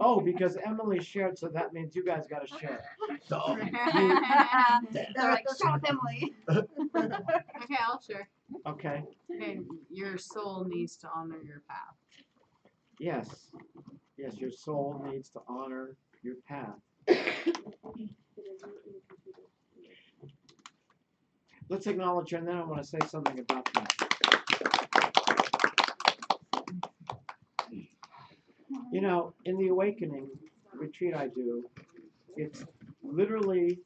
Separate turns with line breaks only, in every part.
Oh, because Emily shared, so that means you guys got to share. So,
They're like, go count with Emily.
Okay, I'll share.
okay.
Okay, your soul needs to honor your path.
Yes. Yes, your soul needs to honor your path. Let's acknowledge her, and then I want to say something about that. You know, in the awakening retreat I do, it's literally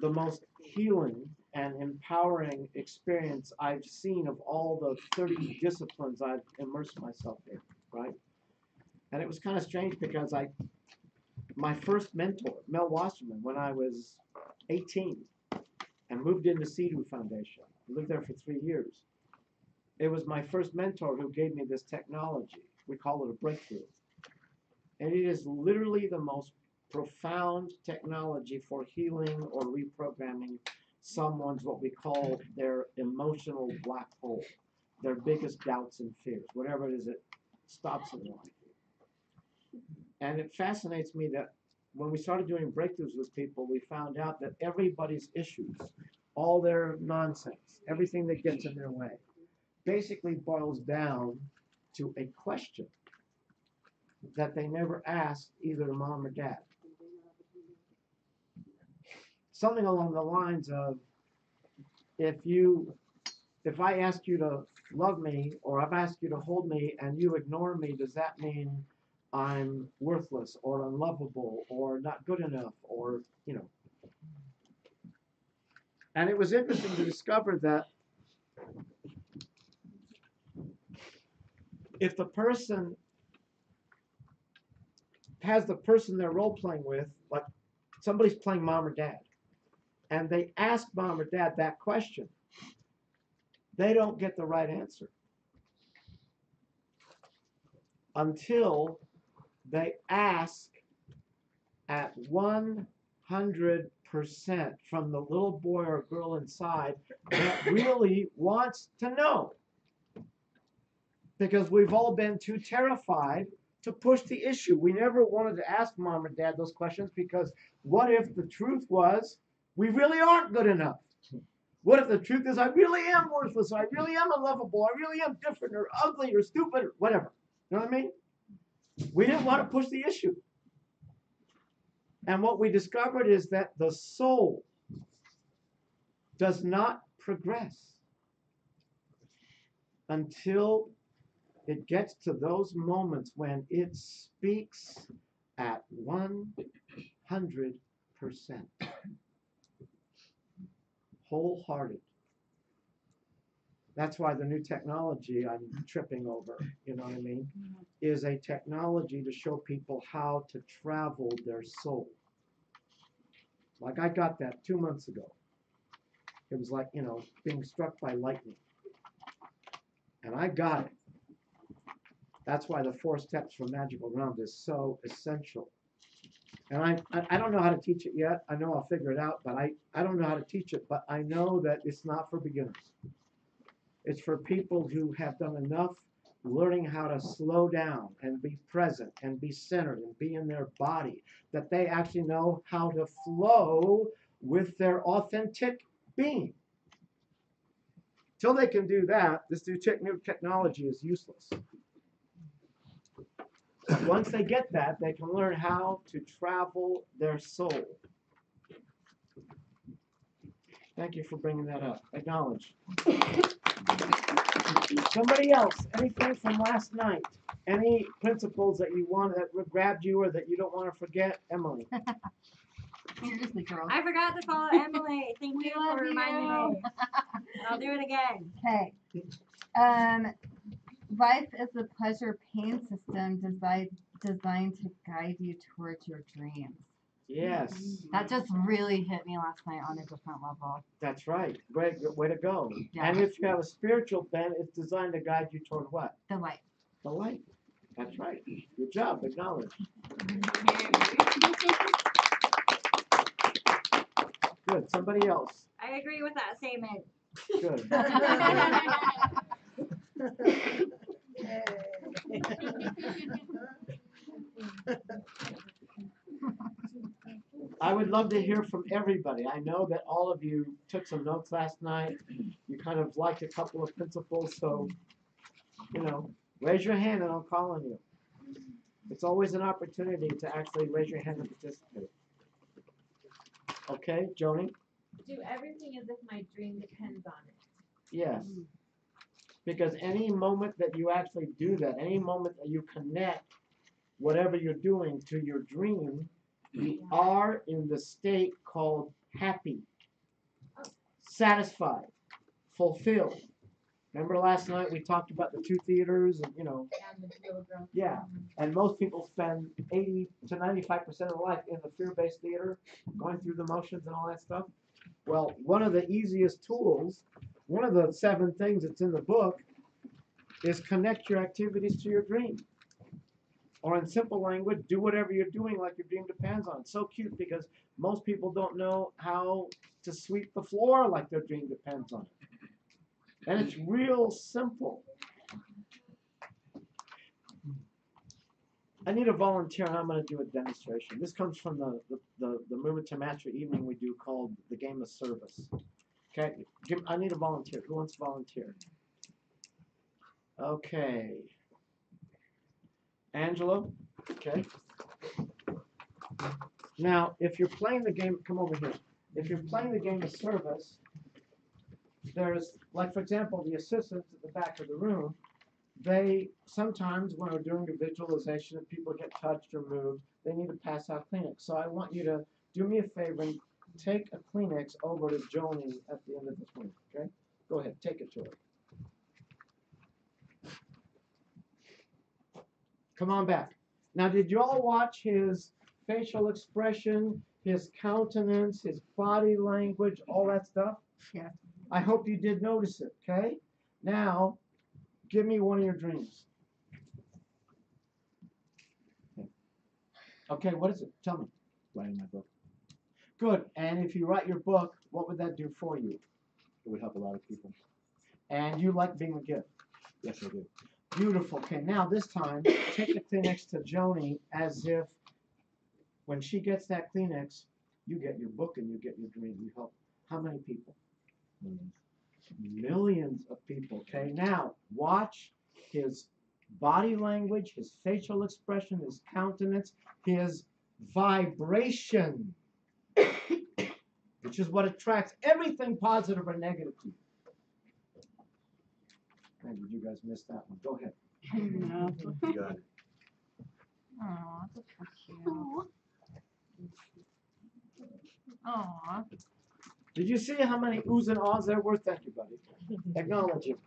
the most healing and empowering experience I've seen of all the 30 disciplines I've immersed myself in, right? And it was kind of strange because my first mentor, Mel Wasserman, when I was 18 and moved into Sidhu Foundation, lived there for 3 years. It was my first mentor who gave me this technology. We call it a breakthrough. And it is literally the most profound technology for healing or reprogramming someone's what we call their emotional black hole, their biggest doubts and fears, whatever it is that stops in life. And it fascinates me that when we started doing breakthroughs with people, we found out that everybody's issues, all their nonsense, everything that gets in their way, basically boils down to a question that they never asked either mom or dad. Something along the lines of, if I ask you to love me, or I've asked you to hold me and you ignore me, does that mean I'm worthless or unlovable or not good enough, or, you know? And it was interesting to discover that if the person has the person they're role playing with, like somebody's playing mom or dad, and they ask mom or dad that question, they don't get the right answer until they ask at 100% from the little boy or girl inside that really wants to know. Because we've all been too terrified to push the issue. We never wanted to ask mom or dad those questions because what if the truth was we really aren't good enough? What if the truth is I really am worthless, or I really am unlovable, I really am different or ugly or stupid or whatever? You know what I mean? We didn't want to push the issue. And what we discovered is that the soul does not progress until it gets to those moments when it speaks at 100%. Wholehearted. That's why the new technology I'm tripping over, you know what I mean, is a technology to show people how to travel their soul. Like I got that 2 months ago. It was like, you know, being struck by lightning. And I got it. That's why the 4 steps for magical round is so essential. And I don't know how to teach it yet. I know I'll figure it out, but I don't know how to teach it, but I know that it's not for beginners. It's for people who have done enough learning how to slow down and be present and be centered and be in their body, that they actually know how to flow with their authentic being. Till they can do that, this new technology is useless. But once they get that, they can learn how to travel their soul. Thank you for bringing that up. Acknowledge. Somebody else, anything from last night? Any principles that you want that grabbed you or that you don't want to forget? Emily.
Seriously, girl.
I forgot to call Emily. Thank you for reminding me. I'll do it again.
Okay. Life is a pleasure pain system designed to guide you towards your dreams.
Yes.
That just really hit me last night on a different level.
That's right. Great. Way to go. Yeah. And if you have a spiritual bent, it's designed to guide you toward what?
The light.
The light. That's right. Good job. Acknowledge. Good. Somebody else.
I agree with that statement.
Good. I would love to hear from everybody. I know that all of you took some notes last night. You kind of liked a couple of principles, so, raise your hand and I'll call on you. It's always an opportunity to actually raise your hand and participate. Okay, Joni?
Do everything as if my dream depends on it.
Yes. Because any moment that you actually do that, any moment that you connect whatever you're doing to your dream, we are in the state called happy, satisfied, fulfilled. Remember last night we talked about the two theaters and, yeah. And most people spend 80 to 95% of their life in the fear-based theater, going through the motions and all that stuff. Well, one of the easiest tools, one of the 7 things that's in the book, is connect your activities to your dream. Or in simple language, do whatever you're doing like your dream depends on it. It's so cute because most people don't know how to sweep the floor like their dream depends on it. And it's real simple. I need a volunteer and I'm going to do a demonstration. This comes from the Movement to Mastery evening we do called the Game of Service. Okay, I need a volunteer. Who wants to volunteer? Okay. Angelo? Okay. Now, if you're playing the game, come over here. If you're playing the game of service, there's, like, for example, the assistants at the back of the room, they sometimes, when we're doing a visualization, if people get touched or moved, they need to pass out Kleenex. So I want you to do me a favor and take a Kleenex over to Joni at the end of the swing, okay? Go ahead, take it to her. Come on back. Now, did you all watch his facial expression, his countenance, his body language, all that stuff?
Yeah.
I hope you did notice it, okay? Now, give me one of your dreams. Okay, what is it? Tell me.
Writing my book.
Good. And if you write your book, what would that do for you?
It would help a lot of people.
And you like being a gift?
Yes, I do.
Beautiful. Okay, now this time, take the Kleenex to Joni as if when she gets that Kleenex, you get your book and you get your dream. You help how many people?
Millions.
Millions of people. Okay, now watch his body language, his facial expression, his countenance, his vibration, which is what attracts everything positive or negative to you. Man, did you guys miss that one? Go ahead.
No.
You got it.
Aw, that's so cute. Aw.
Did you see how many oohs and ahs there were? Thank you, buddy. Acknowledge him.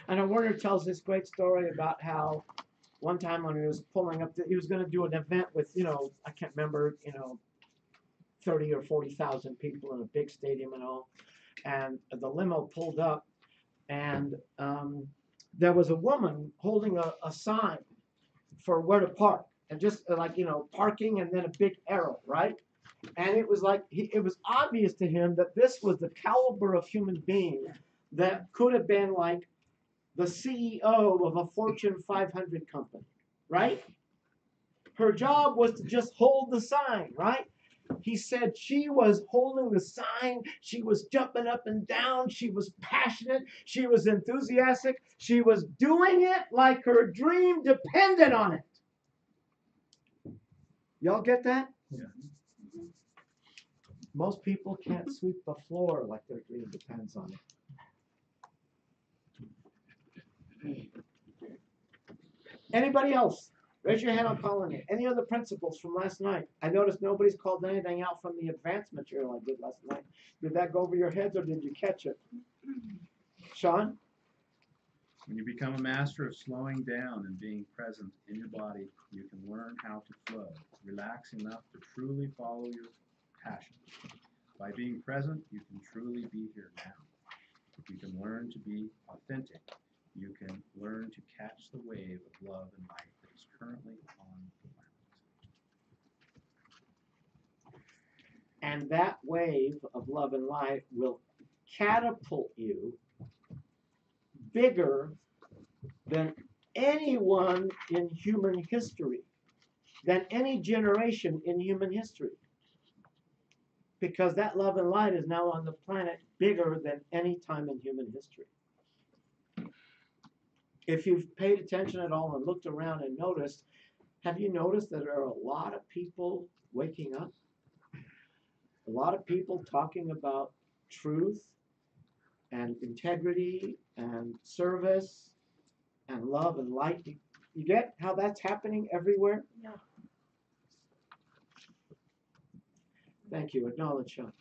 And Werner tells this great story about how one time when he was pulling up, he was going to do an event with, I can't remember, 30 or 40,000 people in a big stadium and all. And the limo pulled up, and there was a woman holding a sign for where to park, and just parking and then a big arrow, right? And it was like, it was obvious to him that this was the caliber of human being that could have been like the CEO of a Fortune 500 company, right? Her job was to just hold the sign, right? He said she was holding the sign. She was jumping up and down. She was passionate. She was enthusiastic. She was doing it like her dream depended on it. Y'all get that?
Yeah.
Most people can't sweep the floor like their dream depends on it. Anybody else? Raise your hand, I'll call on you. Any other principles from last night? I noticed nobody's called anything out from the advanced material I did last night. Did that go over your heads or did you catch it? Sean?
When you become a master of slowing down and being present in your body, you can learn how to flow, relax enough to truly follow your passion. By being present, you can truly be here now. If you can learn to be authentic, you can learn to catch the wave of love and light that is currently on the planet.
And that wave of love and light will catapult you bigger than anyone in human history, than any generation in human history. Because that love and light is now on the planet bigger than any time in human history. If you've paid attention at all and looked around and noticed, have you noticed that there are a lot of people waking up? A lot of people talking about truth and integrity and service and love and light. You get how that's happening everywhere?
Yeah.
Thank you. Acknowledge him.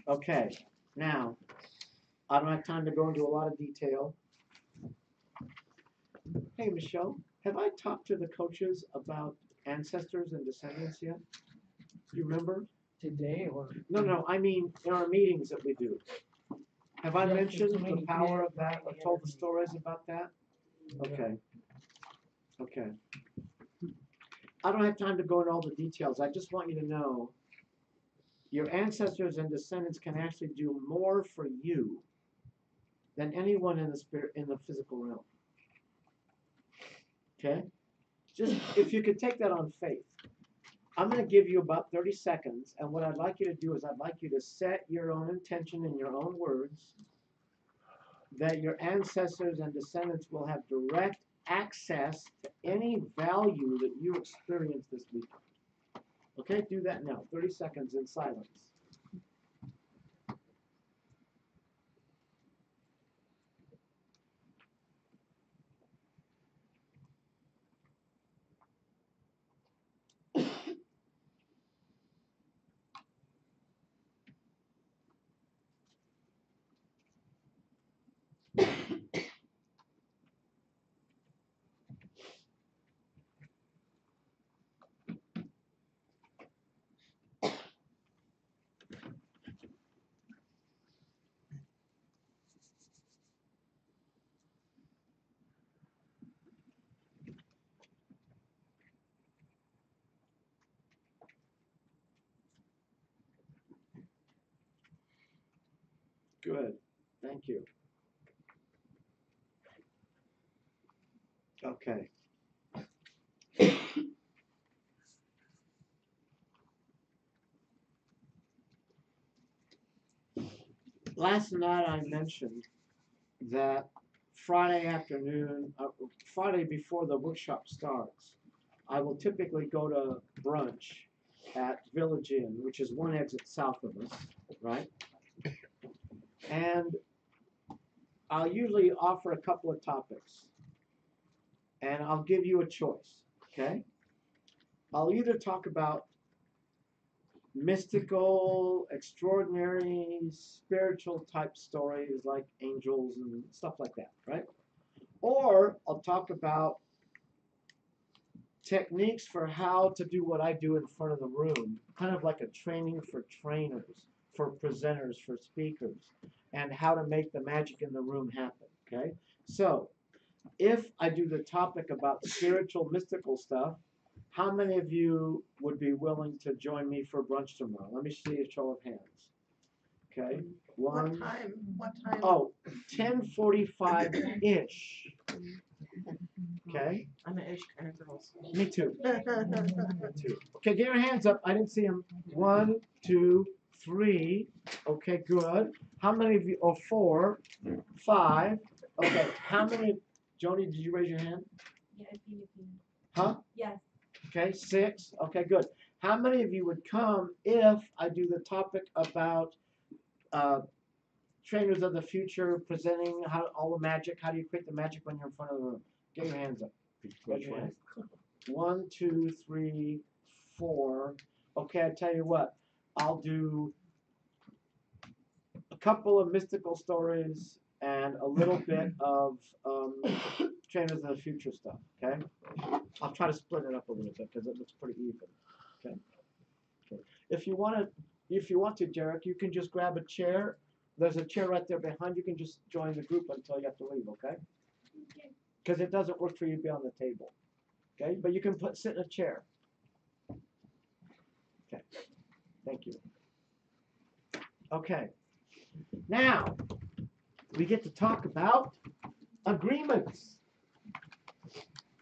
Okay, now, I don't have time to go into a lot of detail. Hey, Michelle, have I talked to the coaches about ancestors and descendants yet? Do you remember?
Today or?
No, I mean in our meetings that we do. Have I
Yes,
mentioned
it's
the
many
power
years
of that or
behind the
told the
interview.
stories about that? Okay. Okay. I don't have time to go into all the details. I just want you to know your ancestors and descendants can actually do more for you than anyone in the spirit in the physical realm. Okay? Just if you could take that on faith. I'm going to give you about 30 seconds, and what I'd like you to do is I'd like you to set your own intention in your own words that your ancestors and descendants will have direct access to any value that you experience this week. Okay, do that now. 30 seconds in silence. Good. Thank you. Okay. Last night I mentioned that Friday afternoon, Friday before the workshop starts, I will typically go to brunch at Village Inn, which is one exit south of us, right? And I'll usually offer a couple of topics. And I'll give you a choice, okay? I'll either talk about mystical, extraordinary, spiritual type stories like angels and stuff like that, right? Or I'll talk about techniques for how to do what I do in front of the room, kind of like a training for trainers, for presenters, for speakers, and how to make the magic in the room happen, okay? So, if I do the topic about spiritual, mystical stuff, how many of you would be willing to join me for brunch tomorrow? Let me see a show of hands. Okay, one.
What time?
Oh, 10:45-ish. Okay,
I'm an ish kind of girl.
me too. Me too. Okay, get your hands up. I didn't see them. 1, 2, 3. Okay, good. How many of you? Oh, 4, 5. Okay, how many? Joni, did you raise your hand?
Yeah, if you can.
Huh?
Yes.
Okay, 6. Okay, good. How many of you would come if I do the topic about trainers of the future presenting how all the magic? How do you create the magic when you're in front of the room? Get your hands up. Raise your hand. 1, 2, 3, 4. Okay, I tell you what. I'll do a couple of mystical stories and a little bit of trainers of the future stuff. Okay. I'll try to split it up a little bit because it looks pretty even. Okay. Okay. If you want to, Derek, you can just grab a chair. There's a chair right there behind you. You can just join the group until you have to leave. Okay. Because it doesn't work for you to be on the table. Okay. But you can sit in a chair. Okay. Thank you. Okay. Now, we get to talk about agreements.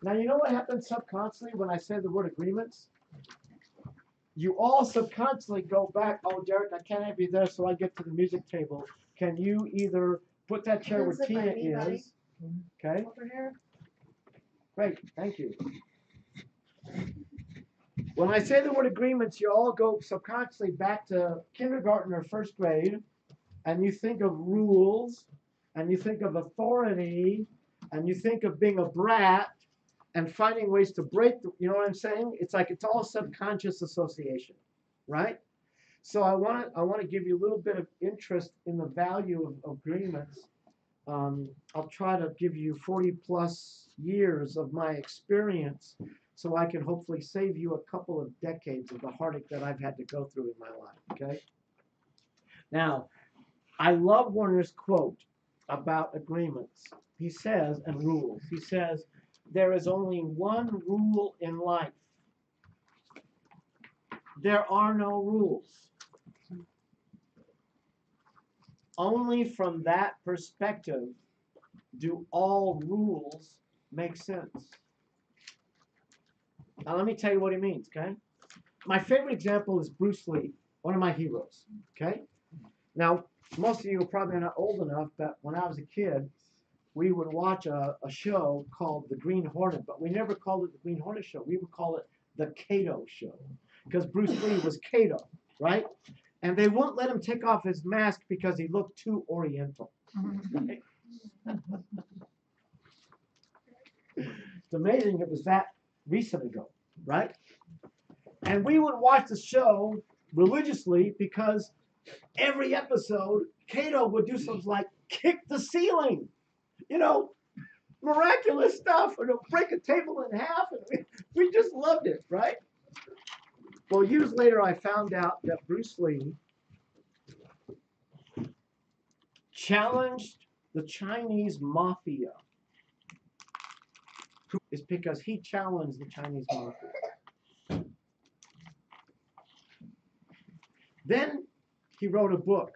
Now, you know what happens subconsciously when I say the word agreements? You all subconsciously go back, oh, Derek, I can't have you there, so I get to the music table. Can you either put that chair where
Is it by
Tina
me, buddy?
is? Okay,
Over here?
great, thank you. When I say the word agreements, you all go subconsciously back to kindergarten or first grade, and you think of rules, and you think of authority, and you think of being a brat, and finding ways to break the, you know what I'm saying? It's like it's all subconscious association, right? So I want to give you a little bit of interest in the value of agreements. I'll try to give you 40 plus years of my experience so I can hopefully save you a couple of decades of the heartache that I've had to go through in my life, okay? Now, I love Warner's quote about agreements. He says, and rules, he says, there is only one rule in life. There are no rules. Only from that perspective do all rules make sense. Now let me tell you what he means, okay? My favorite example is Bruce Lee, one of my heroes, okay? Now, most of you are probably not old enough, but when I was a kid, we would watch a show called The Green Hornet, but we never called it The Green Hornet Show. We would call it The Kato Show, because Bruce Lee was Kato, right? And they wouldn't let him take off his mask because he looked too oriental. Right? It's amazing it was that recent ago, right? And we would watch the show religiously because every episode, Kato would do something like kick the ceiling, you know, miraculous stuff, or break a table in half, and we just loved it, right? Well, years later, I found out that Bruce Lee challenged the Chinese mafia. It's because he challenged the Chinese mafia. Then he wrote a book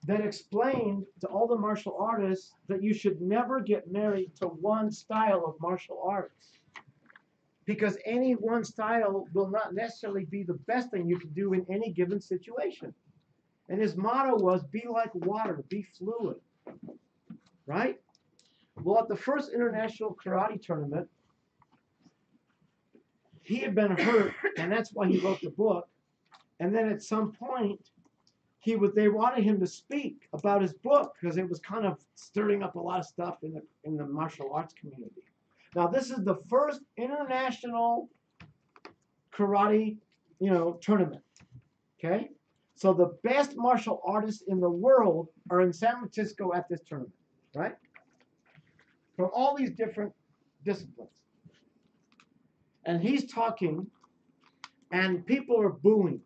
that explained to all the martial artists that you should never get married to one style of martial arts, because any one style will not necessarily be the best thing you can do in any given situation. And his motto was, be like water, be fluid, right? Well, at the first international karate tournament, he had been hurt, and that's why he wrote the book. And then at some point, they wanted him to speak about his book because it was kind of stirring up a lot of stuff in the martial arts community. Now, this is the first international karate, tournament. Okay, so the best martial artists in the world are in San Francisco at this tournament, right? From all these different disciplines. And he's talking, and people are booing,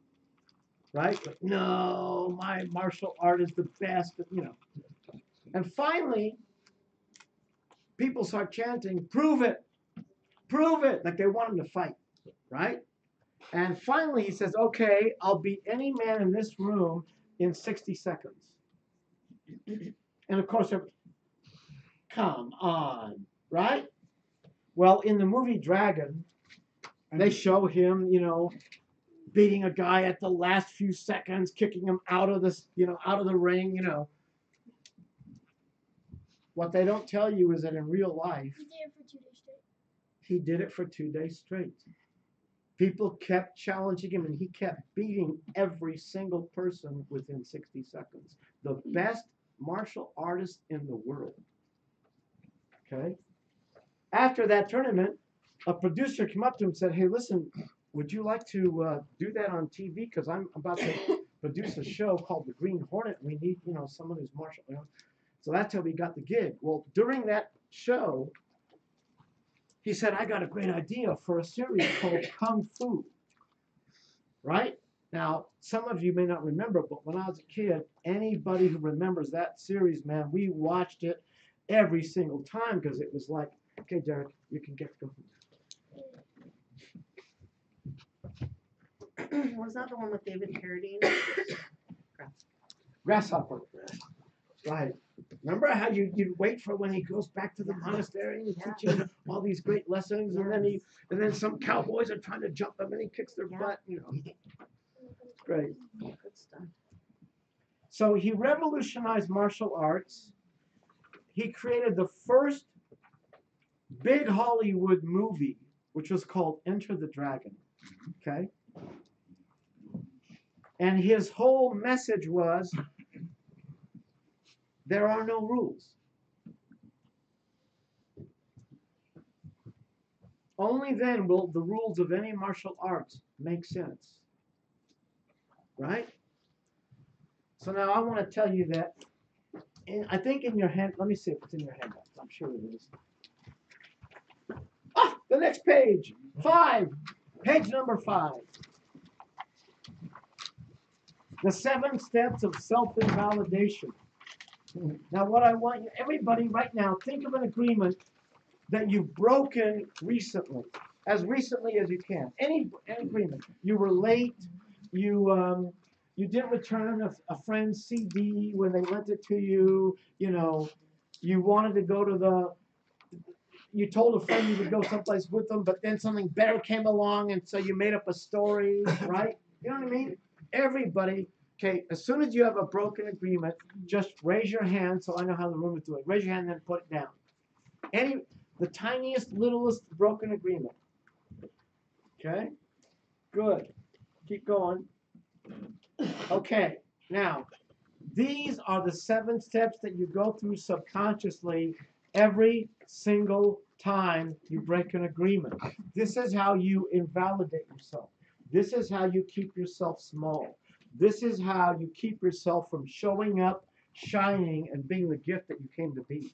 right? Like, no, my martial art is the best, And finally, people start chanting, prove it, like they want him to fight, right? And finally he says, okay, I'll beat any man in this room in 60 seconds. And of course, come on, right? Well, in the movie Dragon, they show him, beating a guy at the last few seconds, kicking him out of the ring, What they don't tell you is that in real life, he did it for 2 days straight. People kept challenging him, and he kept beating every single person within 60 seconds. The best martial artist in the world. Okay? After that tournament, a producer came up to him and said, hey, listen, would you like to do that on TV? Because I'm about to produce a show called The Green Hornet. We need, someone who's martial. So that's how we got the gig. Well, during that show, he said, I got a great idea for a series called Kung Fu. Right? Now, some of you may not remember, but when I was a kid, anybody who remembers that series, man, we watched it every single time because it was like, okay, Derek, you can get to go.
Was that the one with David Carradine?
Grasshopper. Right. Remember how you'd wait for when he goes back to the monastery and he's teaching all these great lessons, and then some cowboys are trying to jump him and he kicks their butt. You know. It's great.
Good stuff.
So he revolutionized martial arts. He created the first big Hollywood movie, which was called Enter the Dragon. Okay? And his whole message was, there are no rules. Only then will the rules of any martial arts make sense. Right? So now I want to tell you that, I think in your hand, let me see if it's in your hand. I'm sure it is. Ah, the next page, 5, page number 5. The 7 steps of self-invalidation. Now what I want you, everybody right now, think of an agreement that you've broken recently as you can. Any agreement. You were late, you didn't return a friend's CD when they lent it to you, you know, you wanted to go to you told a friend you would go someplace with them, but then something better came along, and so you made up a story, right? You know what I mean? Everybody, okay, as soon as you have a broken agreement, just raise your hand so I know how the room is doing. Raise your hand and then put it down. The tiniest, littlest broken agreement. Okay? Good. Keep going. Okay, now, these are the 7 steps that you go through subconsciously every single time you break an agreement. This is how you invalidate yourself. This is how you keep yourself small. This is how you keep yourself from showing up, shining, and being the gift that you came to be.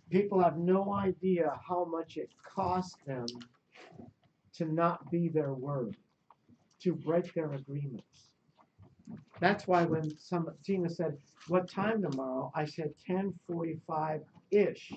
People have no idea how much it costs them to not be their word, to break their agreements. That's why when Tina said, "What time tomorrow?" I said 10:45-ish.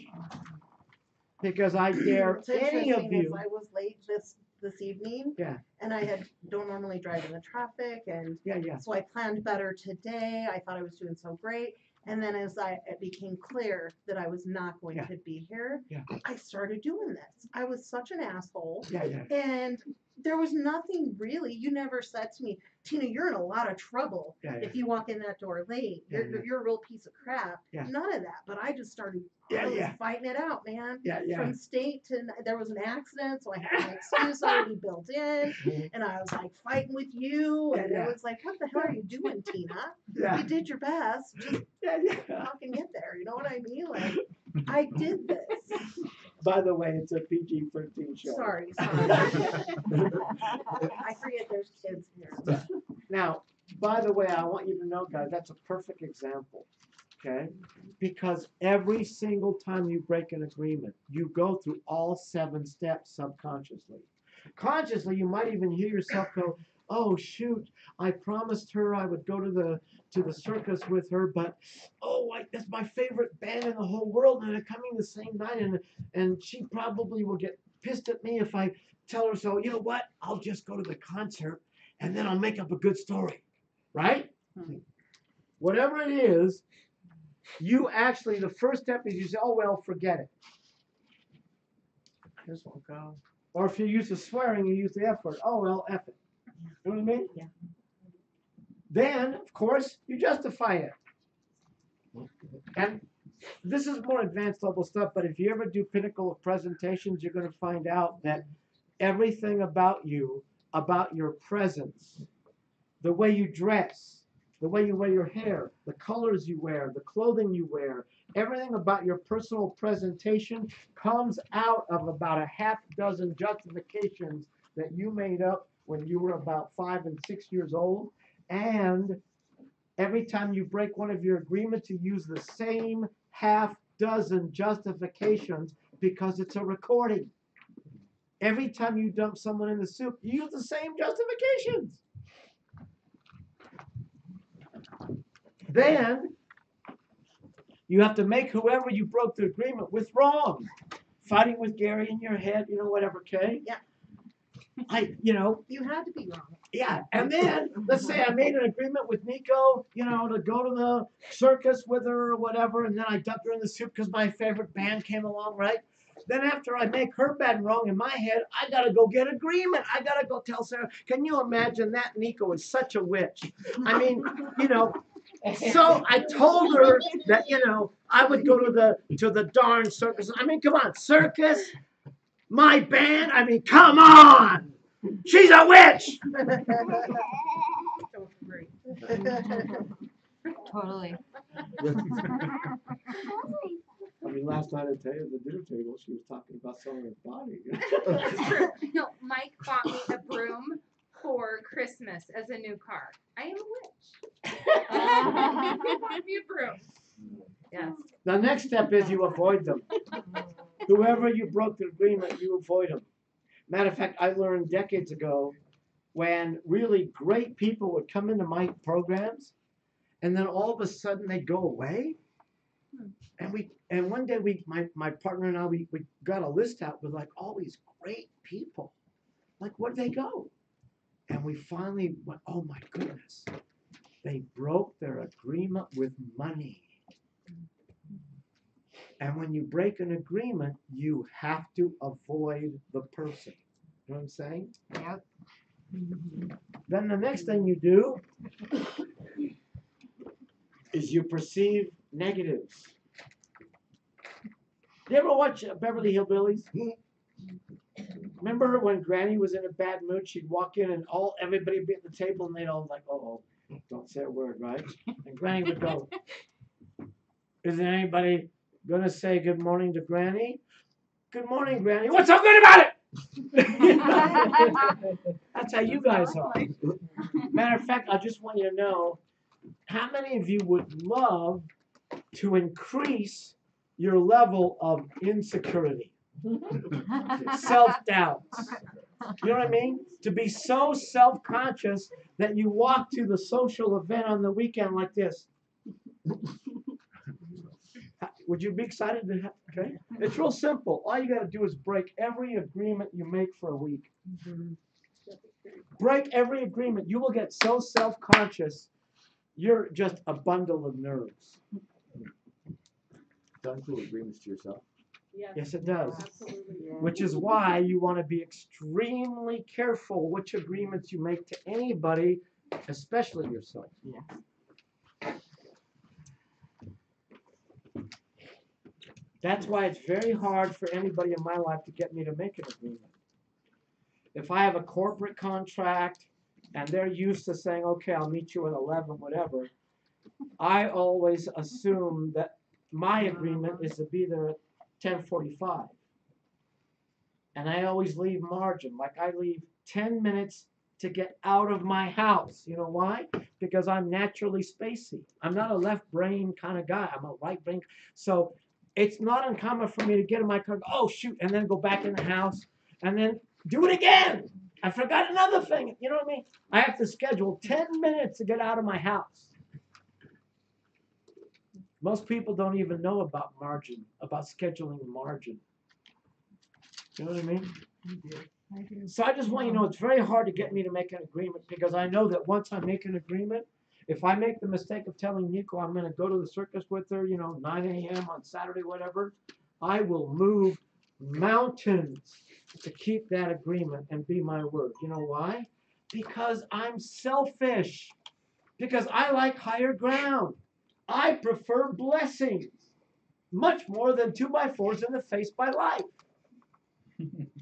Because I dare
It's
any of
interesting,
you.
I was late this evening.
Yeah.
And I don't normally drive in the traffic, and
Yeah.
so I planned better today. I thought I was doing so great. And then as it became clear that I was not going to be here, I started doing this. I was such an asshole.
Yeah.
And there was nothing really. You never said to me, "Tina, you're in a lot of trouble if you walk in that door late. You're a real piece of crap."
Yeah.
None of that. But I just started
Yeah,
I was
yeah.
fighting it out, man.
Yeah.
From state to, there was an accident, so I had my excuse already built in. And I was like fighting with you. And
Yeah.
it was like, what the hell are you doing, Tina?
Yeah.
You did your best. Just
Yeah.
fucking get there. You know what I mean? Like, I did this.
By the way, it's a PG-13 show.
Sorry. I forget there's kids here.
Now, by the way, I want you to know, guys, that's a perfect example, okay? Because every single time you break an agreement, you go through all 7 steps subconsciously. Consciously, you might even hear yourself go, "Oh shoot, I promised her I would go to the circus with her, but that's my favorite band in the whole world, and they're coming the same night, and she probably will get pissed at me if I tell her so. You know what? I'll just go to the concert, and then I'll make up a good story." Right? Whatever it is, you actually, the first step is you say, "Oh, well, forget it."
This won't go.
Or if you're used to swearing, you use the F word. "Oh, well, F it." You know what I mean?
Yeah.
Then, of course, you justify it. And this is more advanced level stuff, but if you ever do pinnacle of presentations, you're going to find out that everything about you, about your presence, the way you dress, the way you wear your hair, the colors you wear, the clothing you wear, everything about your personal presentation comes out of about a half dozen justifications that you made up when you were about 5 and 6 years old. And every time you break one of your agreements, you use the same half dozen justifications because it's a recording. Every time you dump someone in the soup, you use the same justifications. Then you have to make whoever you broke the agreement with wrong. Fighting with Gary in your head, whatever, okay?
Yeah. You had to be wrong.
Yeah, and then let's say I made an agreement with Nico, to go to the circus with her or whatever, and then I dumped her in the soup because my favorite band came along, right? Then after I make her bad and wrong in my head, I gotta go get agreement. I gotta go tell Sarah. Can you imagine that? Nico is such a witch. I mean, so I told her that I would go to the darn circus. I mean, come on, circus, my band. I mean, come on. She's a witch.
Totally.
I mean, last night at the dinner table, she was talking about selling her body.
It's true. No, Mike bought me a broom for Christmas as a new car. I am a witch. He bought me a broom. Yes.
The next step is you avoid them. Whoever you broke the agreement, you avoid them. Matter of fact, I learned decades ago when really great people would come into my programs, and then all of a sudden they'd go away. And one day my partner and I we got a list out with like all these great people. Like, where'd they go? And we finally went, oh my goodness, they broke their agreement with money. And when you break an agreement, you have to avoid the person. You know what I'm saying?
Yep.
Then the next thing you do is you perceive negatives. You ever watch Beverly Hillbillies? Remember when Granny was in a bad mood, she'd walk in and everybody would be at the table and they'd all like, oh, don't say a word, right? And Granny would go, isn't anybody going to say good morning to Granny? Good morning, Granny. What's so good about it? That's how you guys are. Matter of fact, I just want you to know, how many of you would love to increase your level of insecurity, self-doubt? You know what I mean? To be so self-conscious that you walk to the social event on the weekend like this. Would you be excited to have, okay? It's real simple. All you got to do is break every agreement you make for a week. Break every agreement. You will get so self-conscious, you're just a bundle of nerves.
Don't include agreements to yourself.
Yes, it does.
Absolutely.
Which is why you want to be extremely careful which agreements you make to anybody, especially yourself.
Yeah.
That's why it's very hard for anybody in my life to get me to make an agreement. If I have a corporate contract and they're used to saying, okay, I'll meet you at 11, whatever, I always assume that my agreement is to be there at 10:45. And I always leave margin. Like I leave 10 minutes to get out of my house. You know why? Because I'm naturally spacey. I'm not a left brain kind of guy. I'm a right brain. So it's not uncommon for me to get in my car, oh shoot, and then go back in the house and then do it again. I forgot another thing. You know what I mean? I have to schedule 10 minutes to get out of my house. Most people don't even know about margin, about scheduling margin. You know what I mean?
I do.
So I just want you to know it's very hard to get me to make an agreement because I know that once I make an agreement, if I make the mistake of telling Nico I'm going to go to the circus with her, 9 a.m. on Saturday, whatever, I will move mountains to keep that agreement and be my word. You know why? Because I'm selfish. Because I like higher ground. I prefer blessings much more than 2x4s in the face by life.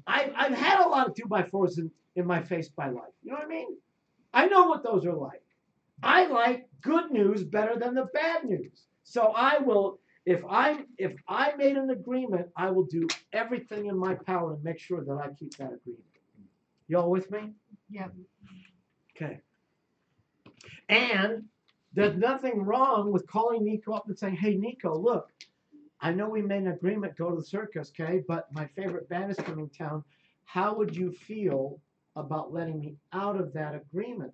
I've had a lot of 2x4s in my face by life. You know what I mean? I know what those are like. I like good news better than the bad news. So I will, if I made an agreement, I will do everything in my power to make sure that I keep that agreement. Y'all with me?
Yep.
Okay. And there's nothing wrong with calling Nico up and saying, hey, Nico, look, I know we made an agreement, go to the circus, okay, but my favorite band is coming to town. How would you feel about letting me out of that agreement?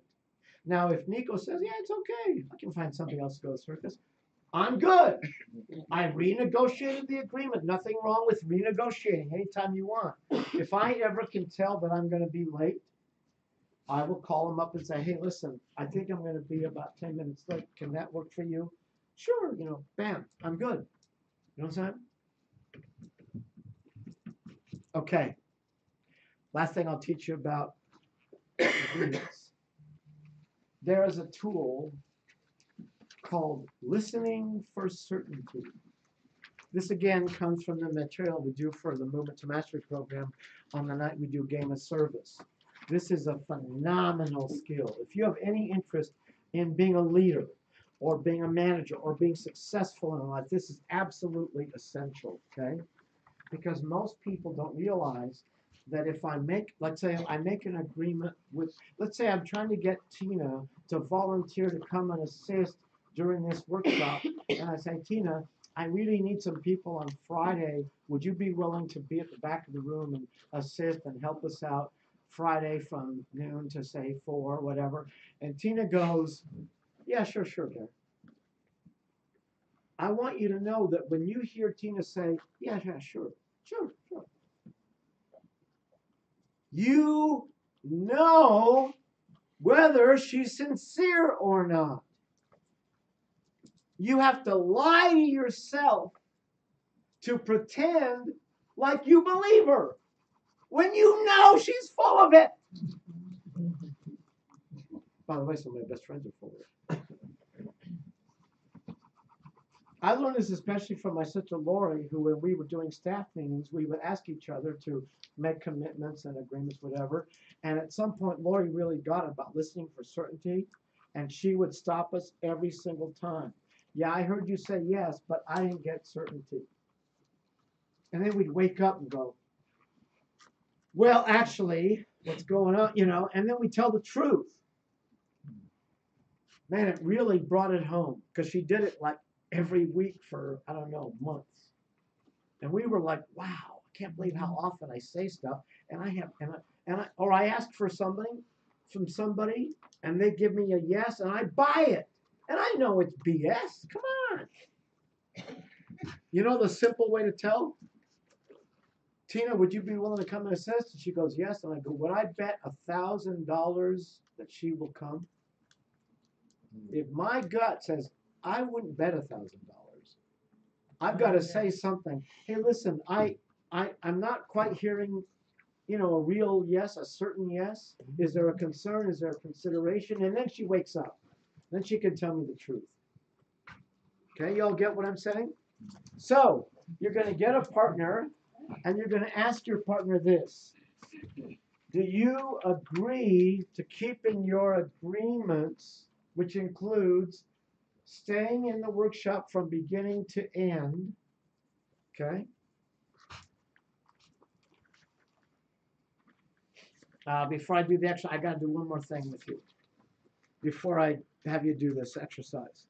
Now, if Nico says, yeah, it's okay, I can find somebody else to go to the circus, I'm good. I renegotiated the agreement. Nothing wrong with renegotiating anytime you want. If I ever can tell that I'm going to be late, I will call them up and say, hey, listen, I think I'm going to be about 10 minutes late. Can that work for you? Sure, bam, I'm good. You know what I'm saying? Okay. Last thing I'll teach you about agreements. There is a tool called listening for certainty. This again comes from the material we do for the Movement to Mastery program on the night we do Game of Service. This is a phenomenal skill. If you have any interest in being a leader or being a manager or being successful in life, this is absolutely essential, okay? Because most people don't realize that if I make, let's say I make an agreement with, let's say I'm trying to get Tina to volunteer to come and assist during this workshop, and I say, Tina, I really need some people on Friday. Would you be willing to be at the back of the room and assist and help us out Friday from noon to say 4, whatever? And Tina goes, yeah, sure, Gary. I want you to know that when you hear Tina say, yeah, sure. You know whether she's sincere or not. You have to lie to yourself to pretend like you believe her when you know she's full of it. By the way, some of my best friends are full of it. I learned this especially from my sister Lori, who when we were doing staff meetings, we would ask each other to make commitments and agreements, whatever. And at some point, Lori really got about listening for certainty, and she would stop us every single time. Yeah, I heard you say yes, but I didn't get certainty. And then we'd wake up and go, well, actually, what's going on, and then we tell the truth. Man, it really brought it home because she did it like every week for, I don't know, months. And we were like, wow, I can't believe how often I say stuff. And I ask for something from somebody and they give me a yes and I buy it. And I know it's BS. Come on. You know the simple way to tell? Tina, would you be willing to come and assist? And she goes, yes. And I go, would I bet $1,000 that she will come? If my gut says, I wouldn't bet $1,000. I've got to say something. Hey, listen, I'm not quite hearing, a real yes, a certain yes. Is there a concern? Is there a consideration? And then she wakes up. Then she can tell me the truth. Okay, y'all get what I'm saying? So you're going to get a partner, and you're going to ask your partner this. Do you agree to keeping your agreements, which includes staying in the workshop from beginning to end, okay? Before I do the exercise, I got to do one more thing with you before I have you do this exercise.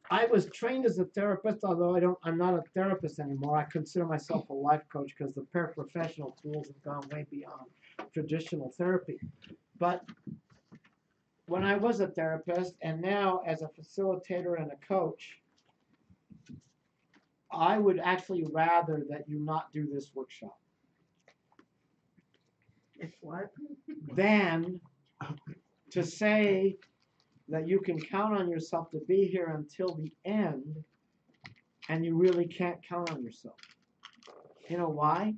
I was trained as a therapist, although I'm not a therapist anymore. I consider myself a life coach because the paraprofessional tools have gone way beyond traditional therapy. But when I was a therapist and now as a facilitator and a coach, I would actually rather that you not do this workshop.
If what?
Than to say that you can count on yourself to be here until the end and you really can't count on yourself. You know why?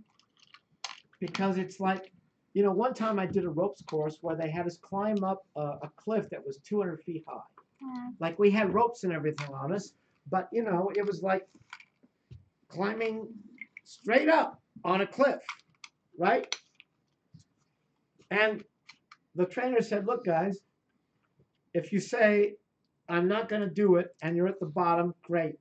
Because it's like, one time I did a ropes course where they had us climb up a cliff that was 200 feet high. Yeah. Like we had ropes and everything on us, but it was like climbing straight up on a cliff, right? And the trainer said, look, guys, if you say, I'm not going to do it, and you're at the bottom, great.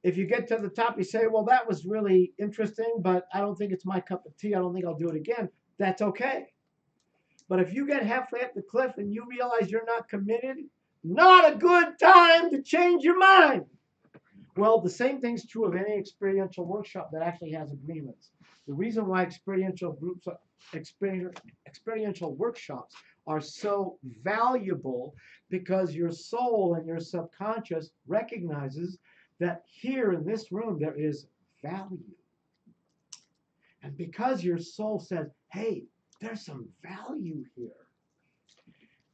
If you get to the top, you say, well, that was really interesting, but I don't think it's my cup of tea. I don't think I'll do it again. That's okay. But if you get halfway up the cliff and you realize you're not committed, not a good time to change your mind. Well, the same thing's true of any experiential workshop that actually has agreements. The reason why experiential workshops are so valuable because your soul and your subconscious recognizes that here in this room there is value. And because your soul says, hey, there's some value here.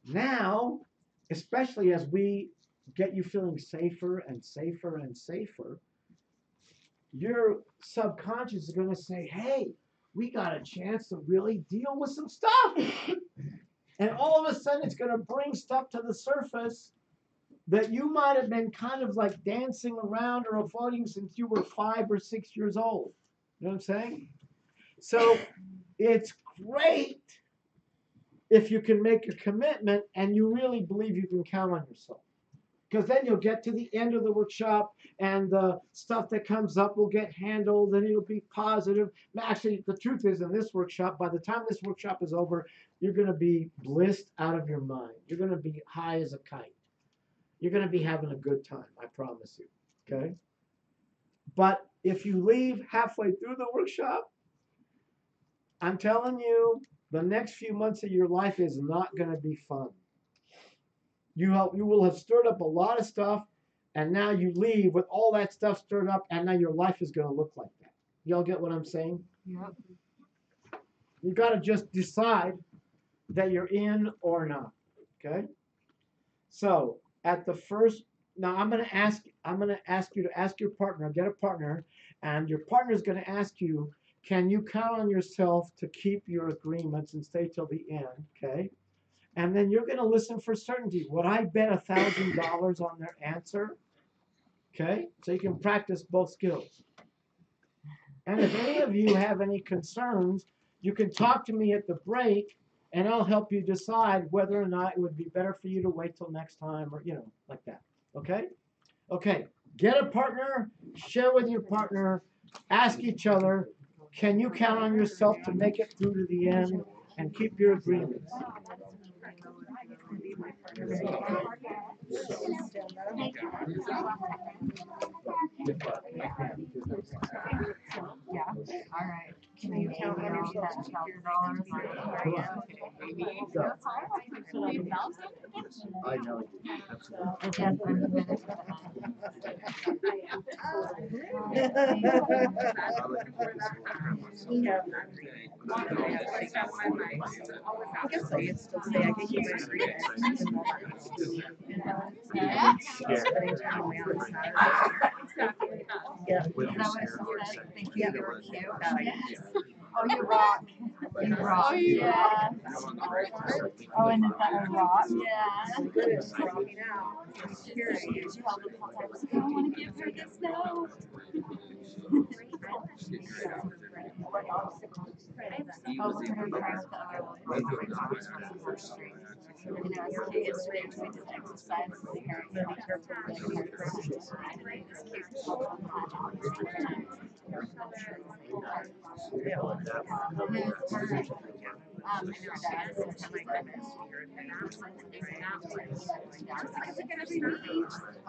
Now, especially as we get you feeling safer and safer and safer, your subconscious is going to say, hey, we got a chance to really deal with some stuff. And all of a sudden, it's going to bring stuff to the surface that you might have been kind of like dancing around or avoiding since you were 5 or 6 years old. You know what I'm saying? So it's great if you can make a commitment and you really believe you can count on yourself. Because then you'll get to the end of the workshop and the stuff that comes up will get handled and it'll be positive. Actually, the truth is in this workshop, by the time this workshop is over, you're going to be blissed out of your mind. You're going to be high as a kite. You're going to be having a good time, I promise you. Okay? But if you leave halfway through the workshop, I'm telling you, the next few months of your life is not going to be fun. You will have stirred up a lot of stuff, and now you leave with all that stuff stirred up, and now your life is going to look like that. Y'all get what I'm saying?
Yep.
You got to just decide that you're in or not. Okay? So at the first, now I'm going to ask you to ask your partner, get a partner, and your partner is going to ask you, can you count on yourself to keep your agreements and stay till the end? Okay? And then you're going to listen for certainty. Would I bet $1,000 on their answer? Okay? So you can practice both skills. And if any of you have any concerns, you can talk to me at the break, and I'll help you decide whether or not it would be better for you to wait till next time or, like that. Okay? Okay. Get a partner, share with your partner, ask each other, can you count on yourself to make it through to the end and keep your agreements?
Yeah. All right. Can you count on yourself to keep your agreements?
I know. Absolutely.
Yes, I'm committed to that.
I guess I can still say I can keep my agreements. Spending time away on Saturday. Yeah.
Is that what it said? Thank you.
Yeah.
You were cute.
Yes.
Oh, you rock. You rock. Yeah. Oh, and is that a rock? Yeah.
Good, it's rocking out. Security.
I want to give her this now. Oh, look at her trying with the other one. You know, as kids, we just exercise with her. Be careful with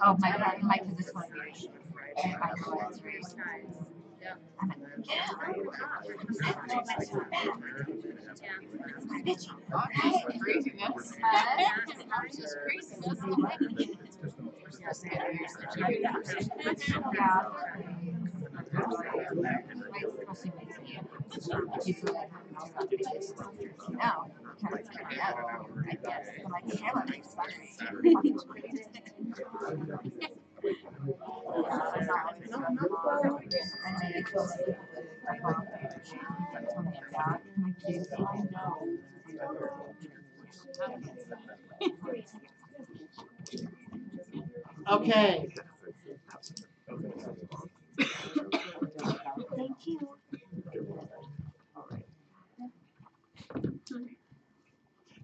oh my God, Mike is this one.
Craziness. Just craziness.
Okay.
Thank you.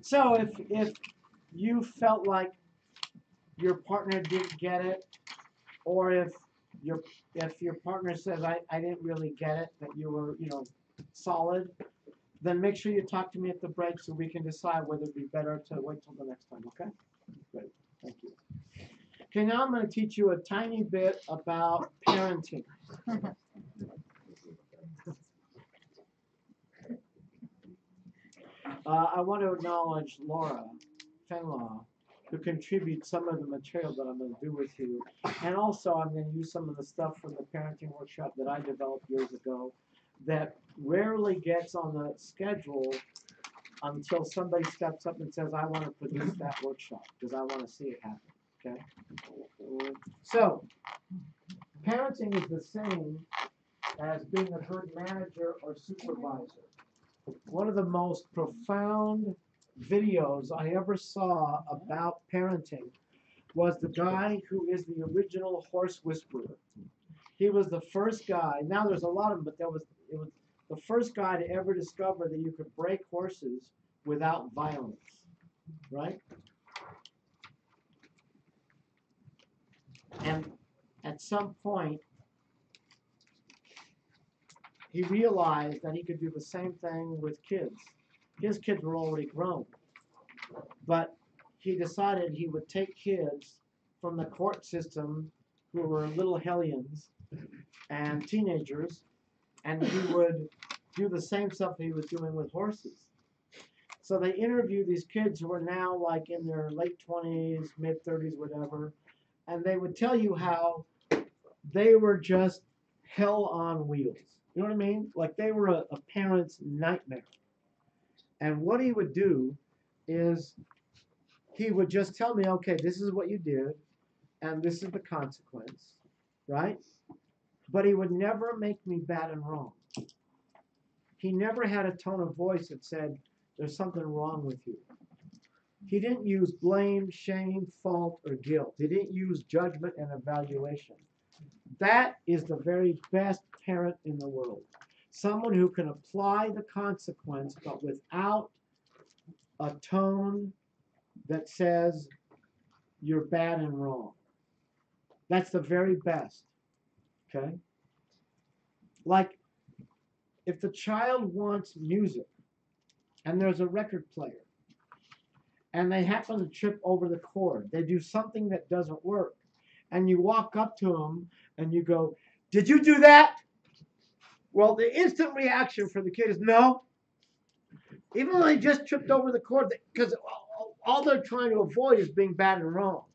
So if you felt like your partner didn't get it, or if your partner says I didn't really get it, that you were solid, then make sure you talk to me at the break so we can decide whether it'd be better to wait till the next time. Okay? Great. Thank you. Okay, now I'm going to teach you a tiny bit about parenting. I want to acknowledge Laura Fenlaw, who contributes some of the material that I'm going to do with you. And also, I'm going to use some of the stuff from the parenting workshop that I developed years ago that rarely gets on the schedule until somebody steps up and says, I want to produce that workshop because I want to see it happen. Okay? So, parenting is the same as being a good manager or supervisor. One of the most profound videos I ever saw about parenting was the guy who is the original horse whisperer. He was the first guy. Now there's a lot of them, but it was the first guy to ever discover that you could break horses without violence, right? And at some point, he realized that he could do the same thing with kids. His kids were already grown. But he decided he would take kids from the court system who were little hellions and teenagers, and he would do the same stuff he was doing with horses. So they interviewed these kids who were now like in their late 20s, mid 30s, whatever, and they would tell you how they were just hell on wheels. You know what I mean? Like they were a parent's nightmare. And what he would do is he would just tell me, okay, this is what you did, and this is the consequence, right? But he would never make me bad and wrong. He never had a tone of voice that said, there's something wrong with you. He didn't use blame, shame, fault, or guilt. He didn't use judgment and evaluation. That is the very best parent in the world. Someone who can apply the consequence, but without a tone that says you're bad and wrong. That's the very best. Okay? Like, if the child wants music and there's a record player and they happen to trip over the cord, they do something that doesn't work, and you walk up to them and you go, did you do that? Well, the instant reaction for the kid is no. Even though they just tripped over the cord, because all they're trying to avoid is being bad and wrong.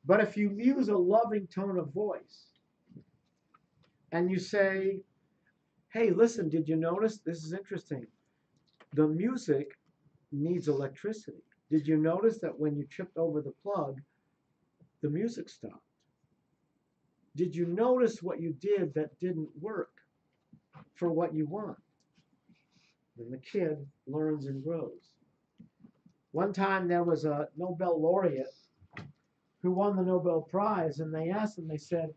But if you use a loving tone of voice and you say, hey, listen, did you notice? This is interesting. The music needs electricity. Did you notice that when you tripped over the plug, the music stopped? Did you notice what you did that didn't work for what you want? Then the kid learns and grows. One time there was a Nobel laureate who won the Nobel Prize, and they asked him, they said,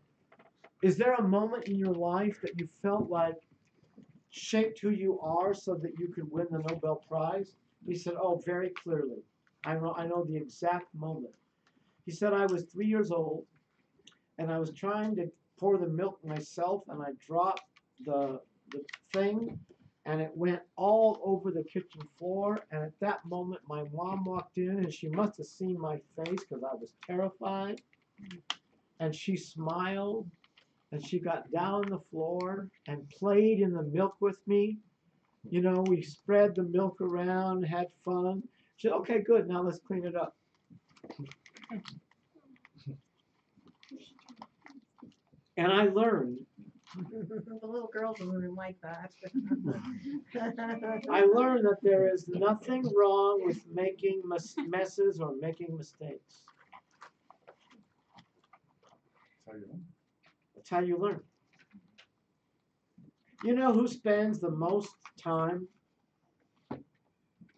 is there a moment in your life that you felt like shaped who you are so that you could win the Nobel Prize? He said, oh, very clearly. I know the exact moment. He said, I was 3 years old, and I was trying to pour the milk myself, and I dropped the thing, and it went all over the kitchen floor. And at that moment, my mom walked in, and she must have seen my face because I was terrified. And she smiled, and she got down on the floor and played in the milk with me. You know, we spread the milk around, had fun. She said, okay, good, now let's clean it up. And I learned.
The little girls in the room like that.
I learned that there is nothing wrong with making messes or making mistakes. That's how you learn. You know who spends the most time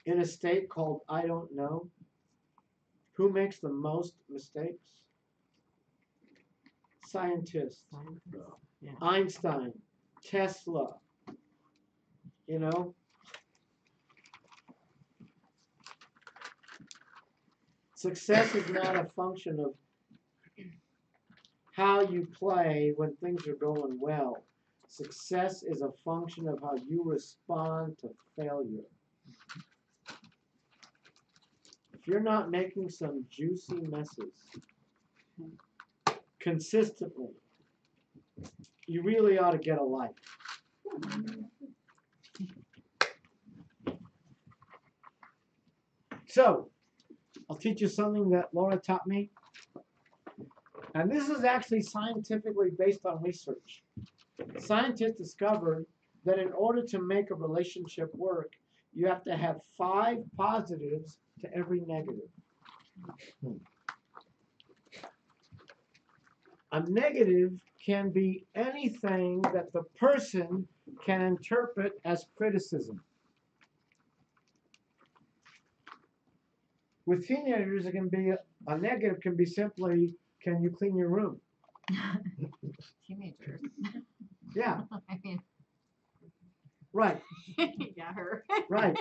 in a state called I don't know? Who makes the most mistakes? Scientists. Yeah. Einstein, Tesla, you know. Success is not a function of how you play when things are going well. Success is a function of how you respond to failure. If you're not making some juicy messes consistently, you really ought to get a life. So, I'll teach you something that Laura taught me. And this is actually scientifically based on research. Scientists discovered that in order to make a relationship work, you have to have 5 positives to every negative. A negative can be anything that the person can interpret as criticism. With teenagers, it can be a negative can be simply, can you clean your room?
Teenagers.
Yeah,
I mean,
right,
yeah, her.
right.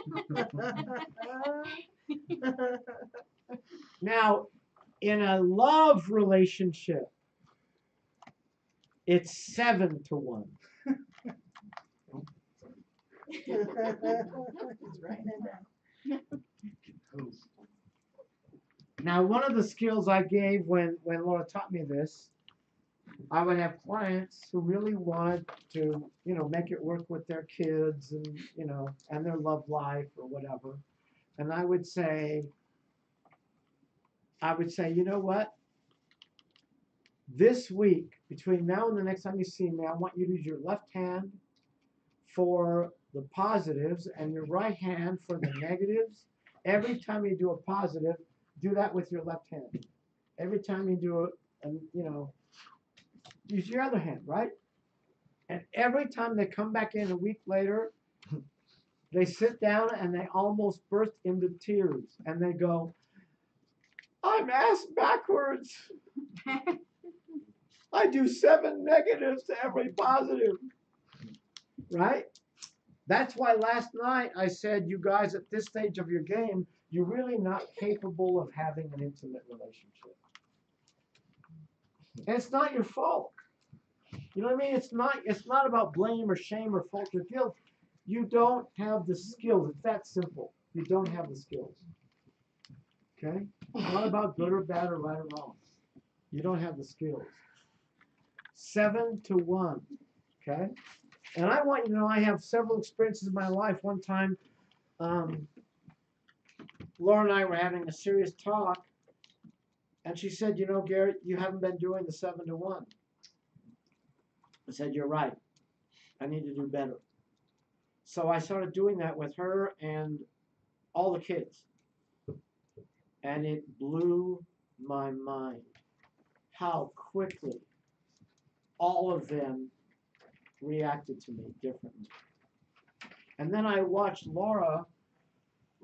Now, in a love relationship, it's 7 to 1.
He's writing it down.
Now, one of the skills I gave when Laura taught me this, I would have clients who really wanted to, make it work with their kids and, and their love life or whatever. And I would say, you know what? This week, between now and the next time you see me, I want you to use your left hand for the positives and your right hand for the negatives. Every time you do a positive, do that with your left hand. Every time you do it, and use your other hand, right? And every time they come back in a week later, they sit down and they almost burst into tears. And they go, I'm asked backwards. I do 7 negatives to every positive. Right? That's why last night I said, you guys, at this stage of your game, you're really not capable of having an intimate relationship. And it's not your fault. You know what I mean? It's not about blame or shame or fault or guilt. You don't have the skills. It's that simple. You don't have the skills. Okay? It's not about good or bad or right or wrong. You don't have the skills. 7 to 1. Okay? And I want you to know I have several experiences in my life. One time, Laura and I were having a serious talk, and she said, Garrett, you haven't been doing the 7 to 1. I said, you're right. I need to do better. So I started doing that with her and all the kids. And it blew my mind how quickly all of them reacted to me differently. And then I watched Laura.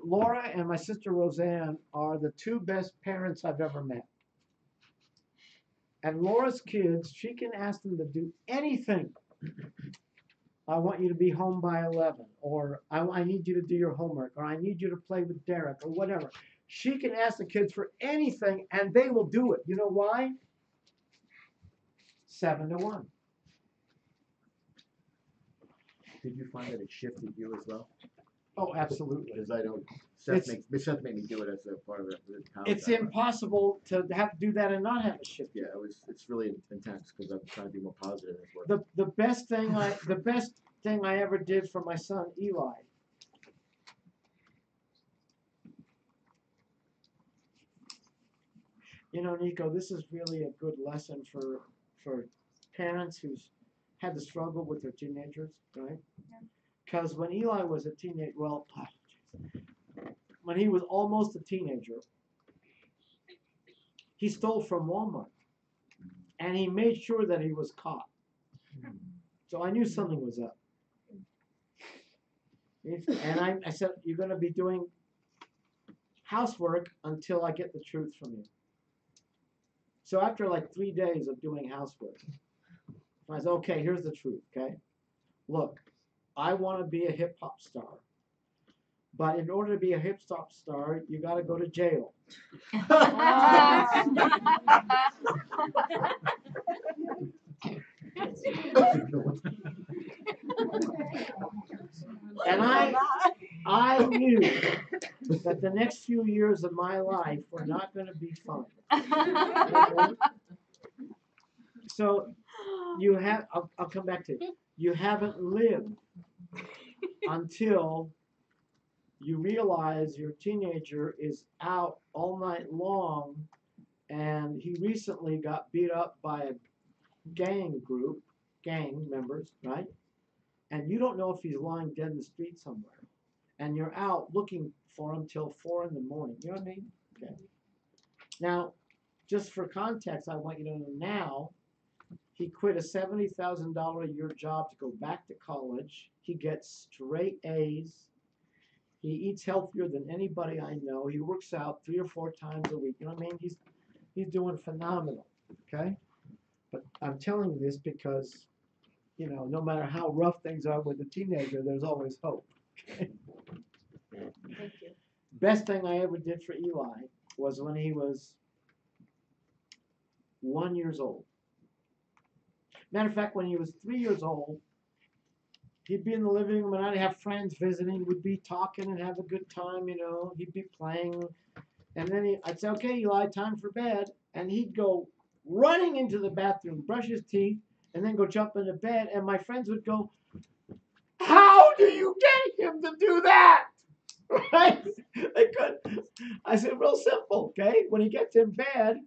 Laura and my sister Roseanne are the 2 best parents I've ever met. And Laura's kids, she can ask them to do anything. I want you to be home by 11, or I need you to do your homework, or I need you to play with Derek, or whatever. She can ask the kids for anything, and they will do it. You know why? 7 to 1.
Did you find that it shifted you as well?
Oh, absolutely.
Because Seth made me do it as a part of the house.
It's impossible to have to do that and not have a shift.
Yeah, it's really intense because I'm trying to be more positive. Well.
The best thing I ever did for my son Eli. Nico, this is really a good lesson for parents who's had to struggle with their teenagers, right? Because when Eli was a teenager, when he was almost a teenager, he stole from Walmart. And he made sure that he was caught. So I knew something was up. And I said, you're going to be doing housework until I get the truth from you. So after like 3 days of doing housework, I said, okay, here's the truth, okay? Look, I want to be a hip-hop star. But in order to be a hip-hop star, you got to go to jail. And I knew that the next few years of my life were not going to be fun. So I'll come back to it. You haven't lived until you realize your teenager is out all night long, and he recently got beat up by a gang members, right? And you don't know if he's lying dead in the street somewhere. And you're out looking for him till 4 in the morning. You know what I mean? Okay. Now, just for context, I want you to know now, he quit a $70,000 a year job to go back to college. He gets straight A's. He eats healthier than anybody I know. He works out 3 or 4 times a week. You know what I mean? He's doing phenomenal. Okay? But I'm telling you this because, you know, no matter how rough things are with a teenager, there's always hope. Okay?
Thank you.
Best thing I ever did for Eli was when he was 1 year old. Matter of fact, when he was 3 years old, he'd be in the living room and I'd have friends visiting. We'd be talking and have a good time, you know. He'd be playing. And then I'd say, okay, Eli, time for bed. And he'd go running into the bathroom, brush his teeth, and then go jump into bed. And my friends would go, how do you get him to do that? Right? They couldn't. I said, real simple, okay? When he gets in bed,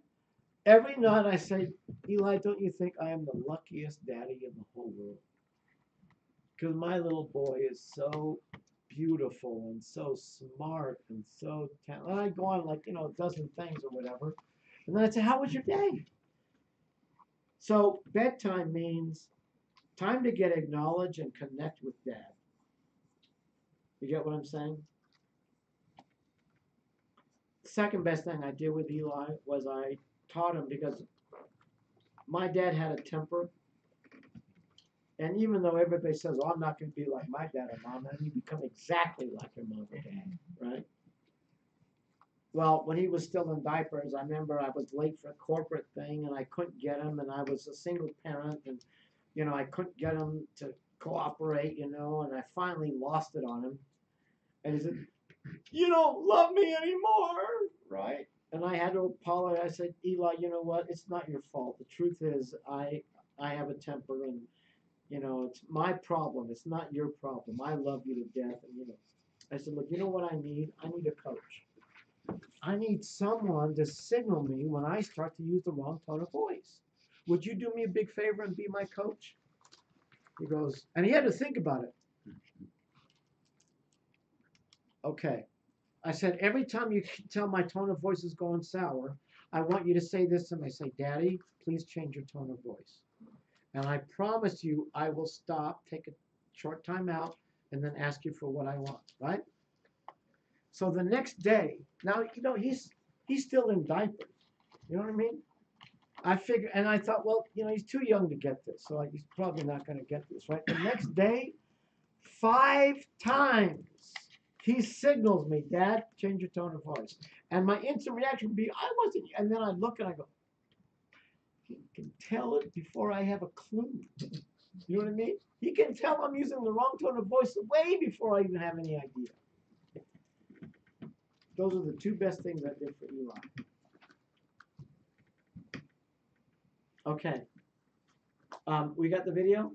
every night I say, Eli, don't you think I am the luckiest daddy in the whole world? Because my little boy is so beautiful and so smart and so talented. And I go on like, you know, a dozen things or whatever. And then I'd say, how was your day? So bedtime means time to get acknowledged and connect with dad. You get what I'm saying? Second best thing I did with Eli was I taught him, because my dad had a temper. And even though everybody says, oh, I'm not going to be like my dad or mom, and you become exactly like your mom or dad, right? Well, when he was still in diapers, I remember I was late for a corporate thing and I couldn't get him, and I was a single parent, and, you know, I couldn't get him to cooperate, you know, and I finally lost it on him. And he said, you don't love me anymore, right? And I had to apologize. I said, Eli, you know what? It's not your fault. The truth is I have a temper, and, you know, it's my problem. It's not your problem. I love you to death. And, you know, I said, look, you know what I need? I need a coach. I need someone to signal me when I start to use the wrong tone of voice. Would you do me a big favor and be my coach? He goes, and he had to think about it. Okay. I said, every time you tell my tone of voice is going sour, I want you to say this to me. I say, Daddy, please change your tone of voice. And I promise you, I will stop, take a short time out, and then ask you for what I want, right? So the next day, now, you know, he's still in diapers. You know what I mean? I figured, and I thought, well, you know, he's too young to get this, so he's probably not going to get this, right? The next day, 5 times, he signals me, Dad, change your tone of voice. And my instant reaction would be, I wasn't, and then I look and I go, he can tell it before I have a clue. You know what I mean? He can tell I'm using the wrong tone of voice way before I even have any idea. Those are the 2 best things I did for Eli. Okay. We got the video?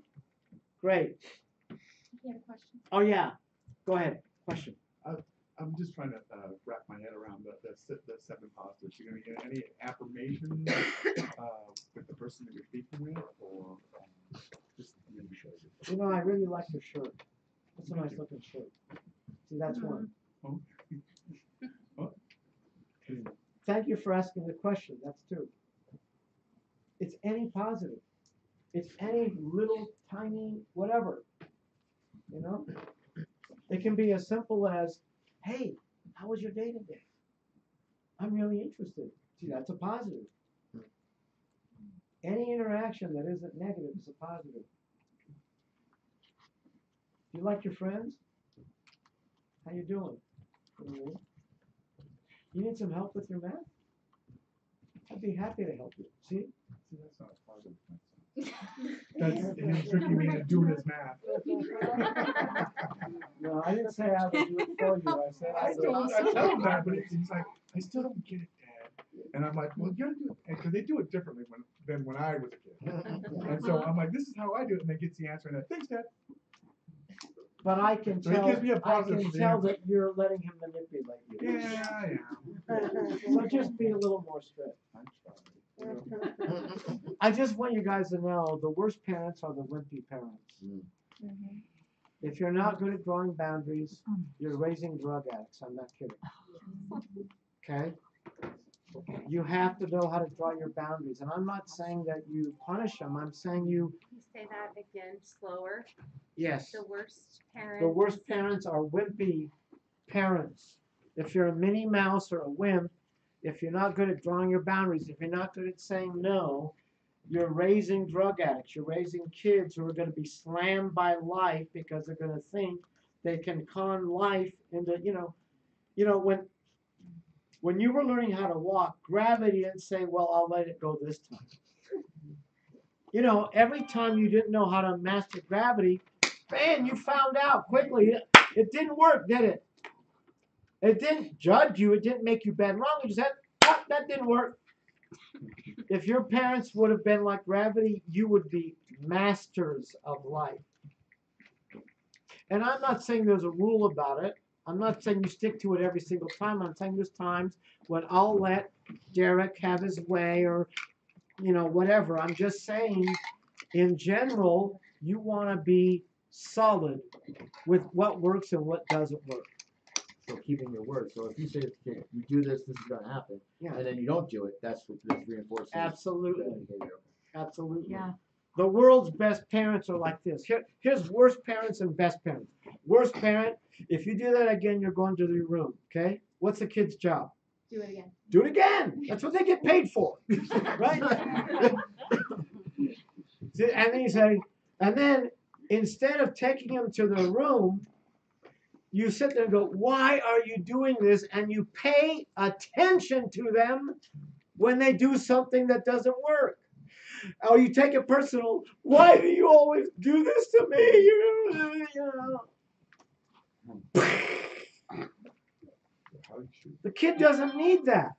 Great.
You have a question?
Oh, yeah. Go ahead. Question.
I'm just trying to wrap my head around the 7 positives. You're going to get any affirmation with the person that you're speaking with, or just maybe show you?
You know, I really like your shirt. That's a nice looking shirt. See, that's one.
Oh. Oh.
Thank you for asking the question. That's 2. It's any positive. It's any little tiny whatever. You know? It can be as simple as, hey, how was your day today? I'm really interested. See, that's a positive. Any interaction that isn't negative is a positive. Do you like your friends? How you doing? You need some help with your math? I'd be happy to help you. See?
See, that's not a positive. That's him tricking me into doing his math.
No, I didn't say I would do it for you. I said I would.
I tell him that, but he's like, I still don't get it, Dad. And I'm like, well, you gotta do it, because they do it differently than when I was a kid. And so I'm like, this is how I do it, and then gets the answer, and then, thanks, Dad.
But I can
So he
tell,
gives me a
I
positive
can tell
answer.
that you're letting him manipulate you.
Yeah, I am.
So just be a little more strict.
I'm sorry.
I just want you guys to know the worst parents are the wimpy parents. If you're not good at drawing boundaries, you're raising drug addicts. I'm not kidding. Okay? You have to know how to draw your boundaries. And I'm not saying that you punish them. I'm saying
Can you say that again, slower?
yes.
The worst parent.
The worst parents are wimpy parents. If you're a Minnie Mouse or a wimp, if you're not good at drawing your boundaries, if you're not good at saying no, you're raising drug addicts. You're raising kids who are going to be slammed by life because they're going to think they can con life into, when you were learning how to walk, gravity didn't say, well, I'll let it go this time. Every time you didn't know how to master gravity, man, you found out quickly it didn't work, did it? It didn't judge you. It didn't make you bad wrong. It just said, that didn't work. If your parents would have been like gravity, you would be masters of life. And I'm not saying there's a rule about it. I'm not saying you stick to it every single time. I'm saying there's times when I'll let Derek have his way or, whatever. I'm just saying, in general, you want to be solid with what works and what doesn't work.
So keeping your word. So if you say, okay, you do this, this is going to happen, and then you don't do it, that's reinforcing.
Absolutely.
bad behavior.
Absolutely.
Yeah.
The world's best parents are like this. Here's worst parents and best parents. Worst parent, if you do that again, you're going to your room, okay? What's the kid's job?
Do it again.
Do it again. That's what they get paid for, right? And then you say, and then instead of taking them to their room, you sit there and go, why are you doing this? And you pay attention to them when they do something that doesn't work. Or you take it personal. Why do you always do this to me? The kid doesn't need that.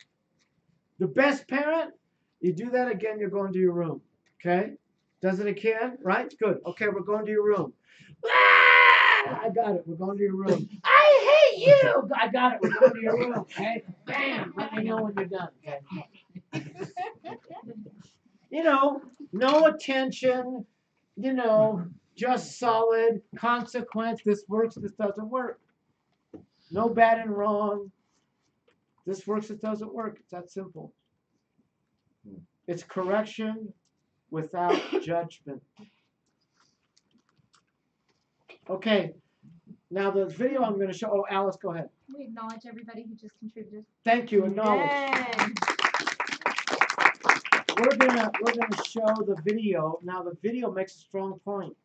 The best parent, you do that again, you're going to your room. Okay? Does it again? Right? Good. Okay, we're going to your room. I got it. We're going to your room. I hate you. I got it. We're going to your room. Okay? Bam. Let me know when you're done. Okay? No attention. Just solid consequence. This works. This doesn't work. No bad and wrong. This works. It doesn't work. It's that simple. It's correction without judgment. Okay, now the video I'm going to show. Oh, Alice, go ahead.
Can we acknowledge everybody who just contributed?
Thank you. Acknowledge.
Yay.
We're gonna show the video. Now the video makes a strong point.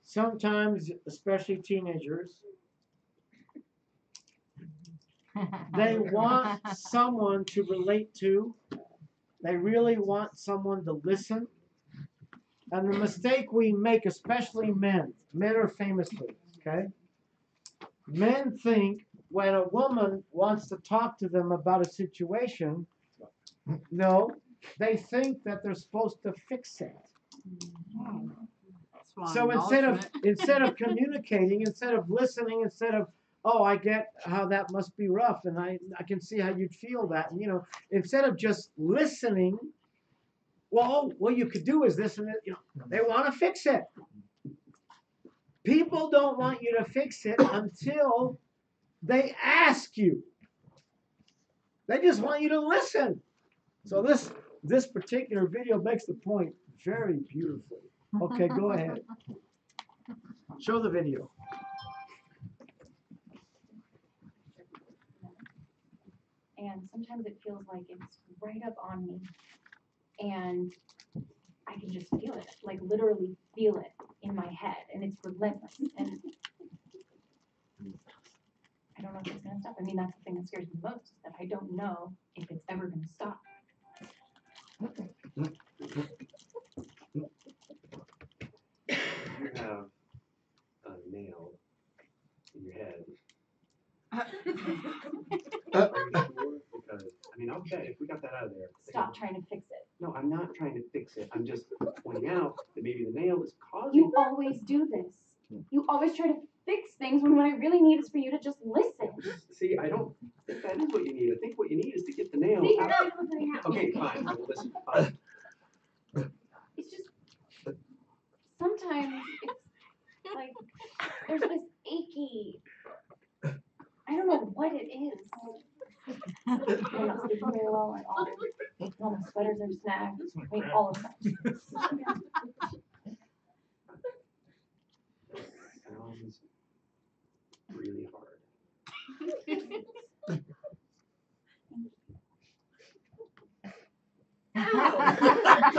Sometimes, especially teenagers, they want someone to relate to. They really want someone to listen. And the mistake we make, especially men are famously, okay? Men think when a woman wants to talk to them about a situation, no, they think that they're supposed to fix it. So instead of communicating, instead of listening, instead of, oh, I get how that must be rough, and I can see how you'd feel that. And, instead of just listening, well, what you could do is this and that. They want to fix it. People don't want you to fix it until they ask you. They just want you to listen. So this particular video makes the point very beautifully. Okay, go ahead. Show the video.
And sometimes it feels like it's right up on me, and I can just feel it, like literally feel it in my head, and it's relentless, and I don't know if it's gonna stop. I mean, that's the thing that scares me most, is that I don't know if it's ever gonna stop.
You have a nail in your head. Are you sure? Because, okay, if we got that out of there.
Stop trying to fix it.
No, I'm not trying to fix it. I'm just pointing out that maybe the nail is causing.
You always do this. You always try to fix things when what I really need is for you to just listen.
See, I don't think that is what you need. I think what you need is to get the nail
See,
out.
now it's listening out.
Okay, fine, I will listen, fine.
It's just sometimes it's like there's this achy. I don't know what it is. I'm not sleeping very well at all. All my sweaters are snagged. I mean, all of them.
I know this is really hard.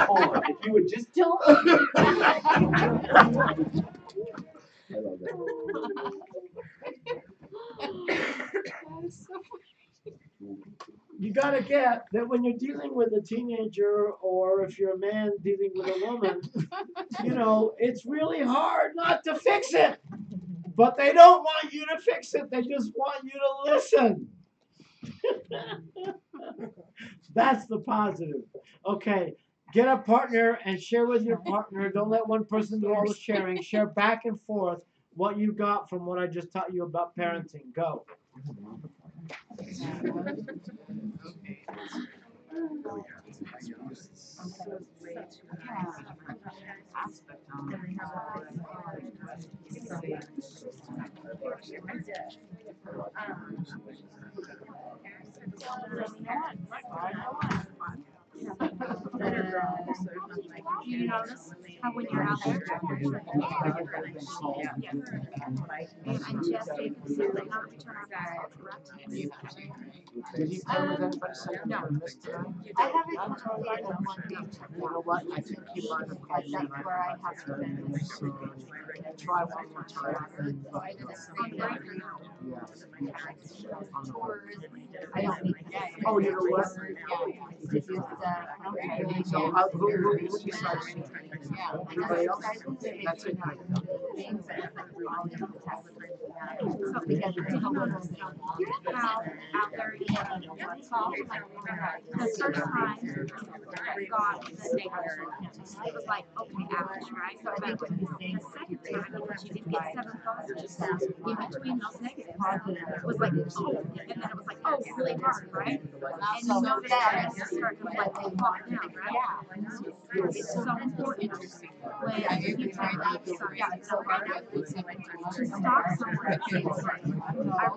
Hold on, if you would just
Don't.
I love that.
You gotta get that when you're dealing with a teenager or if you're a man dealing with a woman, you know, it's really hard not to fix it. But they don't want you to fix it, they just want you to listen. That's the positive. Okay, get a partner and share with your partner. Don't let one person do all the sharing. Share back and forth what you got from what I just taught you about parenting. Go.
You notice how when you're out there, and Jeff even said that not return our calls, correct?
Did he come with anybody saying no.
I haven't told you one thing.
You know what? I think he might have called you.
That's where I have to been.
Try one more time.
I don't need to.
Oh, you know what?
To just, okay.
So, who decides? Anybody else? That's it.
Things that all in the text.
So because you notice how out there it is, it's all like the first time I got the neighbors, it was like, okay, ouch, right? But the second time, because you did get 7 positives, in between those negatives, it was like, oh, and then it was like, oh, really hard, right? And you notice that as you start to like walk down, right? Yeah. It's so important when you try to stop someone and say, I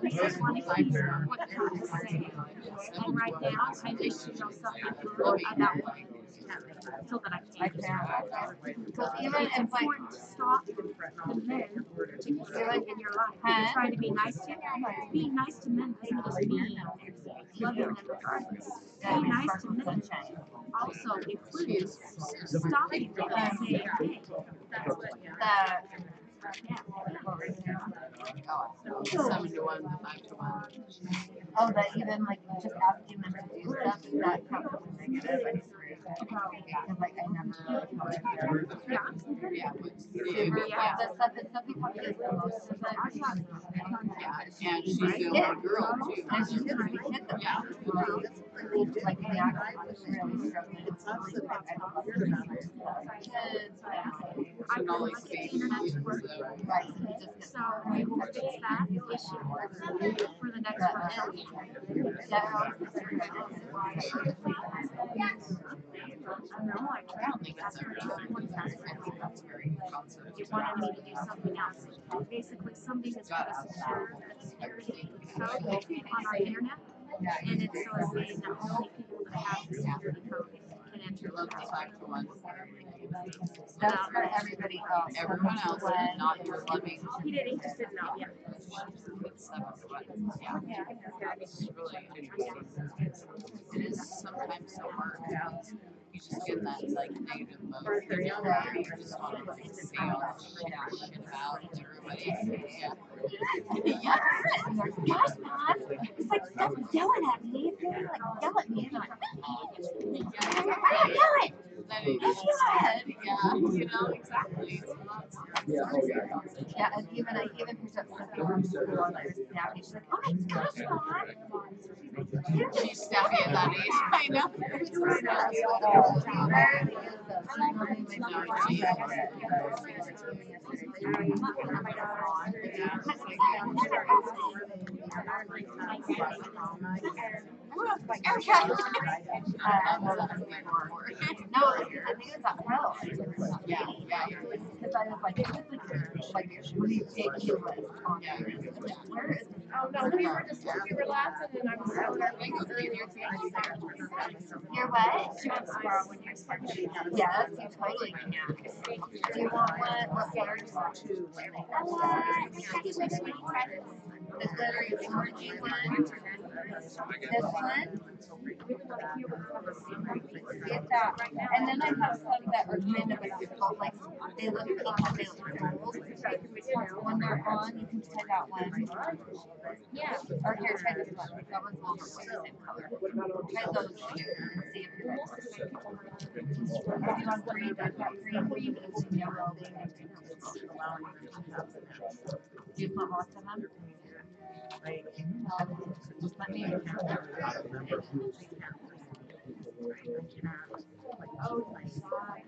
really want to hear what you have to say. And right now, I need to know something good about what you so that I can because even if important to stop the men to live in your life, trying to be nice to them. Being nice to men doesn't just mean loving them regardless. Being nice to men also includes stopping them and saying, hey, that's what,
Oh, 7 to 1, 5 to 1. Oh, that even like just asking them to do stuff that counts as negative. Because like I never. Yeah. The stuff that some people do the most of the and she's the only girl too. And she's gonna be hit them. Yeah. Like the actual really struggling. It's not so bad. I don't love kids.
I would like the internet to work.
Right.
So we will fix that issue for the next one. No, I don't think that's very you wanted me to do something else. Basically, somebody has put a security code on our internet, and it's so it's saying that only people that have the security code can enter the site.
That's for everybody else.
Everyone else, not your loving.
He did. He just didn't know. Yeah.
Yeah. It's really interesting. It is sometimes so hard. You just get in that like negative mode. You just want to like say all that shit about everybody. Yeah.
Yeah. Gosh, Mom. It's like, stop yelling at me. It's really like, yell at me. And I'm like, I don't yell it.
Yeah, you know, exactly.
Yeah, oh yeah.
Yeah, and even at school and I was snappy. She's like, oh my gosh, Mom.
She's snappy at that age. I know.
No, I think it's uphill.
Yeah, yeah.
Because I was like, ridiculous. Where is
Oh no, we were laughing and I was telling our things earlier today.
your what?
She wants squirrel when you're starting.
Yes, you totally can. Do you want one? What color do you want? The glittery orangey one? This one? Get that. And then I have some that are kind of gold, like they look pink and they look gold. When they're on, you can try that one.
Yeah.
Or here, try this one. That one's a little bit more the same color. Try those two and see if you like them. You want green? I've got green and some yellow. Do you want lots of them? Just let me know. Oh my God.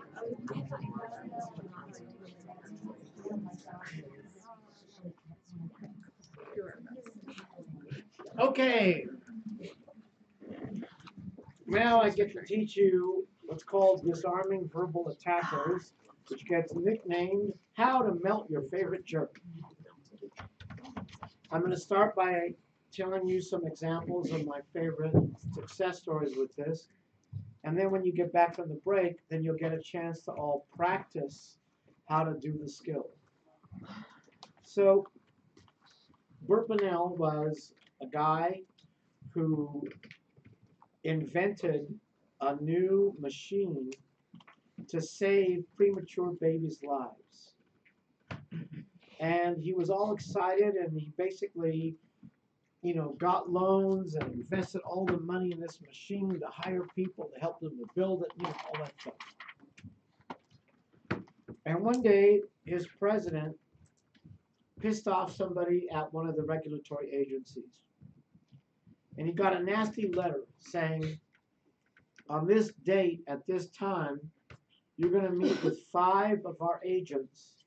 Okay. Now I get to teach you what's called disarming verbal attackers, which gets nicknamed How to Melt Your Favorite Jerk. I'm going to start by telling you some examples of my favorite success stories with this. And then when you get back from the break, then you'll get a chance to all practice how to do the skill. So Burt Bonnell was a guy who invented a new machine to save premature babies' lives. And he was all excited, and he basically, got loans and invested all the money in this machine to hire people to help them to build it, all that stuff. And one day, his president pissed off somebody at one of the regulatory agencies. And he got a nasty letter saying, on this date, at this time, you're going to meet with 5 of our agents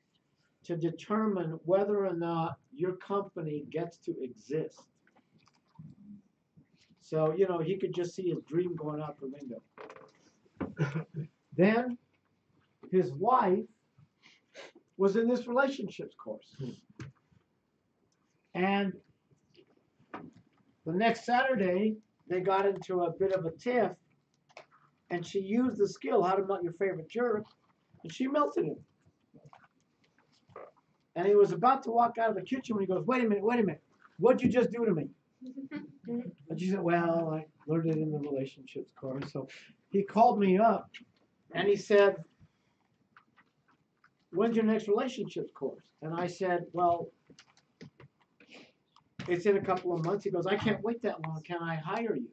to determine whether or not your company gets to exist. So, he could just see his dream going out the window. Then, his wife was in this relationships course. And the next Saturday, they got into a bit of a tiff, and she used the skill, how to melt your favorite jerk, and she melted him. And he was about to walk out of the kitchen when he goes, wait a minute, what'd you just do to me? And she said, well, I learned it in the relationships course. So he called me up, and he said, when's your next relationships course? And I said, well, it's in a couple of months. He goes, I can't wait that long. Can I hire you?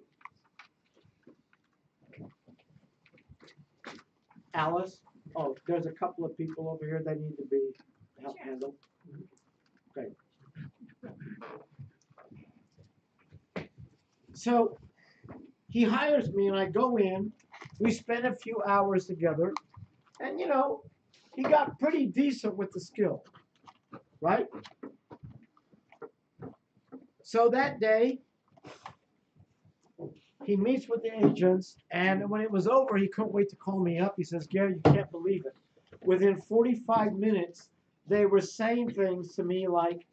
Alice? Oh, there's a couple of people over here that need to be handled. Okay. So he hires me, and I go in. We spend a few hours together, and he got pretty decent with the skill, right? So that day, he meets with the agents, and when it was over, he couldn't wait to call me up. He says, Gary, you can't believe it. Within 45 minutes, they were saying things to me like,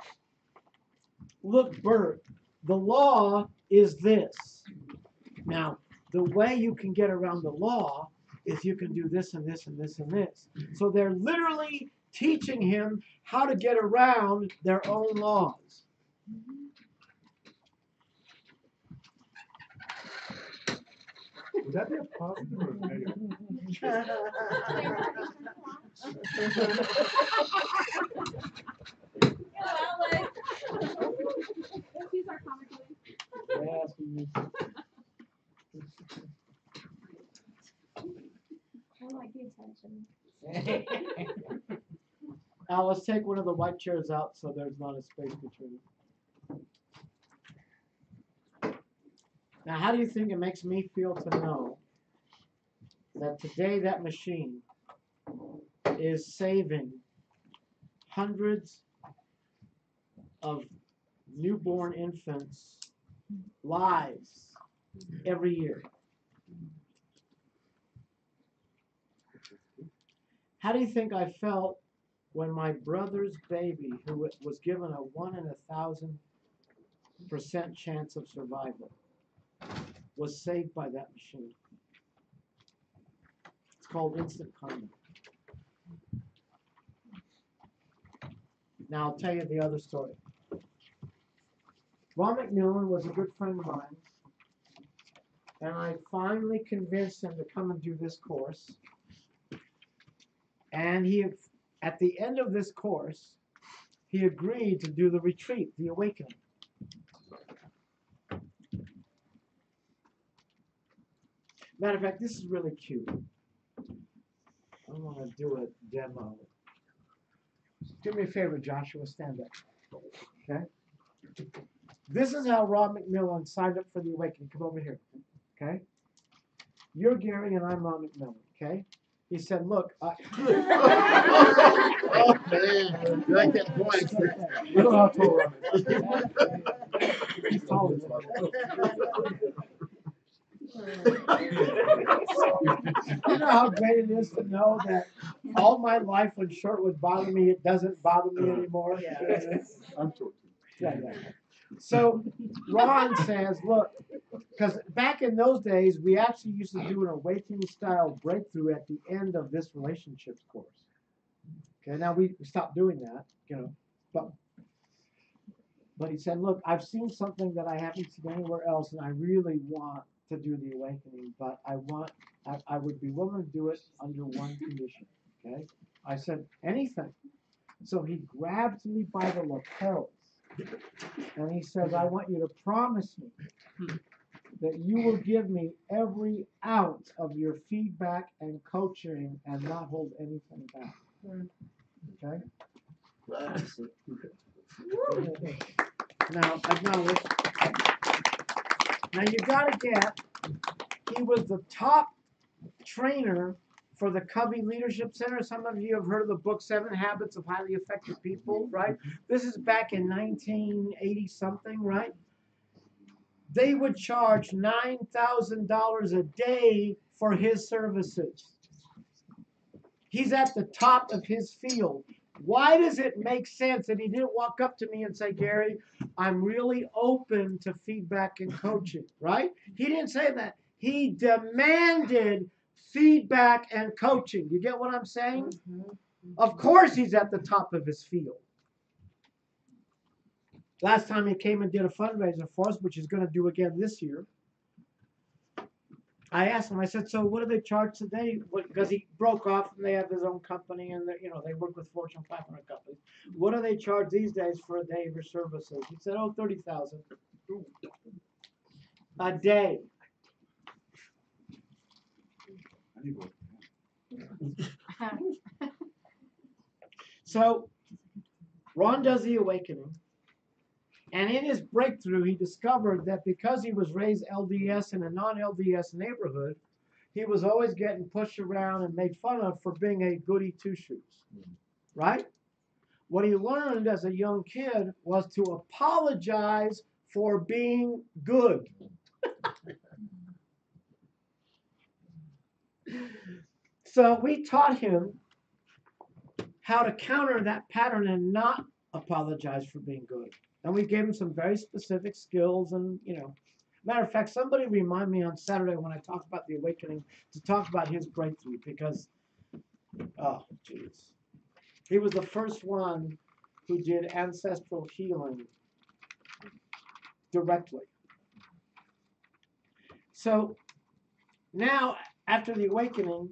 look, Bert, the law is this. Now, the way you can get around the law is you can do this and this and this and this. So they're literally teaching him how to get around their own laws.
Would that be a positive or a negative?
He's our comic relief.
Yes, he is.
I like the attention.
Al, let's take one of the white chairs out so there's not a space between. Now, how do you think it makes me feel to know that today that machine is saving hundreds of newborn infants' lives every year? How do you think I felt when my brother's baby, who was given a 1 in 1,000% chance of survival, was saved by that machine? It's called instant karma. Now I'll tell you the other story. Ron McMillan was a good friend of mine, and I finally convinced him to come and do this course. And he, at the end of this course, he agreed to do the retreat, the awakening. Matter of fact, this is really cute. I want to do a demo. Do me a favor, Joshua, stand up. Okay? This is how Rob McMillan signed up for the awakening. Come over here. Okay? You're Gary and I'm Rob McMillan. Okay? He said, look,
Oh, man. You like that point.
You know how tall Rob is. He's taller than You know how great it is to know that all my life when short would bother me, it doesn't bother me anymore?
I'm short.
Yeah. So Ron says, look, because back in those days, we actually used to do an awakening style breakthrough at the end of this relationships course. Okay, now we stopped doing that, but he said, look, I've seen something that I haven't seen anywhere else, and I really want to do the awakening, but I would be willing to do it under one condition. Okay, I said, anything. So he grabbed me by the lapels, and he says, I want you to promise me that you will give me every ounce of your feedback and coaching and not hold anything back. Okay? Now, acknowledge. Now, you got to get, he was the top trainer for the Covey Leadership Center. Some of you have heard of the book, 7 Habits of Highly Effective People, right? This is back in 1980 something, right? They would charge $9,000 a day for his services. He's at the top of his field. Why does it make sense that he didn't walk up to me and say, Gary, I'm really open to feedback and coaching, right? He didn't say that. He demanded feedback and coaching. You get what I'm saying? Of course he's at the top of his field. Last time he came and did a fundraiser for us, which he's going to do again this year, I asked him, I said, so what do they charge today? Because he broke off and they have his own company and they work with Fortune 500 companies. What do they charge these days for a day of your services? He said, oh, $30,000 a day. So Ron does the awakening. And in his breakthrough, he discovered that because he was raised LDS in a non-LDS neighborhood, he was always getting pushed around and made fun of for being a goody two-shoes, right? What he learned as a young kid was to apologize for being good. So we taught him how to counter that pattern and not apologize for being good. And we gave him some very specific skills and, Matter of fact, somebody remind me on Saturday when I talk about the awakening to talk about his breakthrough because, oh, jeez. He was the first one who did ancestral healing directly. So now, after the awakening,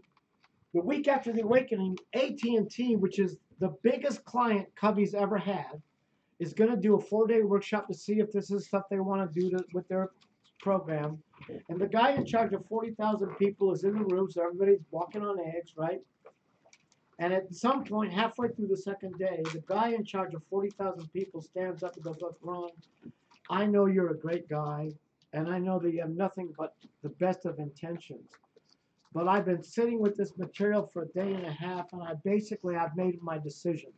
the week after the awakening, AT&T, which is the biggest client Covey's ever had, is going to do a 4-day workshop to see if this is stuff they want to do with their program. And the guy in charge of 40,000 people is in the room, so everybody's walking on eggs, right? And at some point, halfway through the second day, the guy in charge of 40,000 people stands up and goes, "Look, Ron, I know you're a great guy, and I know that you have nothing but the best of intentions. But I've been sitting with this material for a day and a half, and I've made my decision.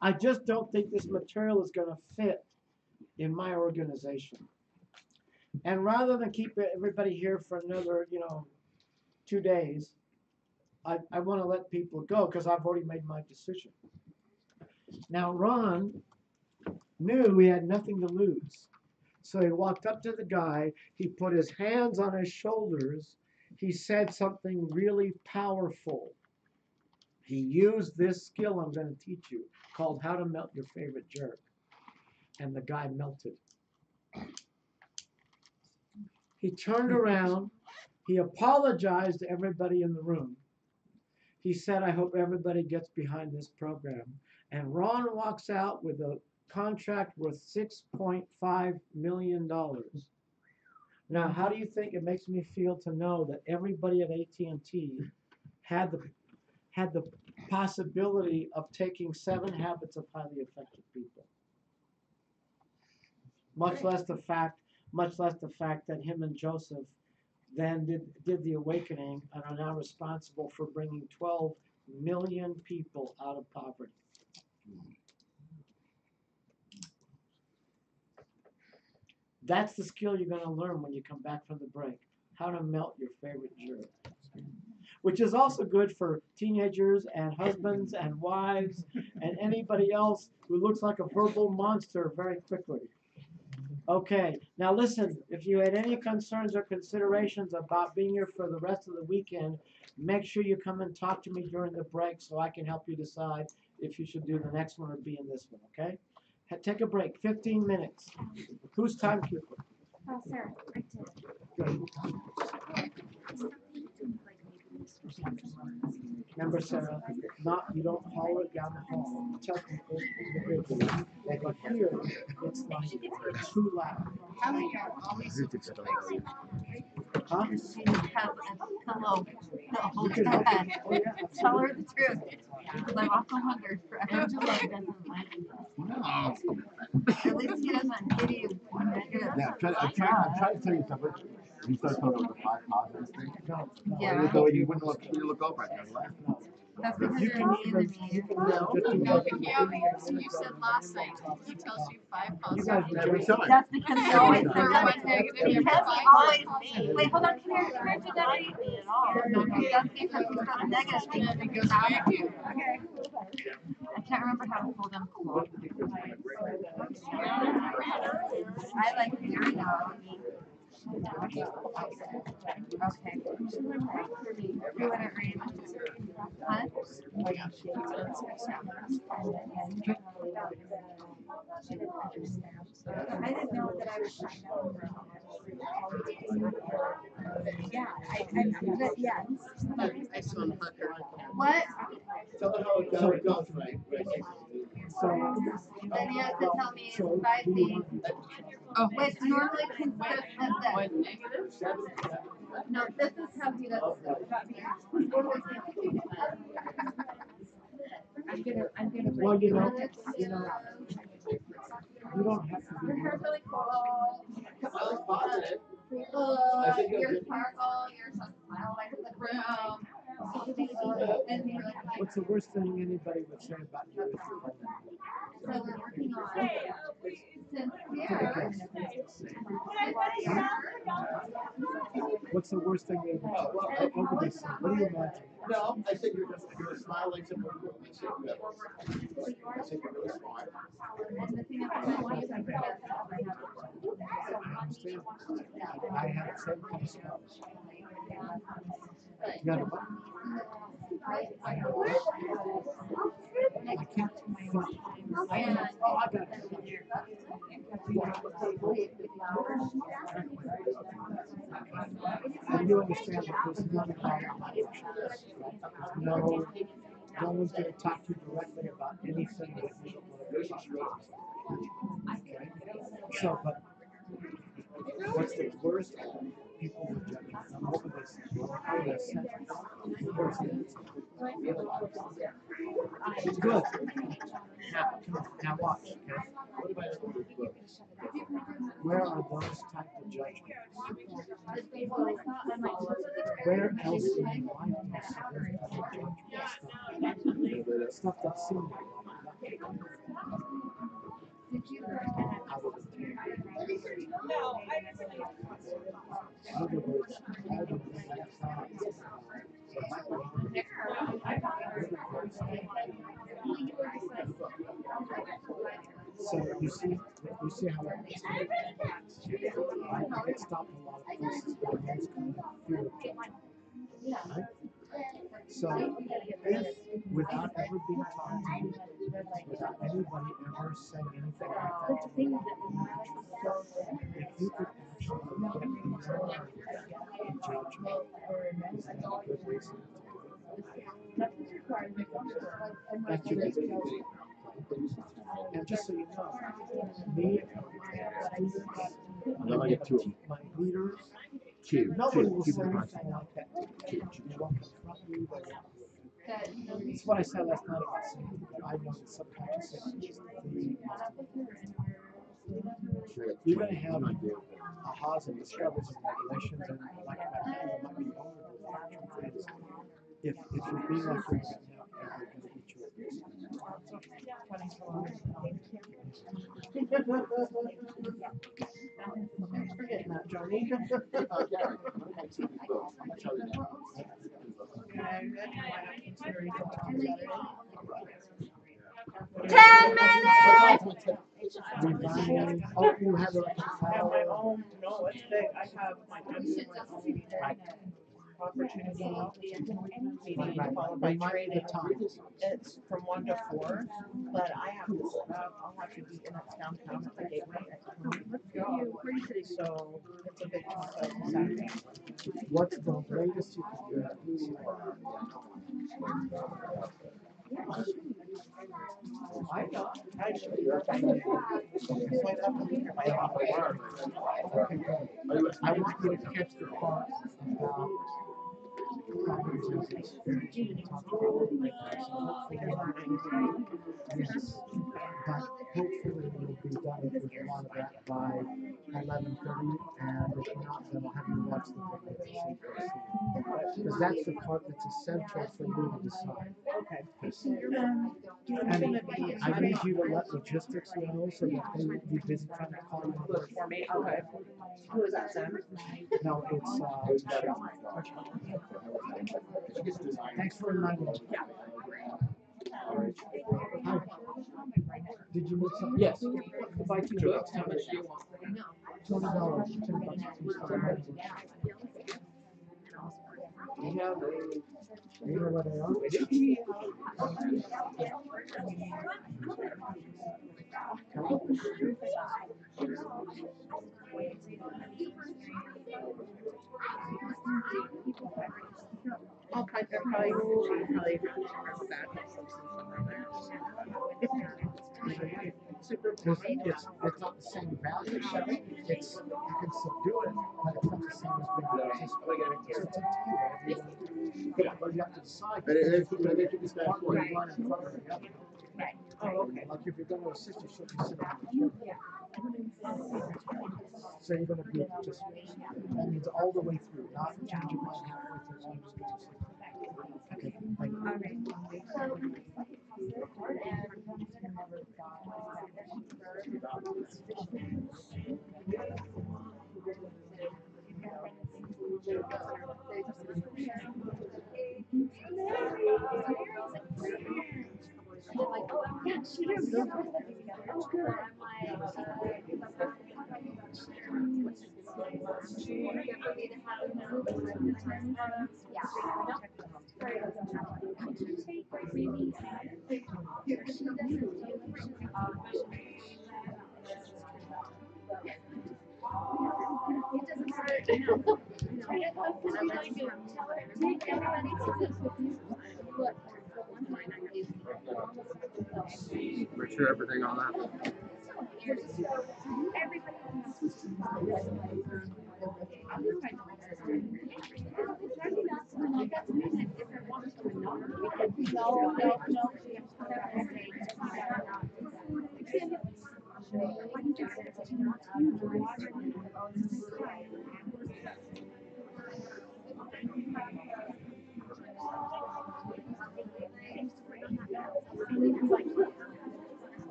I just don't think this material is going to fit in my organization. And rather than keep everybody here for another, 2 days, I want to let people go because I've already made my decision." Now, Ron knew he had nothing to lose. So he walked up to the guy, he put his hands on his shoulders, he said something really powerful. He used this skill I'm going to teach you called how to melt your favorite jerk. And the guy melted. He turned around, he apologized to everybody in the room. He said, "I hope everybody gets behind this program." And Ron walks out with a contract worth $6.5 million. Now, how do you think it makes me feel to know that everybody at AT&T had the possibility of taking 7 habits of highly effective people? Much less the fact that him and Joseph then did the awakening and are now responsible for bringing 12 million people out of poverty. That's the skill you're going to learn when you come back from the break, how to melt your favorite jerk. Which is also good for teenagers and husbands and wives and anybody else who looks like a verbal monster very quickly. Okay, now listen, if you had any concerns or considerations about being here for the rest of the weekend, make sure you come and talk to me during the break so I can help you decide if you should do the next one or be in this one, okay? Take a break, 15 minutes. Who's timekeeper?
Oh, Sarah, I did.
Good. Remember, Sarah, you don't haul it down the hall. Tell people individually that here it's like too loud.
Huh? Hello.
You can help them. Oh, yeah,
Tell her the truth. Because I'm also hungry for Angela doesn't like it. At least he doesn't give you negative.
Yeah, I'm trying to tell you something. You start talking about the 5 positives thing.
Yeah.
So you wouldn't look over at me.
That's because
You
you're
can
mean to
even,
me.
you can
No,
even
no, but you said last night, he tells you 5
You
positive.
guys
Every time.
That's because he always says
For
that.
one negative,
Because
you're
he
fine.
always, wait, hold on, come here, do that right. That's because he says negative things.
And it goes back to you.
Okay. I can't remember how to pull them close. I like very dog. Okay. Do it rain. Huh?
I didn't know that I was signed up for yeah, yes.
I saw him Hunter.
What?
Tell her how it goes, right?
Then you have to tell me 5 things.
Oh,
Which normally consists of this.
one negative?
No, this is how he does it.
well, you don't have to be.
Your hair's really cool.
I was positive.
Your sparkle, you're so smile like the room. And you're like,
What's the worst thing anybody would say about you if you had that?
so we're working on sincere.
What's the worst thing they would say? What would they say? What do you imagine? No, I said you're smiling to people. I said you're really smart.
And the thing about my wife,
I have the same kind of smell. You got a what? I can't find. Oh, I got it. And you understand that there's none of that. No one's going to talk to you directly about anything that you don't want to talk about. Okay? So, but what's the worst? People would judge you. I'm over this. How would I say? Worst is It's good. Now watch, okay? Where are those type of judgments? Where else in your life is those type of judgments? Stuff that seems like out of the table. In other words, all the negative thoughts. So you see how it is. I get stopped in a lot of places by those kind of fear of judgment. Right? So if without ever being taught to me, without anybody ever saying anything like that to me, if you could actually get beyond the judgment, is that a good reason to do it? That's your biggest reason. And just so you know, me and my leaders, nobody will say anything like that. They won't confront me. It's what I said last night about Satan, that I know that subconsciously you're going to have ahas and discoveries and revelations, and like I said, you might be vulnerable. If you're being like you're right now, you're going to eat your words. Thanks for getting that, Johnny. Yeah, I'm going to make some of these books. I'm going to tell you that. Okay, good. I have consideration on Saturday.
10 minutes!
Oh, you have a
I have my own, no, it's big. I have my own opportunity meeting followed by training. It's from 1 to 4, but I have to set up. I'll have to be in it downtown at the gateway. So it's a big chunk of Saturday.
What's the latest you can do? I know.
I should be right up and hear my office.
Okay, good. I want you to catch the part about properties as experience. We talked about it like that, so hopefully, yes, but hopefully we'll be done with a lot of that by 11:30, and if not, then I'll have you watch the video to see what you see. Because that's the part that's essential for you to decide.
Okay.
And I need you to let logistics know so that they won't be busy trying to call you.
For me, okay. Who is that, Sam?
No, it's Michelle. Thanks for reminding me. Hi. Did you need something?
Yes. Buy 2 books, how much do you want?
$20. $10.
We have a,
You know what they are?
I'll probably super
It's not the same value. It's you can subdue it, but it's not the same as being a participant. So it's up to you. But you have to decide. But it's one in front of the other.
Oh, okay.
Like if you're going to assist, you should be sitting on the chair. So you're going to be a participant. That means all the way through, not change your mind halfway through. Okay, thank you.
we're sure everything on that.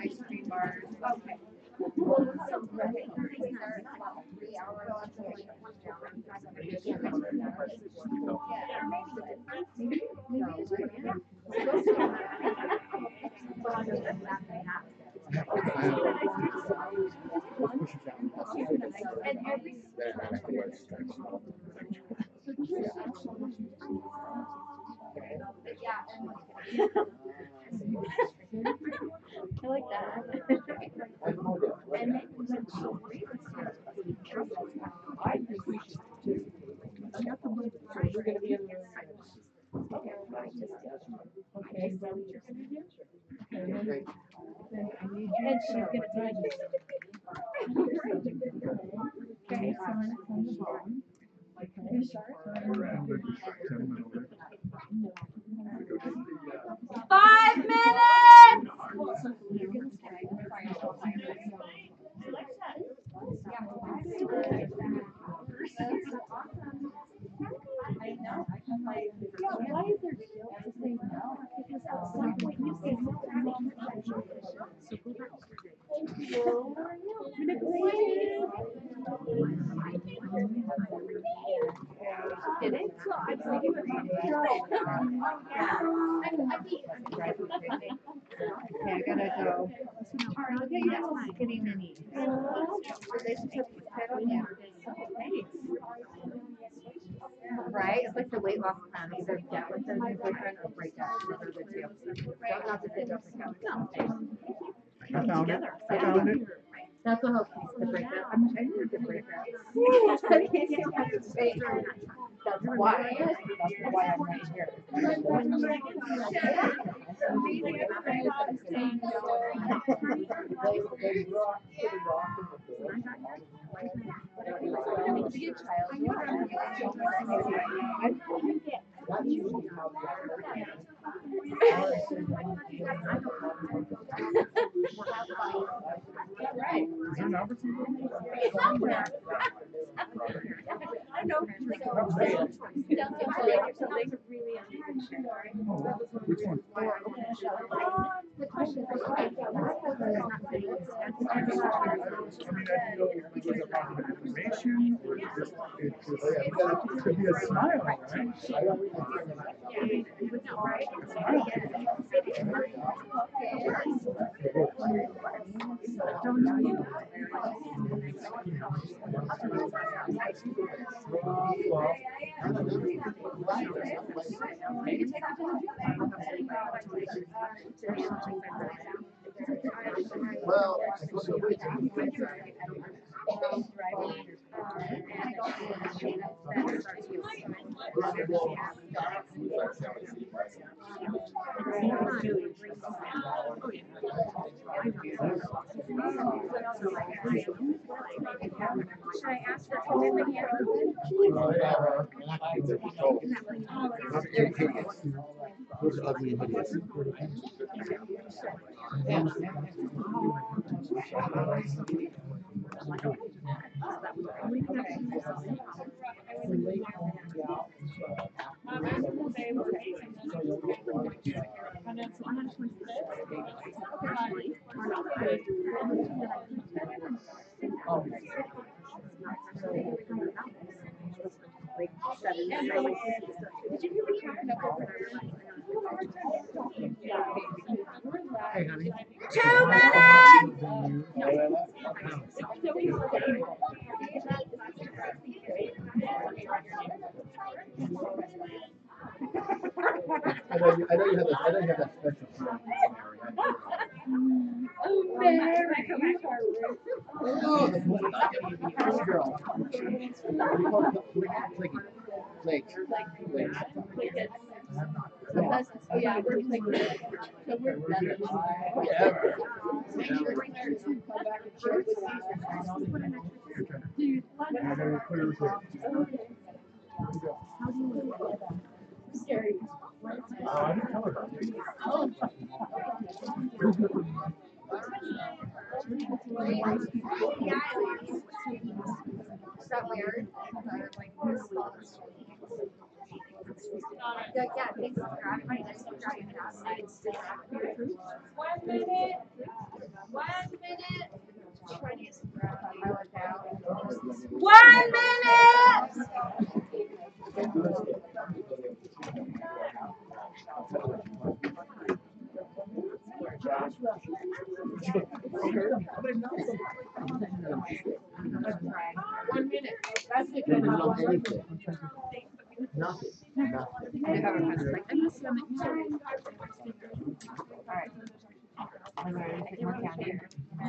Ice cream bars. Okay. I like that.
We're gonna be in there. Okay, so you're gonna do? And I need you. And she's gonna take it. Okay, so it's on the bottom. Okay,
Around like 10 minutes.
5 minutes.
Why is there still to say no? Because at some point you say no. Did it? So I'm thinking of okay, I gotta go. Look at you, skinny mini. Relationship with pet on you. Right? It's like the weight loss plan. Either get with the new boyfriend or break up. Those are the two. Don't have to pick up the couch.
I found it. I found it.
That's the whole piece, the breakup. I'm trying to do the breakup. That's why I'm not here. Right.
Is there an opportunity?
I know.
Which one?
The question is,
I mean, I didn't know if it was a positive information or it could be a smile, right?
Well,
Should I ask for commitment here?
Those are ugly and hideous.
Hey, honey.
2 minutes.
I know you have that special feeling. Oh, Mary. Oh, the girl.
Oh, yeah, we're just like, so we're scary.
I didn't tell her about it.
Is that weird? Yeah, thanks for grabbing my nice grabbing that. 1 minute. 1 minute. Try to get some grab. I work out. 1 minute.
That's it.
Nothing.
Alright. I'm ready to take my counter.
If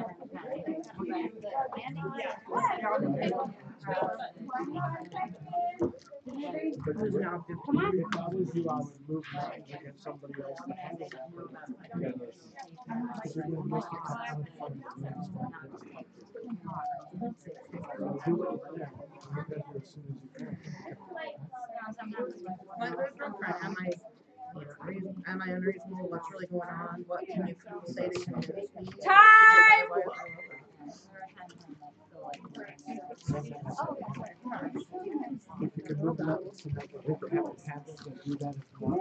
I was you, I would move mine to get somebody else to handle that. Because they're gonna make it kind of fun. Do it now. Get there as soon as you can.
My girlfriend, am I unreasonable? What's really going on? What can you say to convince me?
Time!
If you can move that to make it bigger, have it handled and do that as well.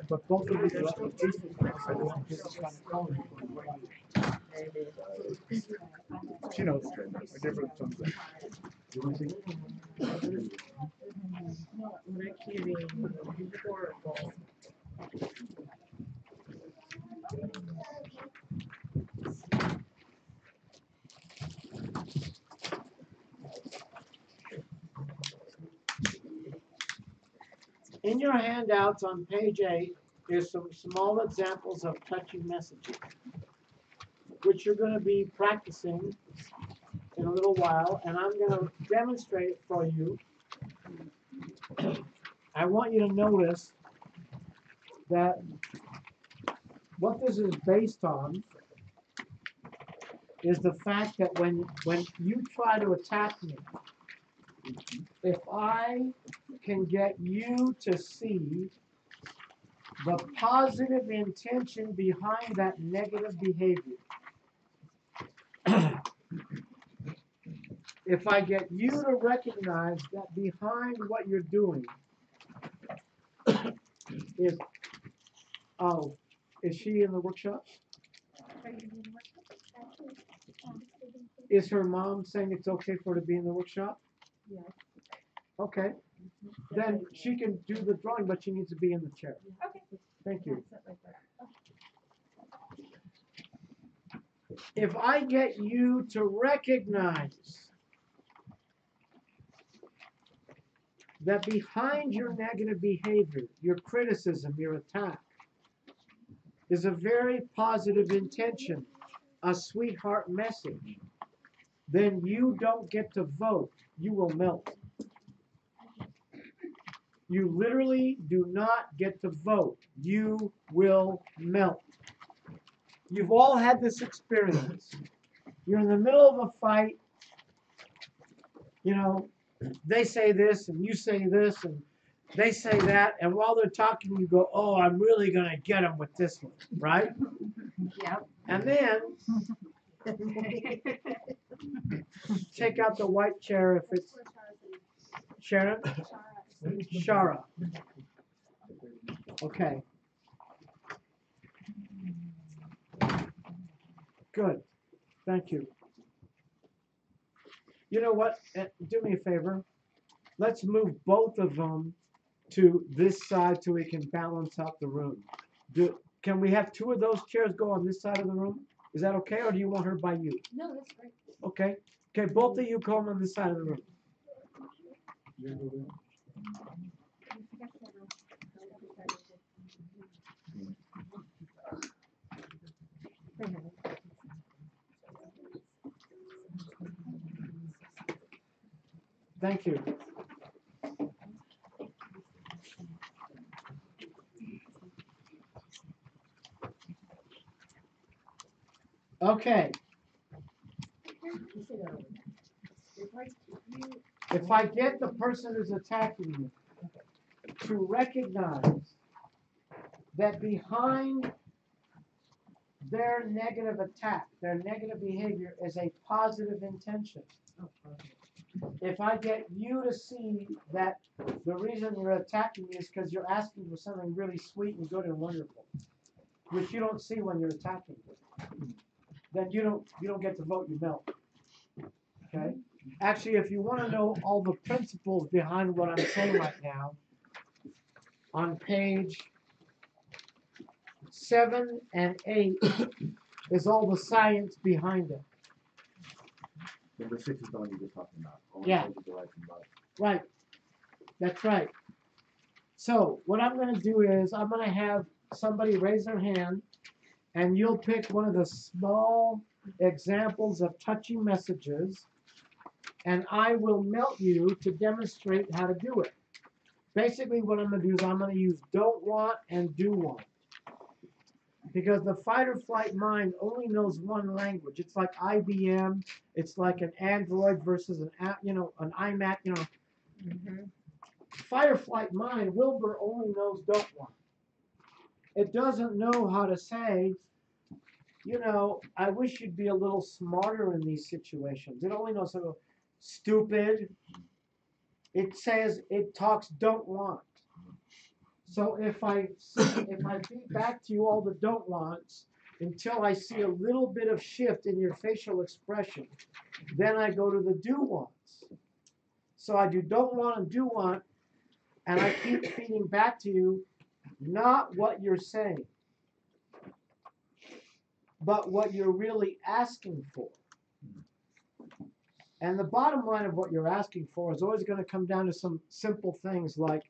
But both of these are up to pieces now, so they don't get kind of color.
She knows the trend. I give her the thumbs up.
In your handouts on page 8 is some small examples of touching messages, which you're going to be practicing in a little while, and I'm going to demonstrate it for you. I want you to notice that what this is based on is the fact that when you try to attack me, if I can get you to see the positive intention behind that negative behavior, if I get you to recognize that behind what you're doing is, oh, is she in the workshop? Is her mom saying it's okay for her to be in the workshop?
Yes.
Okay. Then she can do the drawing, but she needs to be in the chair.
Okay.
Thank you. If I get you to recognize that behind your negative behavior, your criticism, your attack, is a very positive intention, a sweetheart message, then you don't get to vote. You will melt. You literally do not get to vote. You will melt. You've all had this experience. You're in the middle of a fight. You know, they say this and you say this and they say that. And while they're talking, you go, oh, I'm really going to get them with this one, right?
Yep.
And then take out the white chair if it's Sharon? Shara. Okay. Good. Thank you. You know what? Do me a favor. Let's move both of them to this side so we can balance out the room. Can we have two of those chairs go on this side of the room? Is that okay, or do you want her by you?
No, that's great.
Okay. Okay, both of you come on this side of the room. Thank you. Okay. If I get the person who's attacking you to recognize that behind their negative attack, their negative behavior is a positive intention. If I get you to see that the reason you're attacking me is because you're asking for something really sweet and good and wonderful, which you don't see when you're attacking me, then you don't get to vote, you melt. Okay? Actually, if you want to know all the principles behind what I'm saying right now, on page 7 and 8 is all the science behind it.
Number 6 is the one you were talking about.
Yeah. Right. That's right. So what I'm going to do is I'm going to have somebody raise their hand, and you'll pick one of the small examples of touchy messages, and I will melt you to demonstrate how to do it. Basically, what I'm going to do is I'm going to use don't want and do want. Because the fight or flight mind only knows one language. It's like IBM. It's like an Android versus an iMac. Fight or flight mind, Wilbur only knows don't want. It doesn't know how to say, I wish you'd be a little smarter in these situations. It only knows how to go, stupid. It talks don't want. So if I feed back to you all the don't wants until I see a little bit of shift in your facial expression, then I go to the do wants. So I do don't want and do want, and I keep feeding back to you not what you're saying, but what you're really asking for. And the bottom line of what you're asking for is always going to come down to some simple things like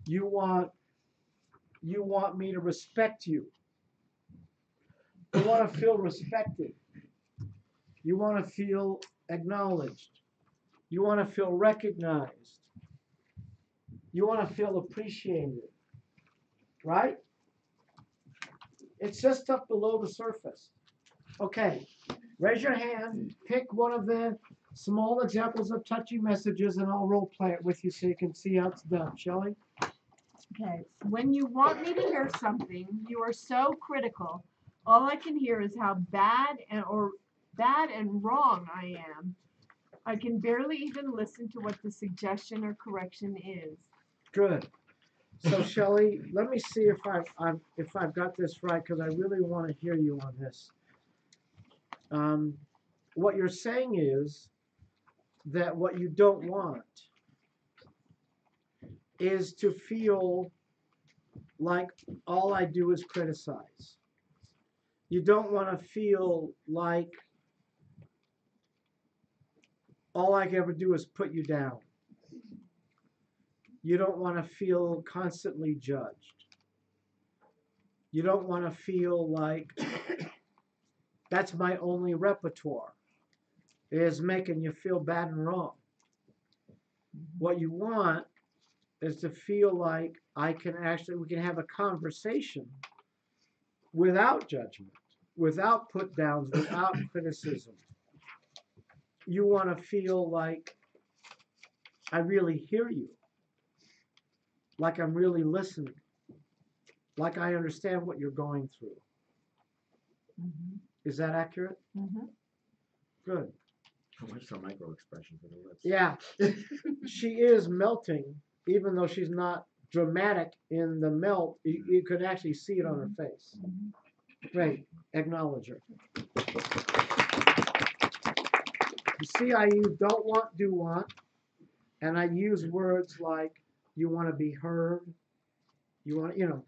you want me to respect you. You want to feel respected. You want to feel acknowledged. You want to feel recognized. You want to feel appreciated. Right? It's just up below the surface. Okay. Raise your hand. Pick one of the small examples of touchy messages, and I'll role play it with you so you can see how it's done. Shelley?
Okay, when you want me to hear something, you are so critical. All I can hear is how bad and wrong I am. I can barely even listen to what the suggestion or correction is.
Good. So Shelley, let me see if I've got this right, because I really want to hear you on this. What you're saying is that what you don't want is to feel like all I do is criticize. You don't want to feel like all I can ever do is put you down. You don't want to feel constantly judged. You don't want to feel like that's my only repertoire, is making you feel bad and wrong. What you want is to feel like we can have a conversation without judgment, without put downs, without criticism. You want to feel like I really hear you, like I'm really listening, like I understand what you're going through.
Mm-hmm.
Is that accurate?
Mm-hmm.
Good.
What's the micro expression for the lips?
Yeah. She is melting, even though she's not dramatic in the melt. You could actually see it on her face. Great. Acknowledge her. You see, I use don't want, do want, and I use words like you want to be heard. You want, you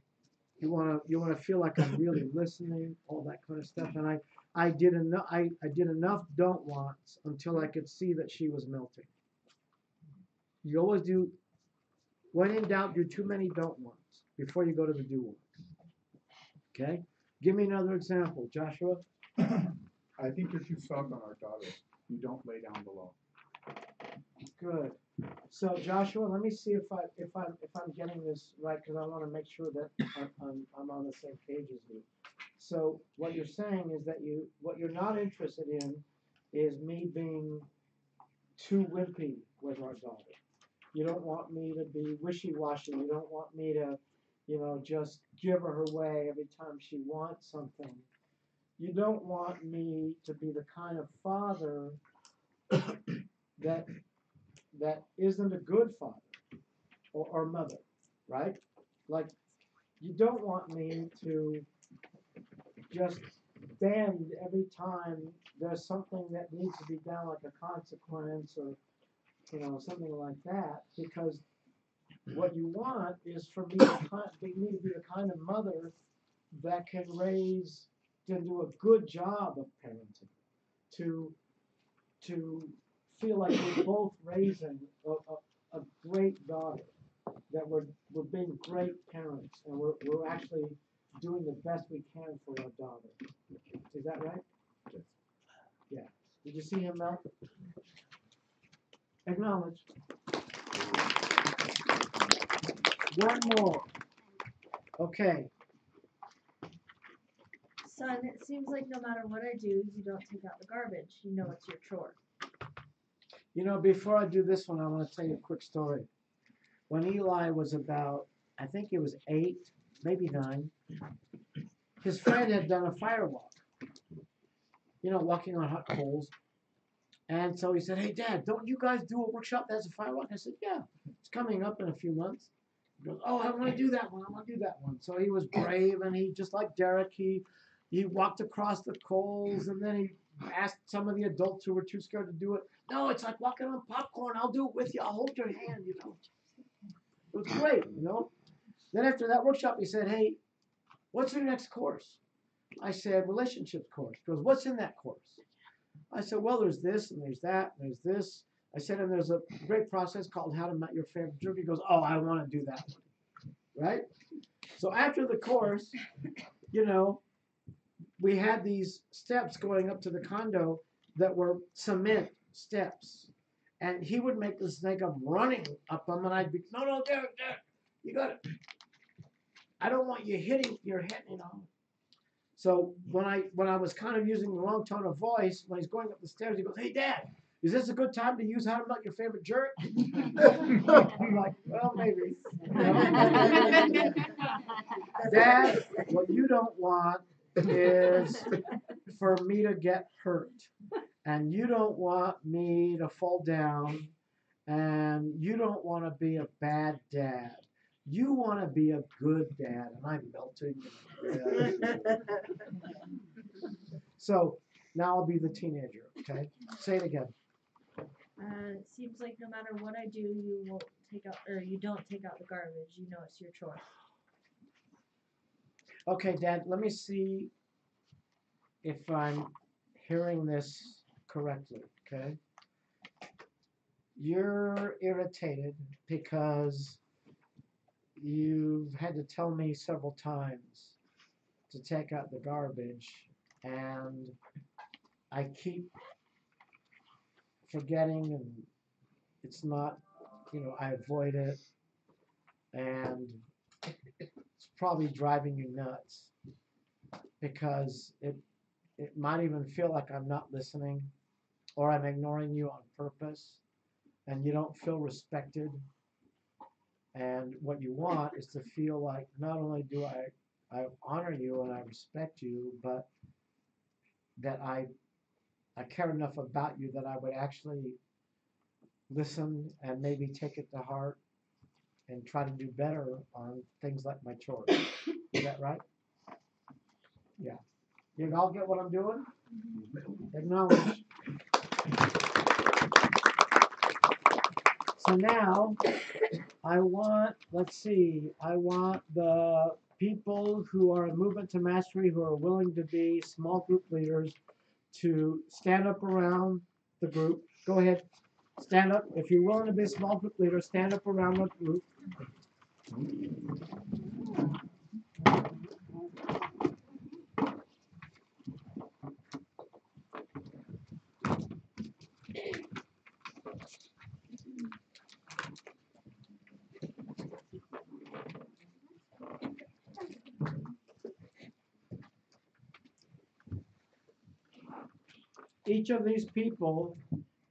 want to feel like I'm really listening, all that kind of stuff. And I did enough don't wants until I could see that she was melting. You always do, when in doubt, do too many don't wants before you go to the do wants. Okay? Give me another example, Joshua.
I think you're too soft on our daughter. You don't lay down the law.
Good. So Joshua, let me see if I'm getting this right because I want to make sure that I'm on the same page as you. So what you're saying is that what you're not interested in is me being too wimpy with our daughter. You don't want me to be wishy-washy. You don't want me to, just give her way every time she wants something. You don't want me to be the kind of father that isn't a good father or mother, right? Like, you don't want me to just bend every time there's something that needs to be done, like a consequence or something like that, because what you want is for me to be the kind of mother that can do a good job of parenting, to feel like we're both raising a great daughter, that we're being great parents, and we're actually doing the best we can for our daughter. Is that right? Yeah. Did you see him now? Acknowledge. One more. Okay.
Son, it seems like no matter what I do, you don't take out the garbage. You know it's your chore.
Before I do this one, I want to tell you a quick story. When Eli was about, I think he was 8, maybe 9, his friend had done a fire walk, walking on hot coals. And so he said, "Hey, Dad, don't you guys do a workshop that's a fire walk?" I said, "Yeah, it's coming up in a few months." He goes, "Oh, I want to do that one. I want to do that one." So he was brave, and he, just like Derek, he walked across the coals, and then he asked some of the adults who were too scared to do it, "No, it's like walking on popcorn. I'll do it with you. I'll hold your hand, It was great, Then after that workshop, he said, "Hey, what's your next course?" I said, "Relationships course." He goes, "What's in that course?" I said, "Well, there's this, and there's that, and there's this." I said, "And there's a great process called How to Met Your Favorite Jerk." He goes, "Oh, I want to do that one." Right? So after the course, we had these steps going up to the condo that were cement steps. And he would make this thing of running up them, and I'd be, "No, Derek, you got it. I don't want you hitting your head, So when I was kind of using the wrong tone of voice, when he's going up the stairs, he goes, "Hey, Dad, is this a good time to use How to Met Your Favorite Jerk?" I'm like, "Well, maybe." Dad, what you don't want is for me to get hurt. And you don't want me to fall down. And you don't want to be a bad dad. You want to be a good dad. And I'm melting. So now I'll be the teenager, okay? Say it again.
It seems like no matter what I do, you won't take out, or you don't take out the garbage. You know it's your chore.
Okay, Dad, let me see if I'm hearing this correctly, okay? You're irritated because you've had to tell me several times to take out the garbage, and I keep forgetting, and it's not, I avoid it, and it's probably driving you nuts because it might even feel like I'm not listening or I'm ignoring you on purpose, and you don't feel respected. And what you want is to feel like not only do I honor you and I respect you, but that I care enough about you that I would actually listen and maybe take it to heart and try to do better on things like my chores. Is that right? Yeah. You all get what I'm doing? Acknowledge. So now I want the people who are in Movement to Mastery, who are willing to be small group leaders, to stand up around the group. Go ahead, stand up. If you're willing to be a small group leader, stand up around the group. each of these people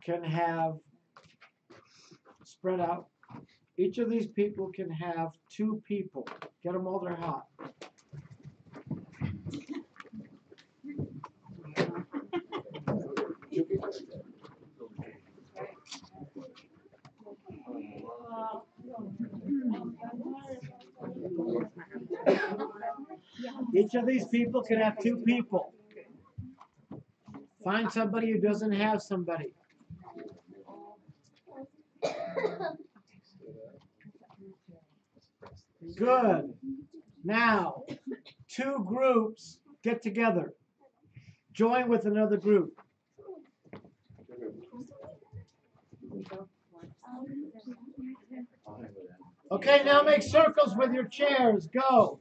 can have, spread out, each of these people can have 2 people. Get them while they're hot. Each of these people can have 2 people. Find somebody who doesn't have somebody. Good. Now, 2 groups get together. Join with another group. Okay, now make circles with your chairs. Go.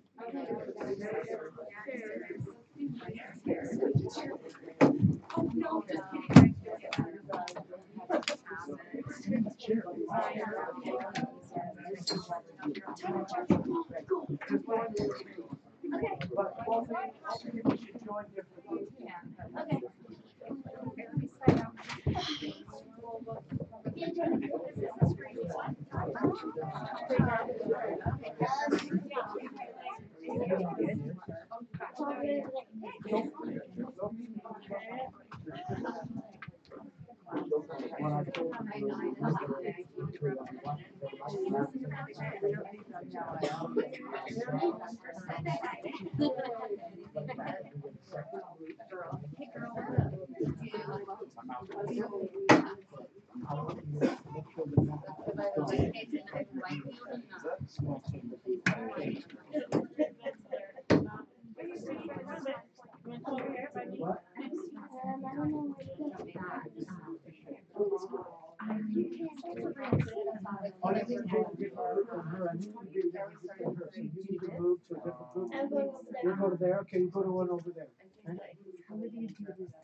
You go to there. Okay, you go to one over there. Okay?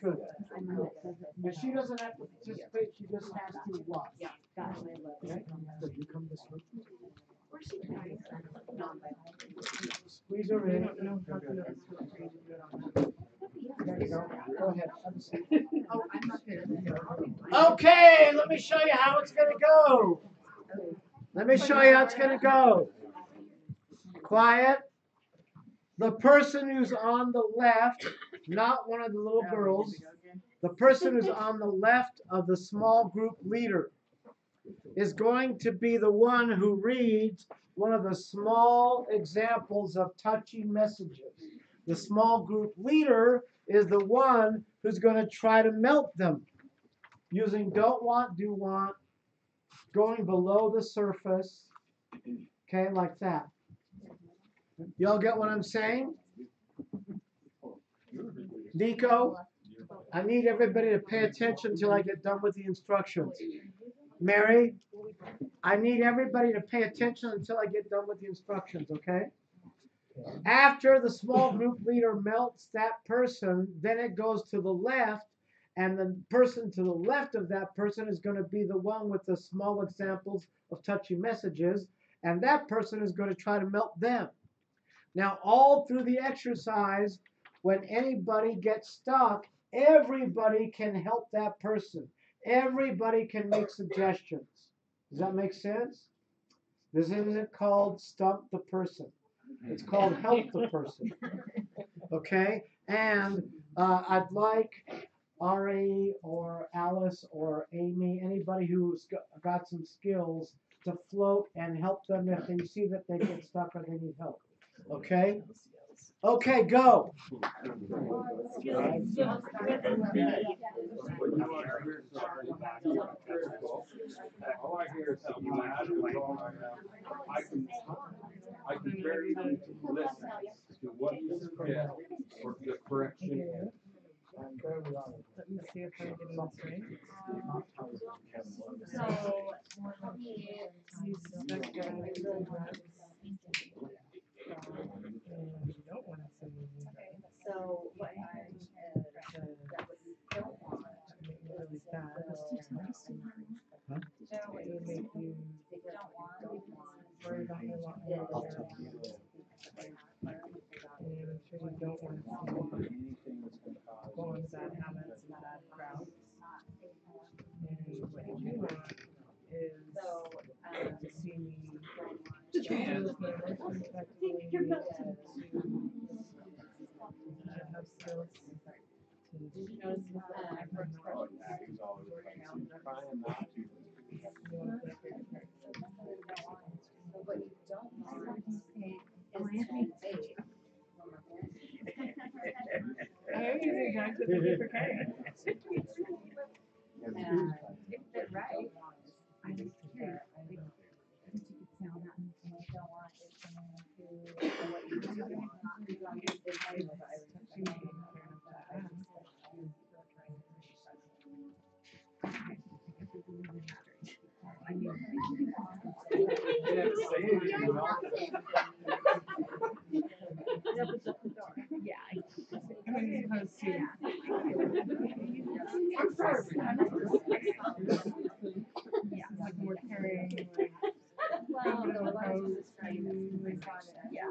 Good. And she doesn't have to participate. She just has to watch. Okay? Good. You come this way. Squeeze her in. There you go. Go ahead. Have a seat. Okay, let me show you how it's going to go. Let me show you how it's going to go. Quiet. The person who's on the left, not one of the little girls, the person who's on the left of the small group leader is going to be the one who reads one of the small examples of touchy messages. The small group leader is the one who's going to try to melt them using don't want, do want, going below the surface, okay, like that. Y'all get what I'm saying? Nico, I need everybody to pay attention until I get done with the instructions. Mary, I need everybody to pay attention until I get done with the instructions, okay? After the small group leader melts that person, then it goes to the left, and the person to the left of that person is going to be the one with the small examples of touchy messages, and that person is going to try to melt them. Now, all through the exercise, when anybody gets stuck, everybody can help that person. Everybody can make suggestions. Does that make sense? This isn't called stump the person. It's called help the person. Okay? And I'd like Ari or Alice or Amy, anybody who's got some skills, to float and help them if they see that they get stuck or they need help. Okay? Okay, go.
All I hear is that you have to go. I can very easily listen to what you suggest or the correction.
Let me see if I'm getting this right. You suspect that I don't want to say anything.
So what I don't want
to make me really sad.
Huh?
It would make you worry about me a lot more. And I'm sure you don't want to see going bad habits and bad crowds. to see me.
Just your hands.
Have skills to notice
Oh, yeah, he's all over the place. He's trying not to.
I am using drugs with a different kind.
If they're right. I was curious, like, if you could sell that and you don't want it someone who, what you're doing,
I mean, how to see. Yeah, like more caring, like, yeah.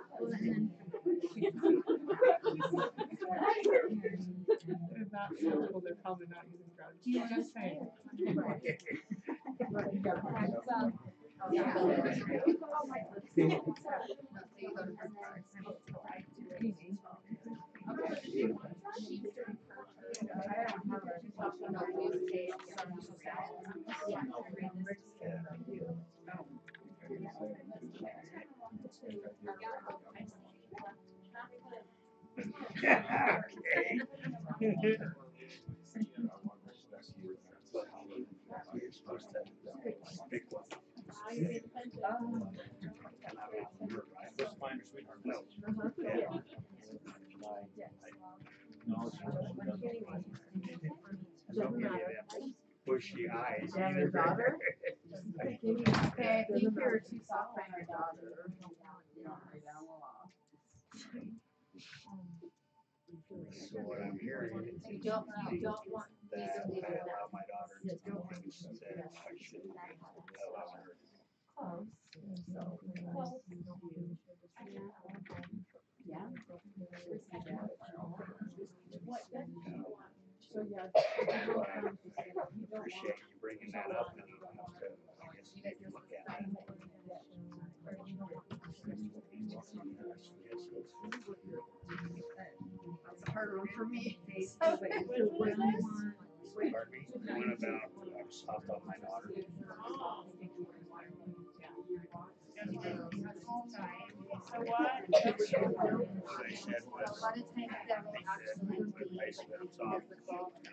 They're not sensible, they're probably not using drugs.
Yeah.
Just saying.
Bushy eyes.
Do you have a daughter?
Okay, I think you're too soft on your daughter.
So what I'm hearing is
You don't want
that I allow my daughter to do things that I shouldn't allow her.
Yeah.
Appreciate you bringing that up, and I'll have to, I guess, maybe look at it.
That's a hard one for me.
Pardon me? One about, I'm soft on my daughter.
So what?
What I said was, I think that I said I'm soft, and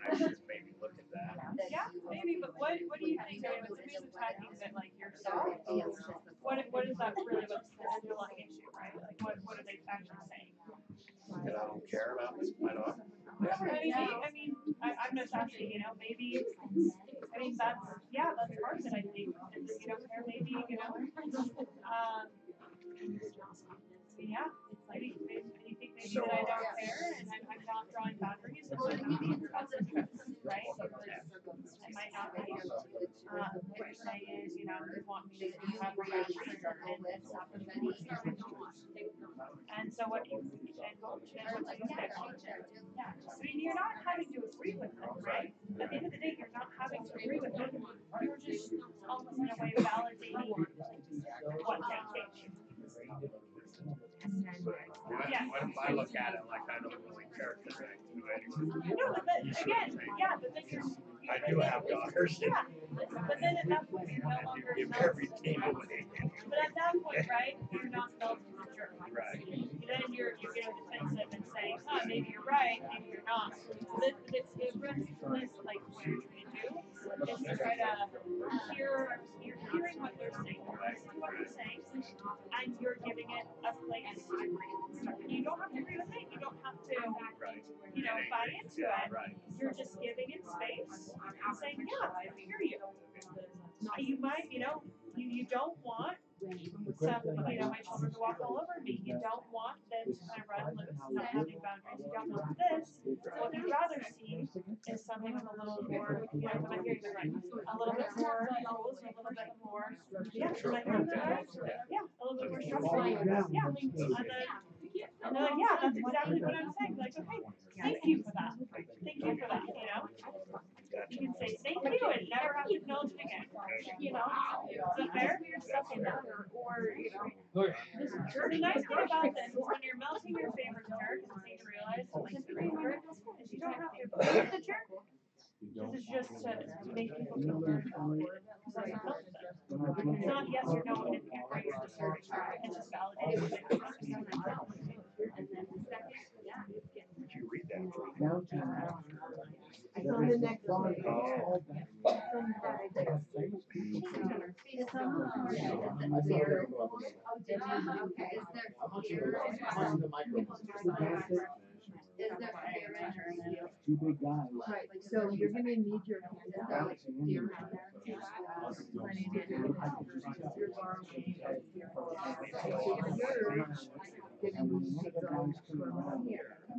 I should maybe look at that.
Yeah, maybe, but what do you think, I mean, with who's attacking that, like, you're soft? What is that really, what's the underlying issue, right? Like, what are they actually saying?
That I don't care about my daughter.
I'm just asking, you know, maybe, I mean, that's, yeah, that's part of it, I think, is that you don't care, maybe, you know, yeah, maybe you think maybe that I don't care and I'm not drawing boundaries, or maybe it's self-interest, right? It might not be. What you're saying is, you know, you want me to have boundaries and stop them any. And so what you, and what you say, yeah, I mean, you're not having to agree with them, right? At the end of the day, you're not having to agree with them. You're just almost in a way validating what they think.
What if I look at it like I don't really care because I do anyway?
No, but then, again, yeah, but then you're.
I do have daughters.
Yeah, but then at that point, you're no longer.
Give everything away.
But at that point, right, you're not self as a jerk.
Right.
Then you're getting defensive and saying, oh, maybe you're right, maybe you're not. It runs this, like, what you're trying to do is to try to you're hearing what they're saying, you're listening to what they're saying, and you're giving it a place. You don't have to agree with it, you don't have to, you know, buy into it. You're just giving it space and saying, yeah, I hear you. You might, you know, you don't want some, you know, my children to walk all over me. You don't want them to kind of run loose, not having boundaries. You don't want this. What you'd rather see is something with a little more, you know, am I hearing that right? A little bit more rules, a little bit more, yeah, am I hearing that right? Yeah, a little bit more structure. Yeah, and they're like, yeah, that's exactly what I'm saying. Like, okay, thank you for that. Thank you for that, you know? can say thank you and never have to acknowledge it again. You know? Is that fair?
Or, you know,
The nice thing about this is when you're melting your favorite jerk, it's easy to realize like the favorite is you don't have to approve the jerk. This is just to make people feel very comfortable. It's not yes or no and embrace the certain track. It's just validation.
Would you read that?
I found the next one.
Two big guys.
Right, so you're gonna need your
And when one of the guys came around, and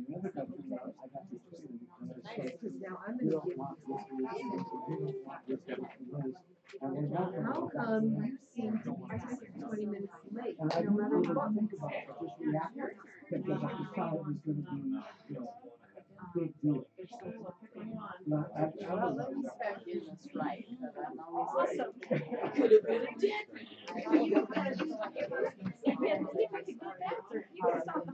the other guy came around, I got to see him, and I said,
because now I'm
you
gonna
don't
give
want this, you don't want this, and this. And we're not gonna
how
go back
come
to that.
you seem to be 20 minutes late,
And I
no
didn't
matter
even
what?
think about it, I just reacted, because I just thought it was gonna be, you know, big deal. No,
Well, let me spec in this right, but I'm always
Also,
like, could have been a dick.
What about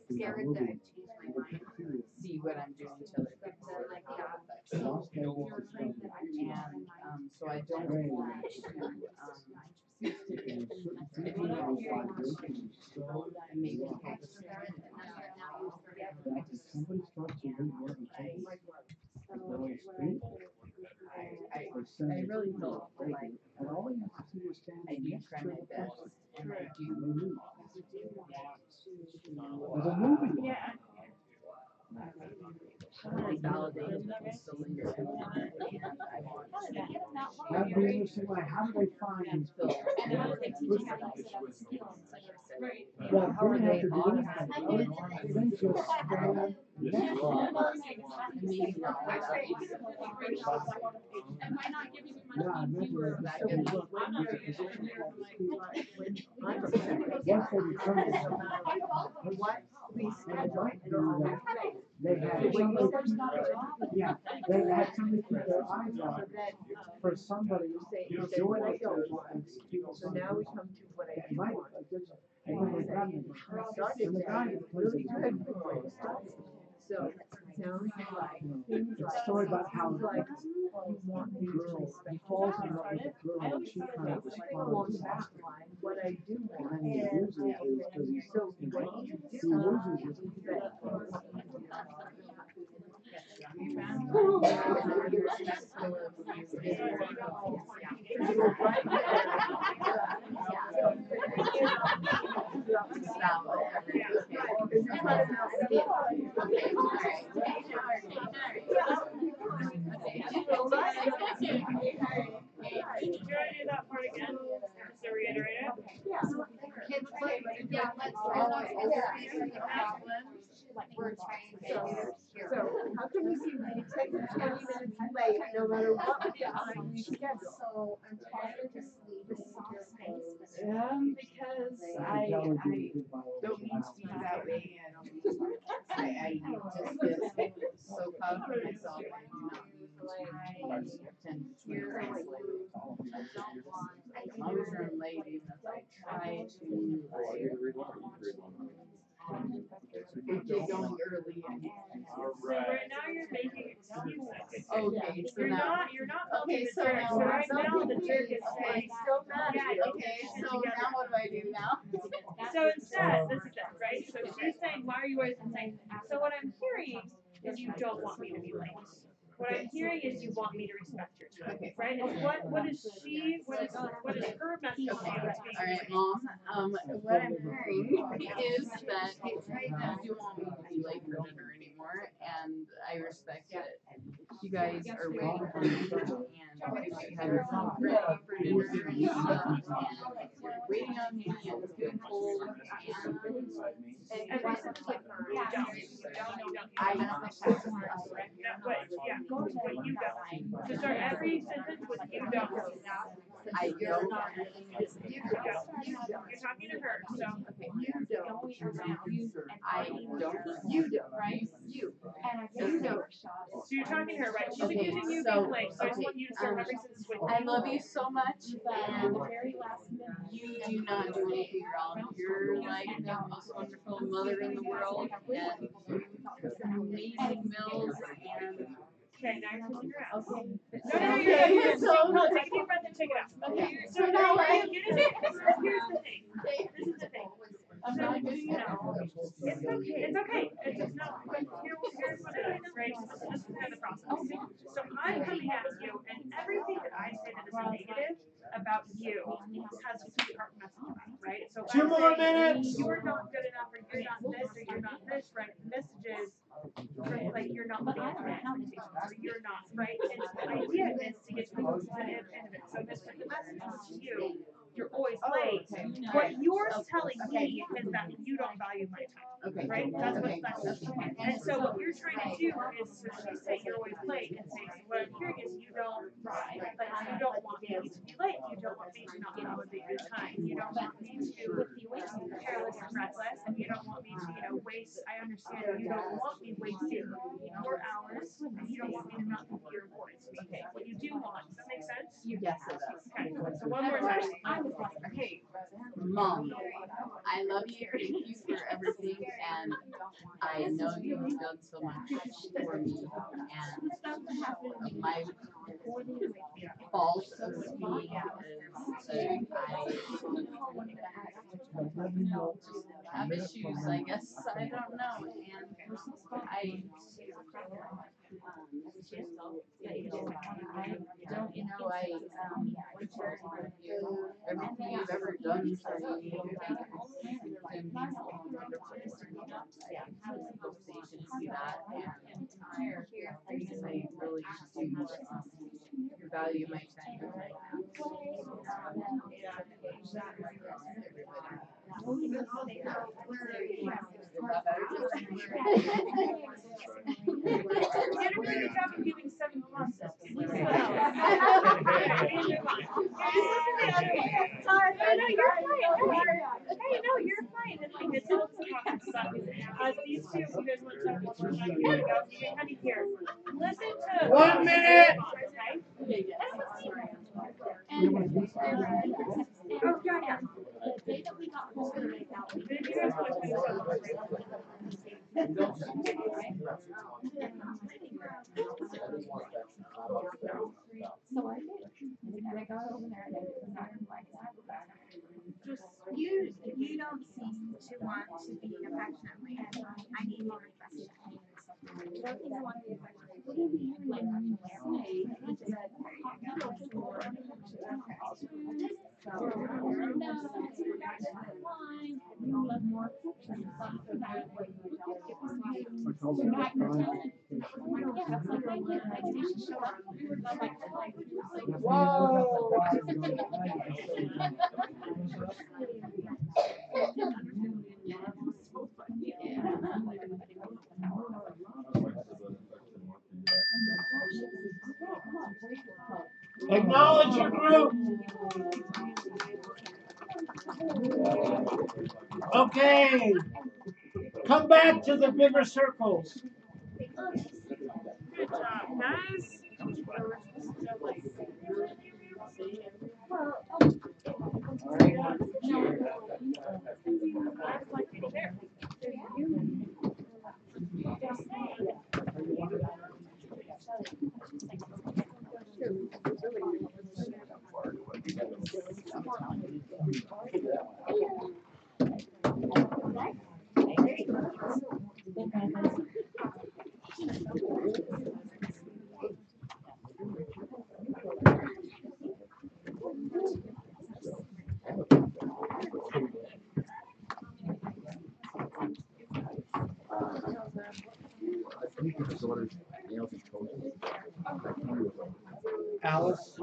scared that I changed my mind?
See what I'm doing till it gets
Las Vegas is
and so I don't want to
and certain people are vibrations so
maybe
low. That if somebody starts to read what it takes, they'll speak, or send
I
it
really
to
feel
you.
like
And all you have to do is stand
I do
next
try
to
my
the
best
person.
and I do
And they leave.
want
There's a movie.
yeah.
to validate people's feelings and I want to
That'd be interesting, like, how do they find these people?
And then I was like teaching how to set up skills. Right.
Well,
how are
they have
they
to do
honest?
anything. They just stand next to
Maybe not without
Am I not giving you my
Yeah, I remember they just said, hey, look,
I'm not
there's a
ready.
position called the speaker.
I'm
Once they determine
what we
and it might be
schedule.
that they had somebody, yeah, they had somebody keep their eyes out for somebody doing what they want and speaking.
So now we come to what I do
Might,
want.
and then they got me. And the guy that plays
Really
the
good.
piano,
So it sounds like
it's a story about how
like you want
the
me to
girl,
respect.
he falls in love with the girl and she kind of
Along
responds.
that line, what I do want
And then he loses his, because he's,
so what you
he
do
loses his.
Do you want to do that part again? Just to reiterate it?
Kids play, yeah, let's we're trying to.
So how can we be 10 to 20 minutes late no matter what time we schedule?
So I'm tired to sleep. The soft space.
Because I don't mean to be that way and I just get so proud of myself I do not mean to tend to translate. As long as you're late, even if I try to get going early and
So right now you're making excuses.
okay, so now
You're not
okay,
the
so
jerk.
now
So right now the jerk is
okay,
saying, yeah,
okay, so now what do I do now?
so instead, this is it, right? So she's saying, why are you always saying, so what I'm hearing is you don't want me to be late. What I'm hearing is you want me to respect your time, right? It's what is she, what is her message to you?
All right, Mom. What I'm hearing is that you want me to be late for dinner anymore, and I respect that you guys are waiting for me, and you have your food ready for dinner and stuff, and you're waiting on me, and it's getting cold,
And every sentence like, you don't.
I
What you don't. So start every sentence with you don't.
don't.
You're talking to her, so.
You don't.
me around and
I don't.
you do, right? You. And I guess
Okay.
So you're talking to her, right? She's
Okay,
accusing you of
so-
being late, so I just
okay,
want you to start referencing this with
I love you so much, and
the very last minute.
you do not do anything wrong. You're like the most wonderful mother in the world, and amazing meals, and
Okay, now you're pushing her out.
Okay.
No, you're good.
So-
No, take a deep breath and take it out.
Okay,
So now, here's the thing. This is the thing.
I'm not getting it.
It's okay. It's okay. It's just no. But here's what it is, right? So this is kind of the process. So I'm coming at you, and everything that I say that is negative about you has sweetheart message, right? So if
2
I
more
say
minutes.
you're not good enough, or you're not this, or you're not this, right? The message is like you're not living up to my expectations, or you're not, right? And the idea is to get to the positive end of it. So this the message is to you. You're always late. What you're telling me is that you don't value my time.
Okay.
Right? That's what
Okay.
that's. And so what you're trying to do is, so she's saying you're always late, and saying, so what I'm hearing is you don't want me to be late. You don't want me to not validate your time. You don't want me to be careless and reckless, and you don't want me to, waste. I understand you don't want me wasting your hours, and you don't want me to not be your voice.
Okay.
What you do want. Does that make sense?
Yes, it does.
Okay. So one more time.
Okay, Mom, I love you. Thank you for everything, and I know you've done so much for me. And my fault of speaking is I have issues, I guess. I don't know, and I don't, everything you've ever done for me, and conversation to see that, and I really do value my time right
You did a really good job of giving 7 pluses. No, you're fine. And like it's all this process stuff. These two, you guys want to talk about one time here? Honey, here. Listen to
1 minute.
Okay? Oh, yeah. The day that we got home, if you guys want to
So I did. And I got over there and I was like,
Just you don't seem to want to be affectionately. I need more affection.
I don't think I want to be affectionate. What do you mean? Like,
Acknowledge your group. Okay. Come back to the bigger circles.
Good job, guys.
Alice,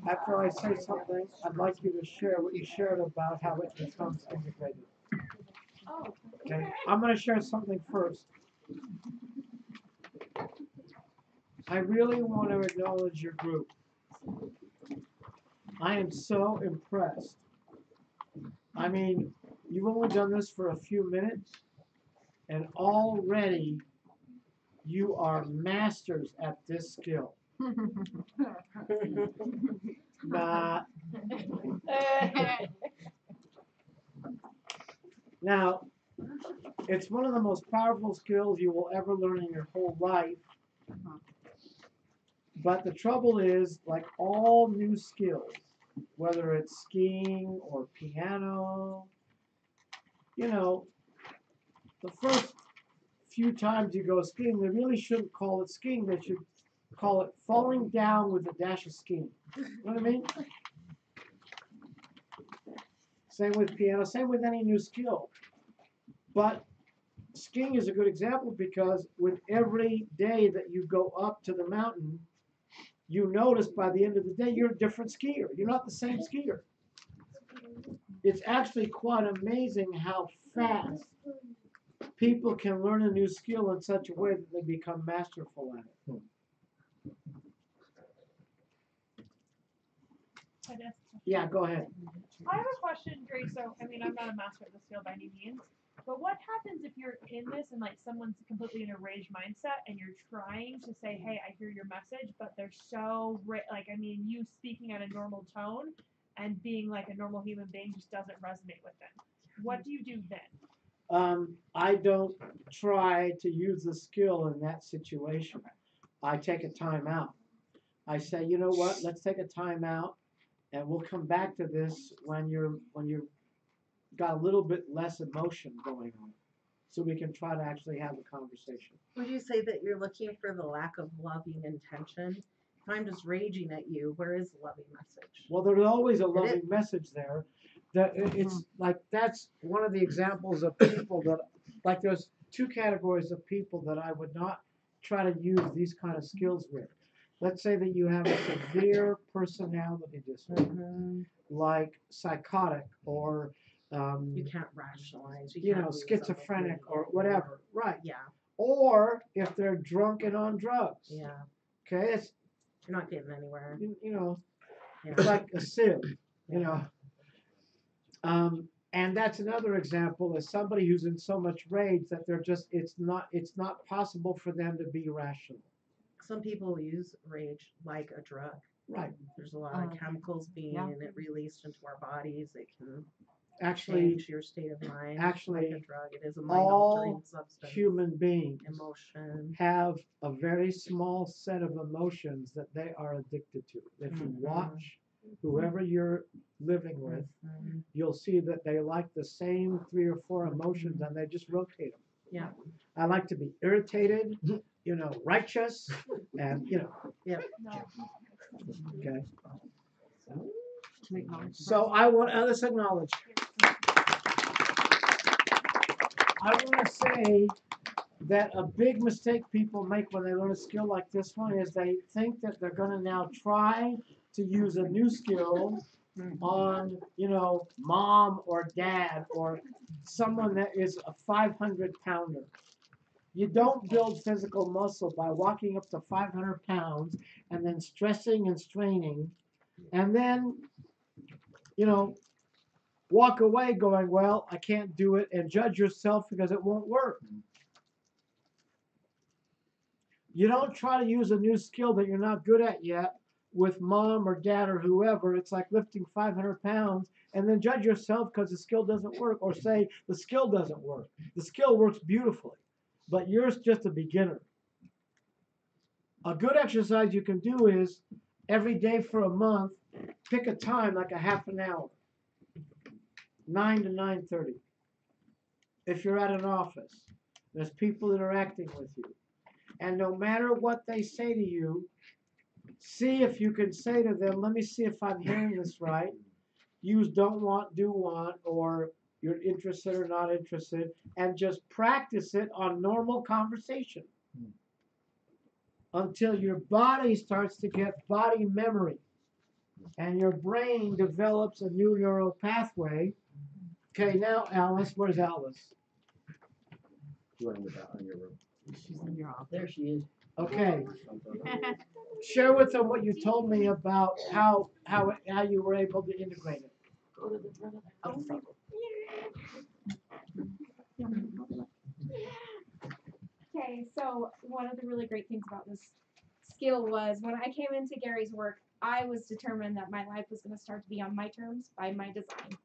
after I say something, I'd like you to share what you shared about how it becomes integrated. Okay, I'm going to share something first. I really want to acknowledge your group. I am so impressed. I mean, You've only done this for a few minutes, and already you are masters at this skill. Nah. Now, it's one of the most powerful skills you will ever learn in your whole life. But the trouble is, like all new skills, whether it's skiing or piano, you know, the first few times you go skiing, they really shouldn't call it skiing. They should call it falling down with a dash of skiing. You know what I mean? Same with piano, same with any new skill. But skiing is a good example because with every day that you go up to the mountain, you notice by the end of the day you're a different skier. You're not the same skier. It's actually quite amazing how fast people can learn a new skill in such a way that they become masterful at it. Yeah, go ahead.
I have a question, Drake. So, I mean, I'm not a master at this skill by any means, but what happens if you're in this and like someone's completely in a rage mindset and you're trying to say, "Hey, I hear your message," but they're so like, I mean, you speaking at a normal tone and being like a normal human being just doesn't resonate with them. What do you do then?
I don't try to use the skill in that situation. I take a time out. I say, you know what? Let's take a time out, and we'll come back to this when you've got a little bit less emotion going on, so we can try to actually have a conversation.
Would you say that you're looking for the lack of loving intention? If I'm just raging at you, where is the loving message?
Well, there's always a loving message there. That it's like that's one of the examples of people that, like, there's two categories of people that I would not try to use these kind of skills with. Let's say that you have a severe personality disorder, like psychotic or
you can't rationalize.
You know, schizophrenic or whatever. Right.
Yeah.
Or if they're drunk and on drugs.
Yeah.
Okay, it's
you're not getting anywhere.
You know, it's like a sieve. You know. And that's another example is somebody who's in so much rage that they're just it's not possible for them to be rational.
Some people use rage like a drug.
Right.
There's a lot of chemicals being released into our bodies. It can
actually
change your state of mind.
Actually,
like a drug. It is a mind-altering
all
substance.
human beings
Emotion
have a very small set of emotions that they are addicted to. If you watch whoever you're living with, you'll see that they like the same 3 or 4 emotions and they just rotate them.
Yeah.
I like to be irritated, you know, righteous, and you know.
Yeah.
Okay. So I want let's acknowledge. I want to say that a big mistake people make when they learn a skill like this one is they think that they're going to now try to use a new skill on, you know, mom or dad or someone that is a 500-pounder. You don't build physical muscle by walking up to 500 pounds and then stressing and straining and then, you know, walk away going, well, I can't do it, and judge yourself because it won't work. You don't try to use a new skill that you're not good at yet with mom or dad or whoever. It's like lifting 500 pounds and then judge yourself because the skill doesn't work, or say the skill doesn't work. The skill works beautifully, but you're just a beginner. A good exercise you can do is every day for a month, pick a time like a half an hour, 9 to 9:30. If you're at an office, there's people interacting with you. And no matter what they say to you, see if you can say to them, let me see if I'm hearing this right. Use don't want, do want, or you're interested or not interested, and just practice it on normal conversation until your body starts to get body memory and your brain develops a new neural pathway. Okay, now Alice, where's Alice?
You're in your room.
She's in your office.
There she is.
Okay. Share with them what you told me about how you were able to integrate it.
Go to the front of the
Okay, so one of the really great things about this skill was when I came into Gary's work, I was determined that my life was going to start to be on my terms by my design.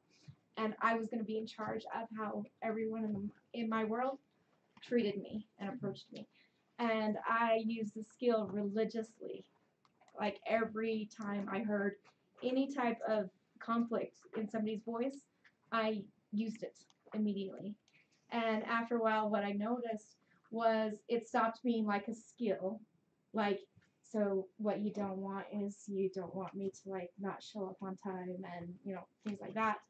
And I was going to be in charge of how everyone in my world treated me and approached me. And I used the skill religiously. Like every time I heard any type of conflict in somebody's voice, I used it immediately. And after a while, what I noticed was it stopped being like a skill. Like, so what you don't want is you don't want me to like not show up on time and, you know, things like that,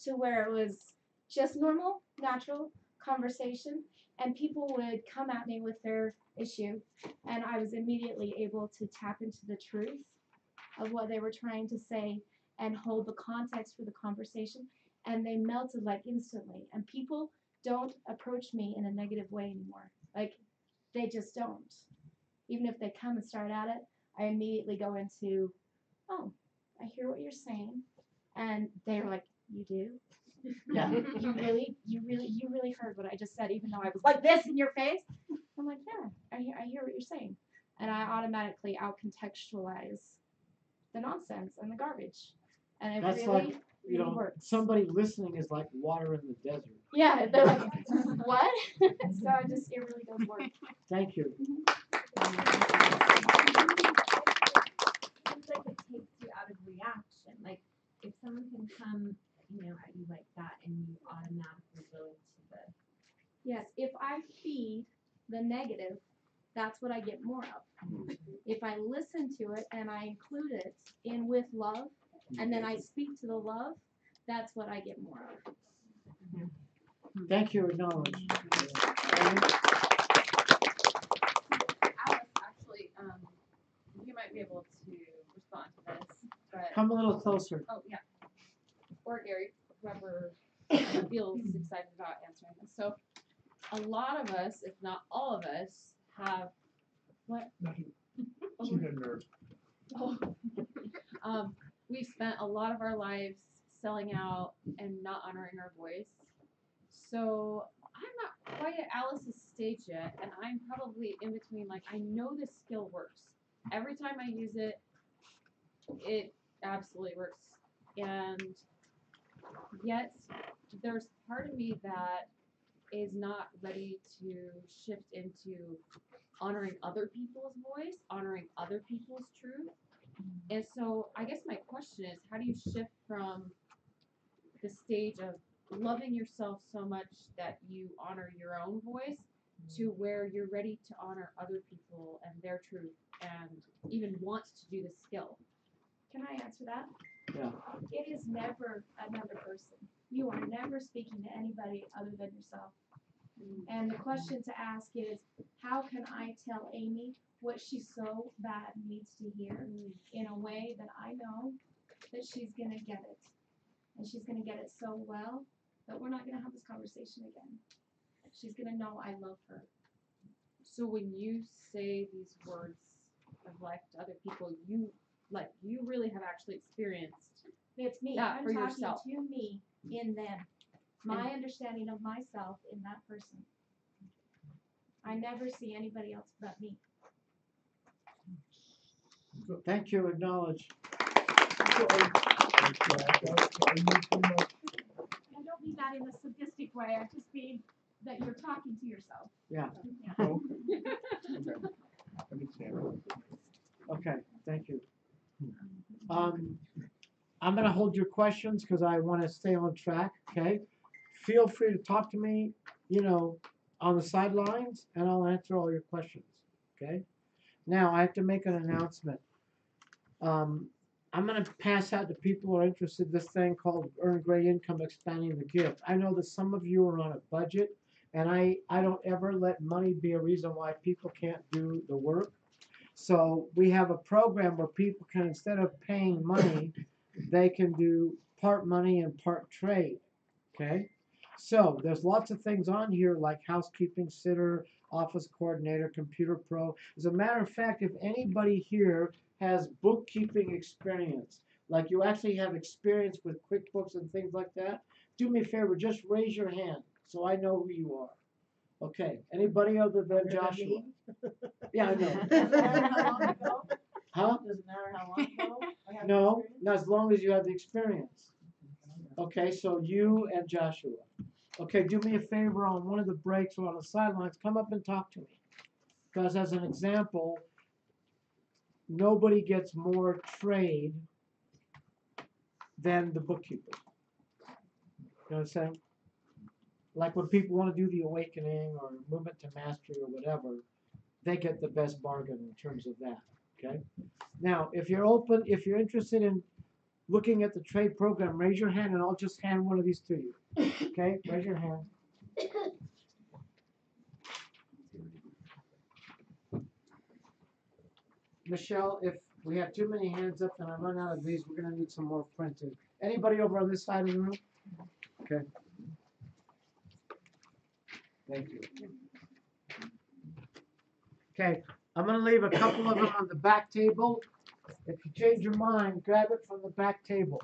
to where it was just normal, natural conversation. And people would come at me with their issue, and I was immediately able to tap into the truth of what they were trying to say and hold the context for the conversation, and they melted like instantly. And people don't approach me in a negative way anymore. Like, they just don't. Even if they come and start at it, I immediately go into, oh, I hear what you're saying. And they're like, you do?
Yeah.
You really heard what I just said, even though I was like this in your face? I'm like, yeah, I hear what you're saying. And I automatically out contextualize the nonsense and the garbage. And it
That's
really,
like, you
really
know,
works.
somebody listening is like water in the desert.
Yeah, they're like, what? So it really does work.
Thank you.
It's like it takes you out of reaction. Like if someone can come, you know, at you like that, and you automatically go into the.
Yes, if I feed the negative, that's what I get more of. If I listen to it and I include it in with love, and then I speak to the love, that's what I get more of.
Thank you, acknowledge.
Alice, actually, you might be able to respond to this, but.
Come a little closer.
Oh, yeah. Or Gary, whoever feels excited about answering this. So, a lot of us, if not all of us, have what?
She had nerves.
Oh. We've spent a lot of our lives selling out and not honoring our voice. So I'm not quite at Alice's stage yet, and I'm probably in between. Like, I know this skill works. Every time I use it, it absolutely works. And yet, there's part of me that is not ready to shift into honoring other people's voice, honoring other people's truth. And so I guess my question is, how do you shift from the stage of loving yourself so much that you honor your own voice to where you're ready to honor other people and their truth and even want to do the skill?
Can I answer that?
Yeah.
It is never another person. You are never speaking to anybody other than yourself. And the question to ask is, how can I tell Amy what she so bad needs to hear in a way that I know that she's going to get it? And she's going to get it so well that we're not going to have this conversation again. She's going to know I love her.
So when you say these words of life to other people, you really have actually experienced
It's me.
that
I'm
for
talking
yourself.
to me in them. My understanding of myself in that person. I never see anybody else but me.
Thank you, acknowledge.
And don't mean that in a sadistic way. I just mean that you're talking to yourself.
Yeah.
Oh, okay. Understand.
Okay, thank you. I'm going to hold your questions because I want to stay on track, okay? Feel free to talk to me, you know, on the sidelines, and I'll answer all your questions, okay? Now, I have to make an announcement. I'm going to pass out to people who are interested in this thing called Earn Great Income Expanding the Gift. I know that some of you are on a budget, and I don't ever let money be a reason why people can't do the work. So we have a program where people can, instead of paying money, they can do part money and part trade, okay? So there's lots of things on here like housekeeping sitter, office coordinator, computer pro. As a matter of fact, if anybody here has bookkeeping experience, like you actually have experience with QuickBooks and things like that, do me a favor, just raise your hand so I know who you are. Okay, anybody other than Joshua? Yeah, I
Does it
know.
matter how long ago?
Huh?
Does it matter how long ago? I had
No,
experience?
not as long as you have the experience. Okay, so you and Joshua. Okay, do me a favor on one of the breaks or on the sidelines, come up and talk to me. Because as an example, nobody gets more trade than the bookkeeper. You know what I'm saying? Like when people want to do the awakening or movement to mastery or whatever, they get the best bargain in terms of that. Okay? Now, if you're open, if you're interested in looking at the trade program, raise your hand and I'll just hand one of these to you. Okay? Raise your hand. Michelle, if we have too many hands up and I run out of these, we're going to need some more printed. Anybody over on this side of the room? Okay. Thank you. Okay, I'm going to leave a couple of them on the back table. If you change your mind, grab it from the back table.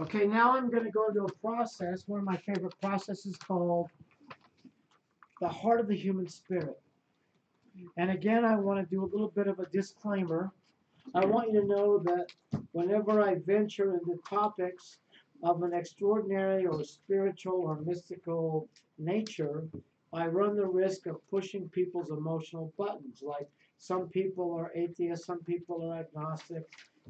Okay, now I'm going to go into a process, one of my favorite processes called the heart of the human spirit. And again, I want to do a little bit of a disclaimer. I want you to know that whenever I venture into topics of an extraordinary or spiritual or mystical nature, I run the risk of pushing people's emotional buttons. Like some people are atheists, some people are agnostic,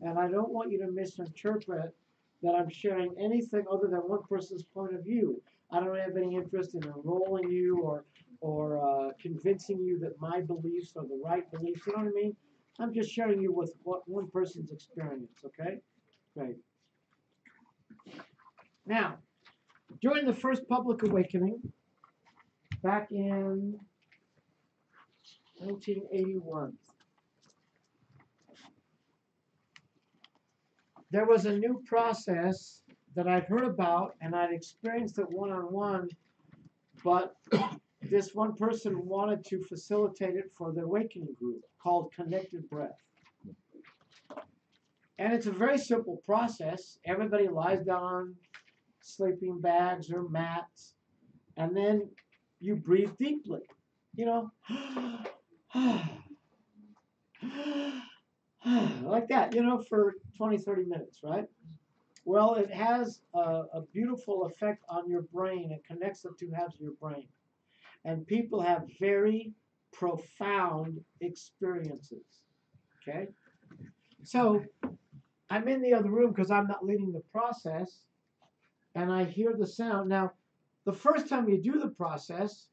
and I don't want you to misinterpret that I'm sharing anything other than one person's point of view. I don't have any interest in enrolling you or convincing you that my beliefs are the right beliefs. You know what I mean? I'm just sharing you with what one person's experience, okay? Great. Now, during the first public awakening, back in 1981, there was a new process that I'd heard about and I'd experienced it one-on-one, but this one person wanted to facilitate it for the awakening group called Connected Breath. And it's a very simple process. Everybody lies down on sleeping bags or mats, and then you breathe deeply. You know, like that, you know, for 20, 30 minutes, right? Well, it has a beautiful effect on your brain. It connects the two halves of your brain. And people have very profound experiences, okay? So I'm in the other room because I'm not leading the process, and I hear the sound. Now, the first time you do the process,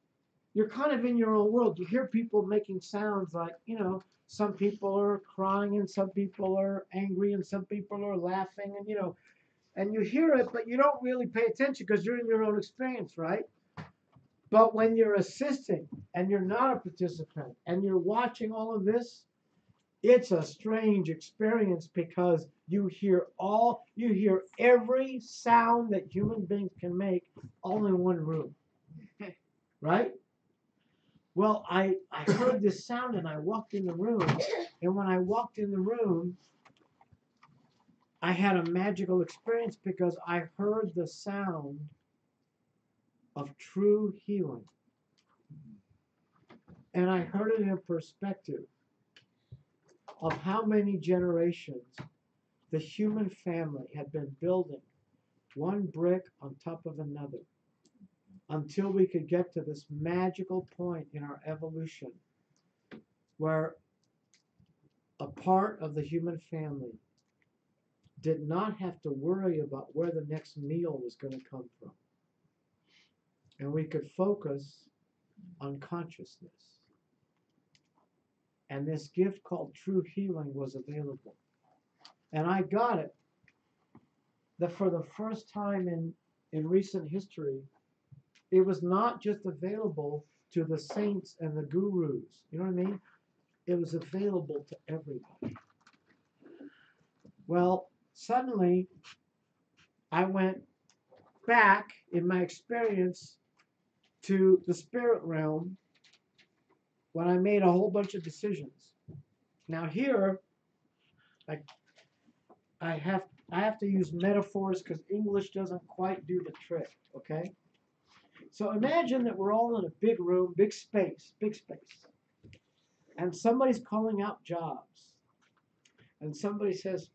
you're kind of in your own world. You hear people making sounds like, you know, some people are crying and some people are angry and some people are laughing and, you know, and you hear it, but you don't really pay attention because you're in your own experience, right? But when you're assisting and you're not a participant and you're watching all of this, it's a strange experience because you hear every sound that human beings can make all in one room. Right? Well, I heard this sound and I walked in the room, and when I walked in the room, I had a magical experience because I heard the sound of true healing. And I heard it in a perspective of how many generations the human family had been building one brick on top of another until we could get to this magical point in our evolution where a part of the human family did not have to worry about where the next meal was going to come from. And we could focus on consciousness. And this gift called true healing was available. And I got it that for the first time in recent history, it was not just available to the saints and the gurus. You know what I mean? It was available to everybody. Well, suddenly, I went back in my experience to the spirit realm when I made a whole bunch of decisions. Now here, I have I have to use metaphors because English doesn't quite do the trick, okay? So imagine that we're all in a big room, big space, and somebody's calling out jobs. And somebody says,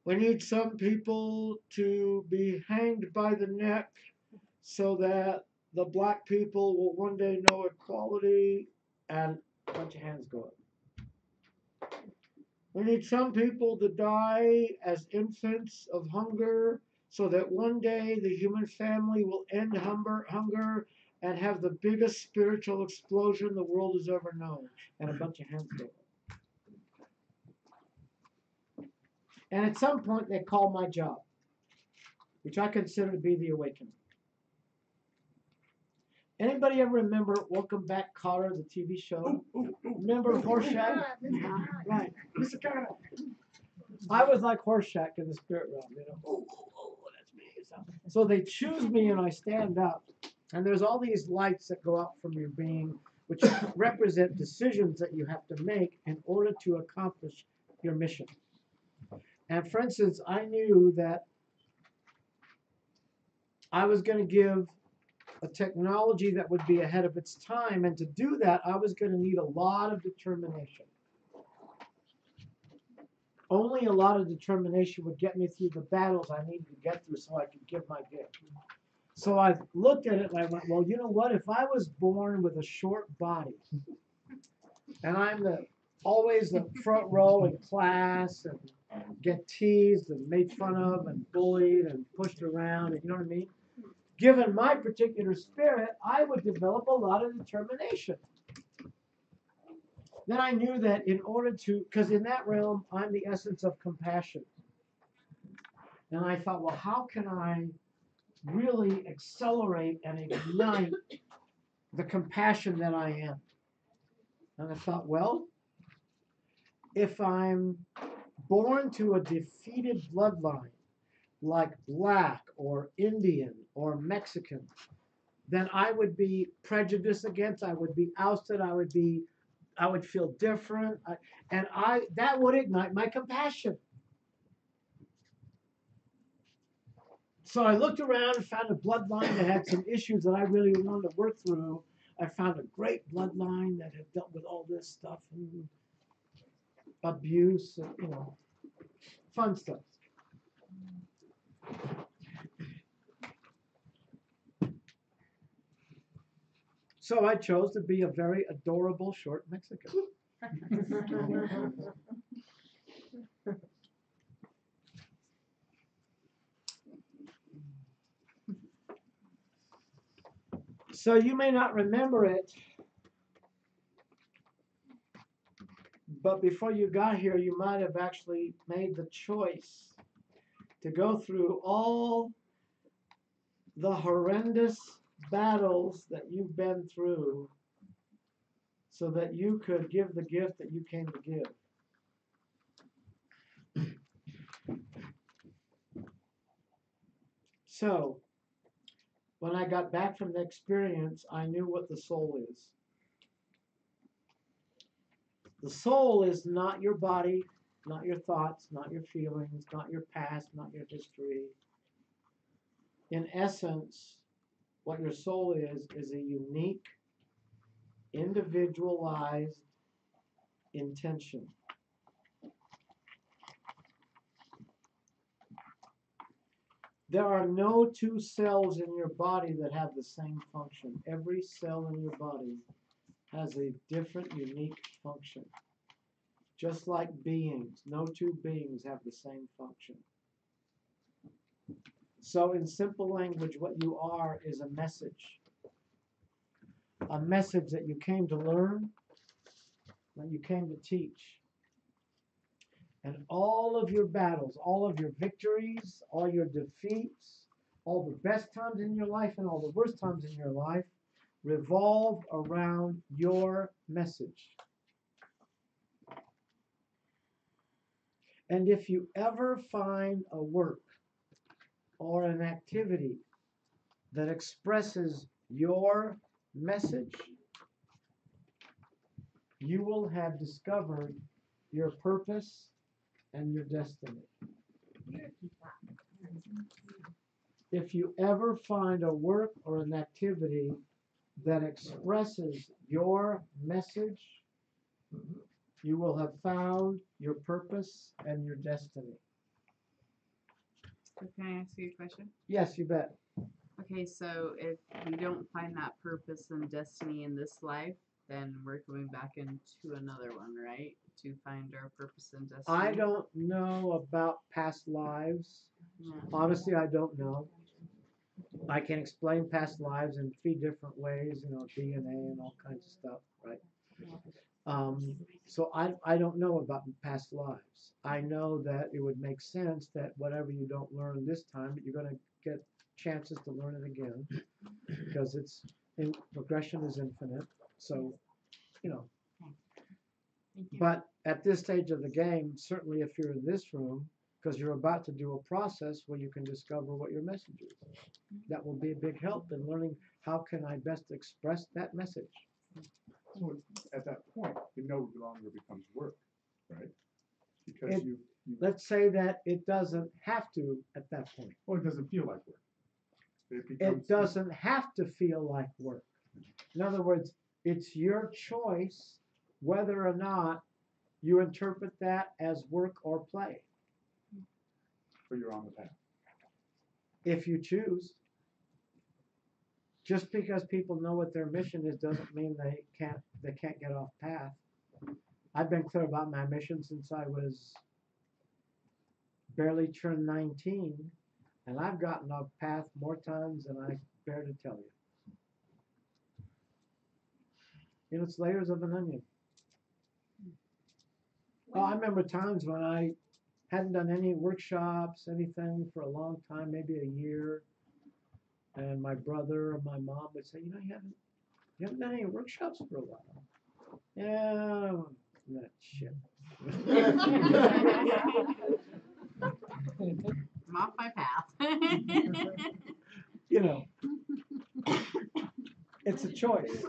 we need some people to be hanged by the neck so that the black people will one day know equality, and a bunch of hands go up. We need some people to die as infants of hunger so that one day the human family will end hunger and have the biggest spiritual explosion the world has ever known. And a bunch of hands go up. And at some point they call my job, which I consider to be the awakening. Anybody ever remember Welcome Back, Kotter, the TV show? Remember Horseshack? Right. Mr. Kotter. I was like Horseshack in the spirit realm, you know. That's me. So they choose me and I stand up. And there's all these lights that go out from your being, which represent decisions that you have to make in order to accomplish your mission. And for instance, I knew that I was going to give a technology that would be ahead of its time. And to do that, I was going to need a lot of determination. Only a lot of determination would get me through the battles I needed to get through so I could give my gift. So I looked at it and I went, well, you know what? If I was born with a short body, and I'm always the front row in class and get teased and made fun of and bullied and pushed around, and you know what I mean? Given my particular spirit, I would develop a lot of determination. Then I knew that in order to, because in that realm, I'm the essence of compassion. And I thought, well, how can I really accelerate and ignite the compassion that I am? And I thought, well, if I'm born to a defeated bloodline, like black or Indian or Mexican, then I would be prejudiced against, I would be ousted, I would feel different, and that would ignite my compassion. So I looked around and found a bloodline that had some issues that I really wanted to work through. I found a great bloodline that had dealt with all this stuff, and abuse, and, fun stuff. So I chose to be a very adorable short Mexican. So you may not remember it, but before you got here, you might have actually made the choice to go through all the horrendous battles that you've been through so that you could give the gift that you came to give. So, when I got back from the experience, I knew what the soul is. The soul is not your body, not your thoughts, not your feelings, not your past, not your history. In essence, what your soul is a unique, individualized intention. There are no two cells in your body that have the same function. Every cell in your body has a different, unique function. Just like beings, no two beings have the same function. So in simple language, what you are is a message. A message that you came to learn, that you came to teach. And all of your battles, all of your victories, all your defeats, all the best times in your life and all the worst times in your life revolve around your message. And if you ever find a work or an activity that expresses your message, you will have discovered your purpose and your destiny. If you ever find a work or an activity that expresses your message, you will have found your purpose and your destiny.
So can I ask you a question?
Yes, you bet.
Okay, so if we don't find that purpose and destiny in this life, then we're going back into another one, right? To find our purpose and destiny.
I don't know about past lives.
Yeah.
Honestly, I don't know. I can explain past lives in 3 different ways, DNA and all kinds of stuff, right? So I don't know about past lives. I know that it would make sense that whatever you don't learn this time, you're going to get chances to learn it again, because progression is infinite. So, but at this stage of the game, certainly if you're in this room, because you're about to do a process where you can discover what your message is. That will be a big help in learning how can I best express that message.
So at that point, it no longer becomes work, right? Because
Let's say that it doesn't have to at that point.
Well, it doesn't feel like work.
It doesn't have to feel like work. In other words, it's your choice whether or not you interpret that as work or play.
So you're on the path.
If you choose. Just because people know what their mission is doesn't mean they can't get off path. I've been clear about my mission since I was barely turned 19, and I've gotten off path more times than I bear to tell you. It's layers of an onion. Oh, I remember times when I hadn't done any workshops, anything for a long time, maybe a year, and my brother or my mom would say, you haven't done any workshops for a while. Yeah, that shit.
I'm off my path.
It's a choice.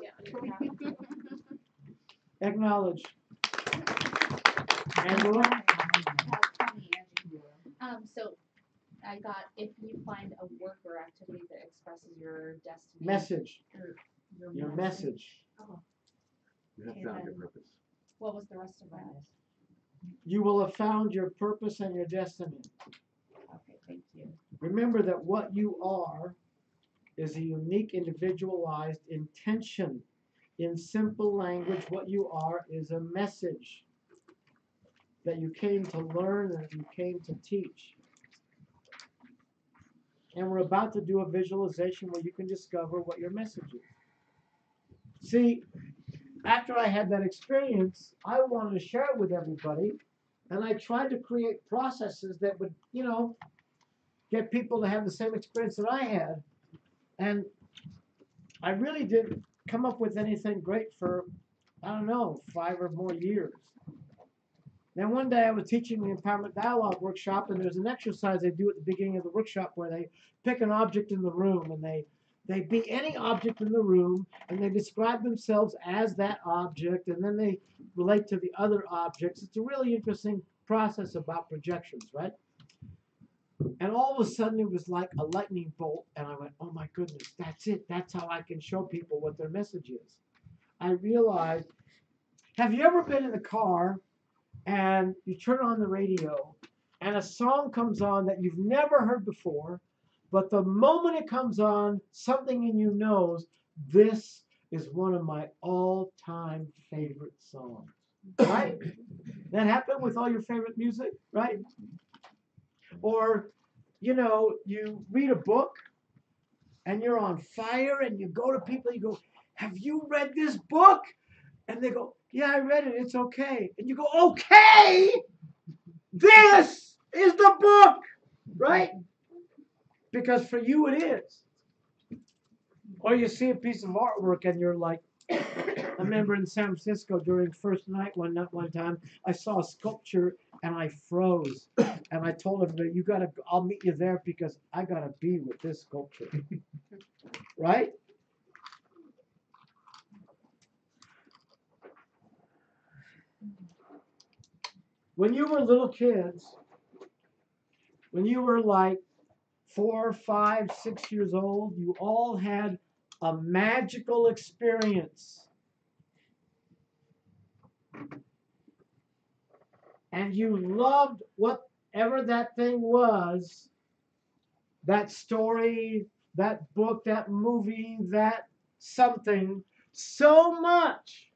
Acknowledge. Angela?
So I got, if you find a work or activity that expresses your destiny.
Message.
Your
message.
Oh.
You have
Okay,
found your
then
purpose.
what was the rest of that?
You will have found your purpose and your destiny.
Okay, thank you.
Remember that what you are is a unique, individualized intention. In simple language, what you are is a message that you came to learn and you came to teach. And we're about to do a visualization where you can discover what your message is. See, after I had that experience, I wanted to share it with everybody, and I tried to create processes that would, get people to have the same experience that I had. And I really didn't come up with anything great for, 5 or more years. Then one day I was teaching the Empowerment Dialogue workshop, and there's an exercise they do at the beginning of the workshop where they pick an object in the room, and they be any object in the room, and they describe themselves as that object, and then they relate to the other objects. It's a really interesting process about projections, right? And all of a sudden it was like a lightning bolt, and I went, oh my goodness, that's it. That's how I can show people what their message is. I realized, have you ever been in the car and you turn on the radio and a song comes on that you've never heard before, but the moment it comes on, something in you knows this is one of my all-time favorite songs, right? That happened with all your favorite music, right? Or, you read a book and you're on fire and you go to people, you go, have you read this book? And they go, yeah, I read it. It's okay. And you go, okay, this is the book, right? Because for you it is. Or you see a piece of artwork and you're like, I remember in San Francisco during first night one time, I saw a sculpture and I froze. And I told everybody, I'll meet you there because I gotta be with this sculpture. Right? When you were little kids, when you were like 4, 5, 6 years old, you all had a magical experience. And you loved whatever that thing was, that story, that book, that movie, that something, so much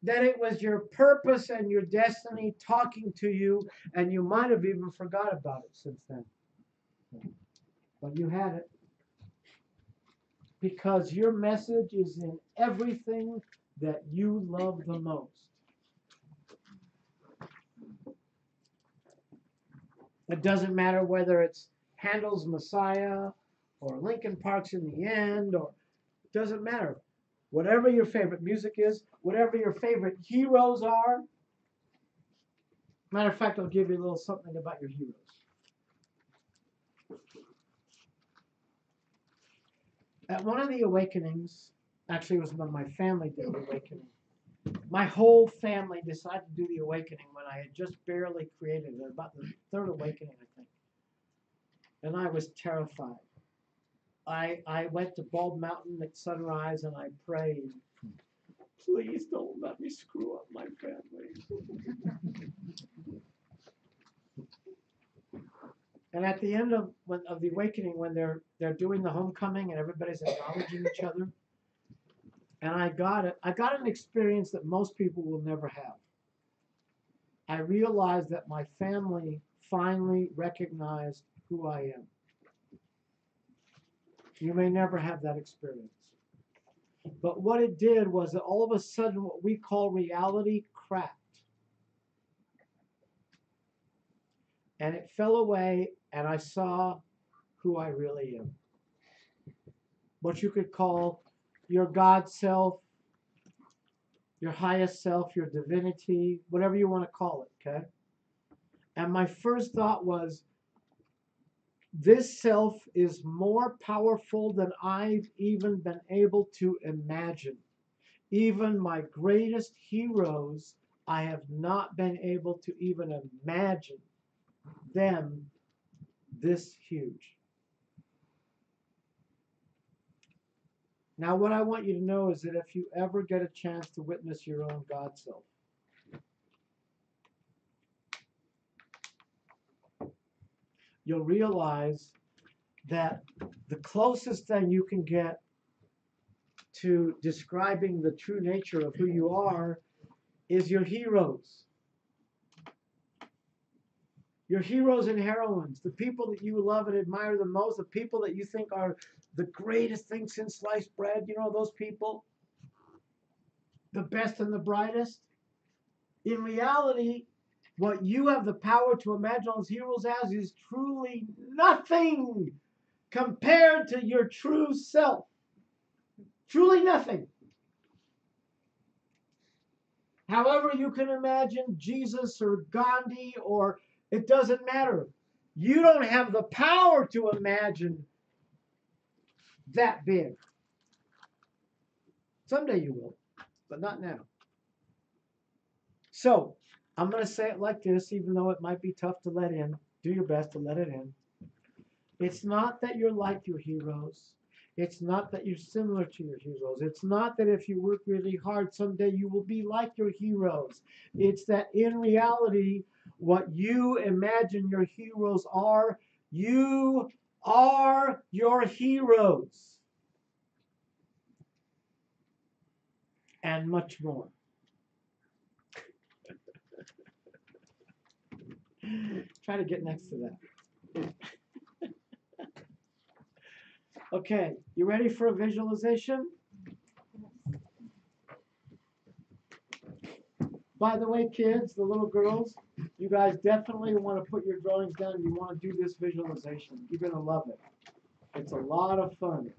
that it was your purpose and your destiny talking to you, and you might have even forgot about it since then. But you had it. Because your message is in everything that you love the most. It doesn't matter whether it's Handel's Messiah or Linkin Park's In the End, or it doesn't matter. Whatever your favorite music is, whatever your favorite heroes are. Matter of fact, I'll give you a little something about your heroes. At one of the awakenings, actually it was when my family did the awakening. My whole family decided to do the awakening when I had just barely created it, about the third awakening, I think. And I was terrified. I went to Bald Mountain at sunrise and I prayed, please don't let me screw up my family. And at the end of the awakening, when they're doing the homecoming and everybody's acknowledging each other, and I got an experience that most people will never have. I realized that my family finally recognized who I am. You may never have that experience. But what it did was that all of a sudden what we call reality cracked. And it fell away, and I saw who I really am. What you could call your God self, your highest self, your divinity, whatever you want to call it, okay? And my first thought was, this self is more powerful than I've even been able to imagine. Even my greatest heroes, I have not been able to even imagine them this huge. Now, what I want you to know is that if you ever get a chance to witness your own God self, you'll realize that the closest thing you can get to describing the true nature of who you are is your heroes. Your heroes and heroines, the people that you love and admire the most, the people that you think are the greatest thing since sliced bread, you know those people? The best and the brightest. In reality, what you have the power to imagine those heroes as is truly nothing compared to your true self. Truly nothing. However you can imagine Jesus or Gandhi, or it doesn't matter. You don't have the power to imagine that big. Someday you will, but not now. So, I'm going to say it like this, even though it might be tough to let in. Do your best to let it in. It's not that you're like your heroes. It's not that you're similar to your heroes. It's not that if you work really hard, someday you will be like your heroes. It's that in reality, what you imagine your heroes are, you are your heroes. And much more. Try to get next to that. Okay, you ready for a visualization? By the way, kids, the little girls, you guys definitely want to put your drawings down and you want to do this visualization. You're going to love it. It's a lot of fun.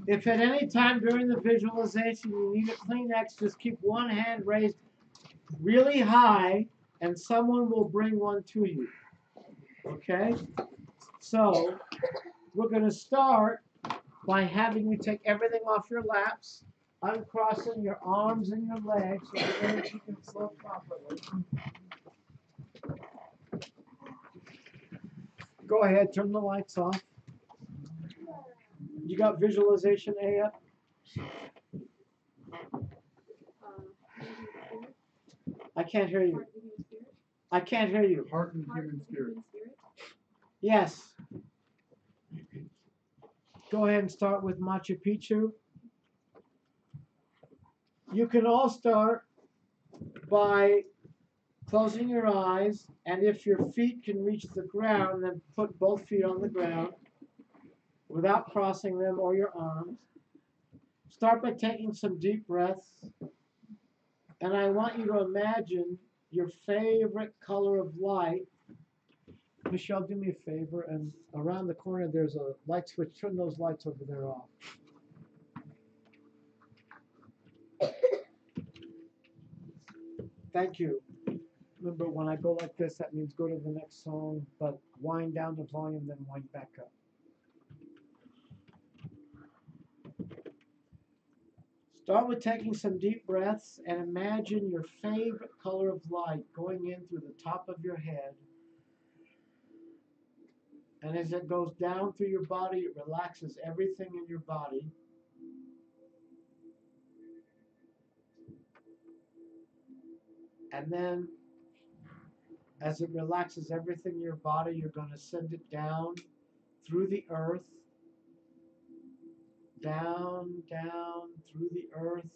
If at any time during the visualization you need a Kleenex, just keep one hand raised really high and someone will bring one to you. Okay? So, we're going to start by having you take everything off your laps, uncrossing your arms and your legs so the energy can flow properly. Go ahead, turn the lights off. You got visualization A up? I can't hear you. I can't hear you.
Heart and human spirit.
Yes. Go ahead and start with Machu Picchu. You can all start by closing your eyes, and if your feet can reach the ground, then put both feet on the ground without crossing them or your arms. Start by taking some deep breaths, and I want you to imagine your favorite color of light. Michelle, do me a favor, and around the corner there's a light switch. Turn those lights over there off. Thank you. Remember, when I go like this, that means go to the next song, but wind down the volume, then wind back up. Start with taking some deep breaths and imagine your favorite color of light going in through the top of your head. And as it goes down through your body, it relaxes everything in your body. And then, as it relaxes everything in your body, you're going to send it down through the earth, down, down through the earth,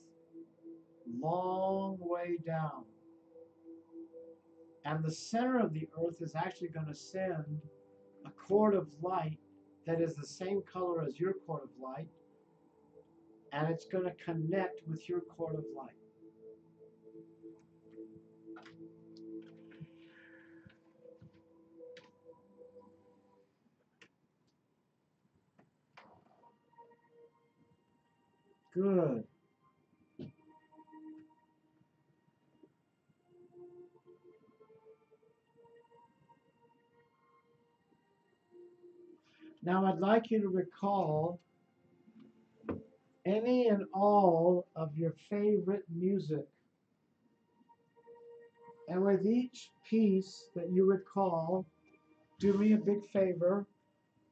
long way down. And the center of the earth is actually going to send a cord of light that is the same color as your cord of light, and it's going to connect with your cord of light. Good. Now I'd like you to recall any and all of your favorite music. And with each piece that you recall, do me a big favor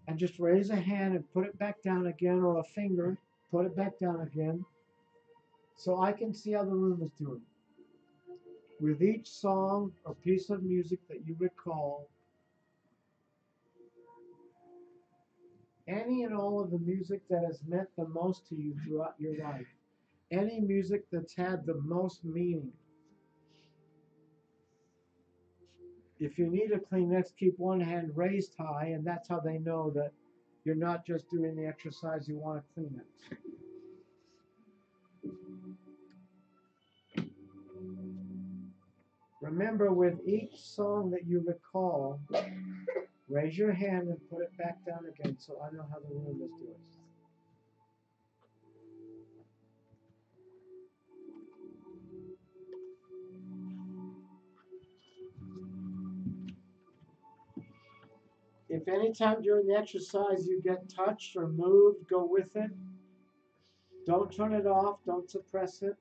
and just raise a hand and put it back down again, or a finger, put it back down again, so I can see how the room is doing. With each song or piece of music that you recall, any and all of the music that has meant the most to you throughout your life, any music that's had the most meaning. If you need a Kleenex, keep one hand raised high, and that's how they know that you're not just doing the exercise, you want a Kleenex. Remember, with each song that you recall, raise your hand and put it back down again so I know how the room is doing. If anytime during the exercise you get touched or moved, go with it. Don't turn it off. Don't suppress it.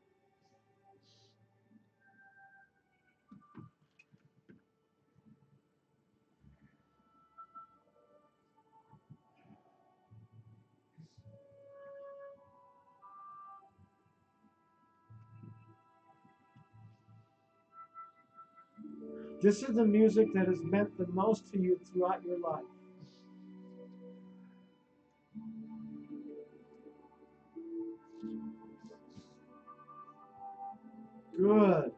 This is the music that has meant the most to you throughout your life. Good.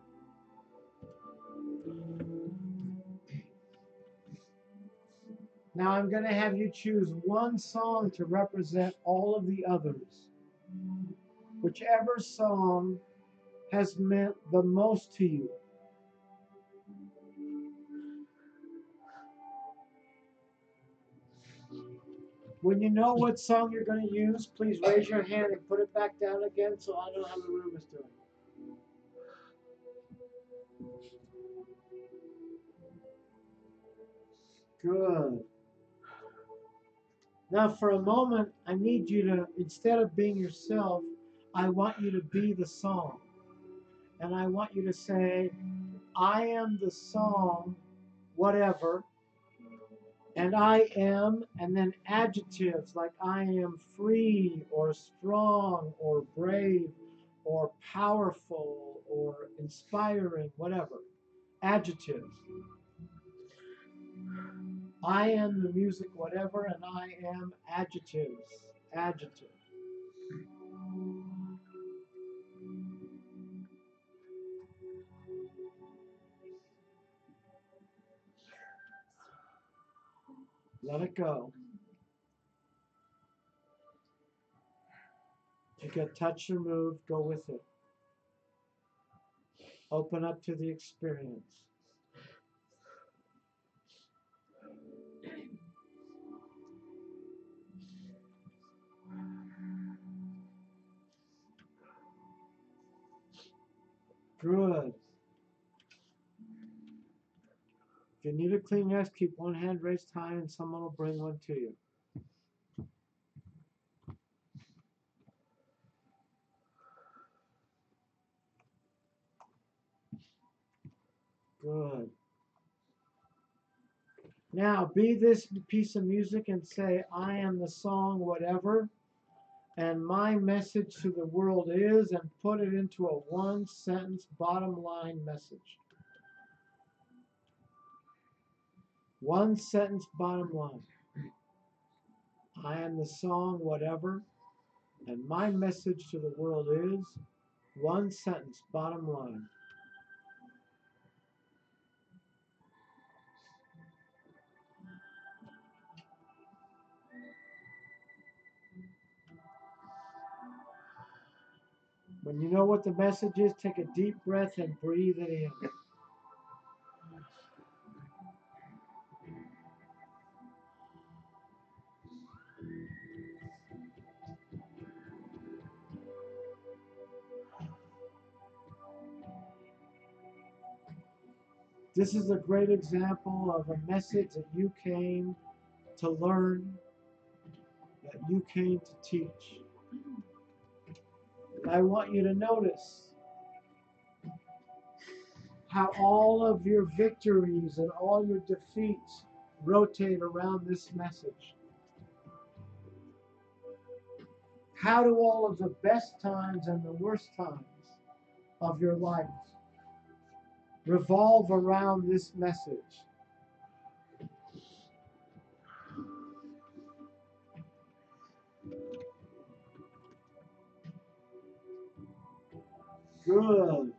Now I'm going to have you choose one song to represent all of the others. Whichever song has meant the most to you. When you know what song you're going to use, please raise your hand and put it back down again so I know how the room is doing. Good. Now, for a moment, I need you to, instead of being yourself, I want you to be the song. And I want you to say, I am the song, whatever, and I am, and then adjectives like I am free or strong or brave or powerful or inspiring, whatever. Adjectives. I am the music, whatever, and I am adjectives. Adjectives. Let it go. You can touch or move, go with it. Open up to the experience. Good. If you need a Kleenex, keep one hand raised high and someone will bring one to you. Good. Now, be this piece of music and say, I am the song, whatever, and my message to the world is, and put it into a one-sentence bottom line message. One sentence bottom line. I am the song, whatever, and my message to the world is, one sentence bottom line. When you know what the message is, take a deep breath and breathe it in. This is a great example of a message that you came to learn, that you came to teach. And I want you to notice how all of your victories and all your defeats rotate around this message. How do all of the best times and the worst times of your life revolve around this message? Good.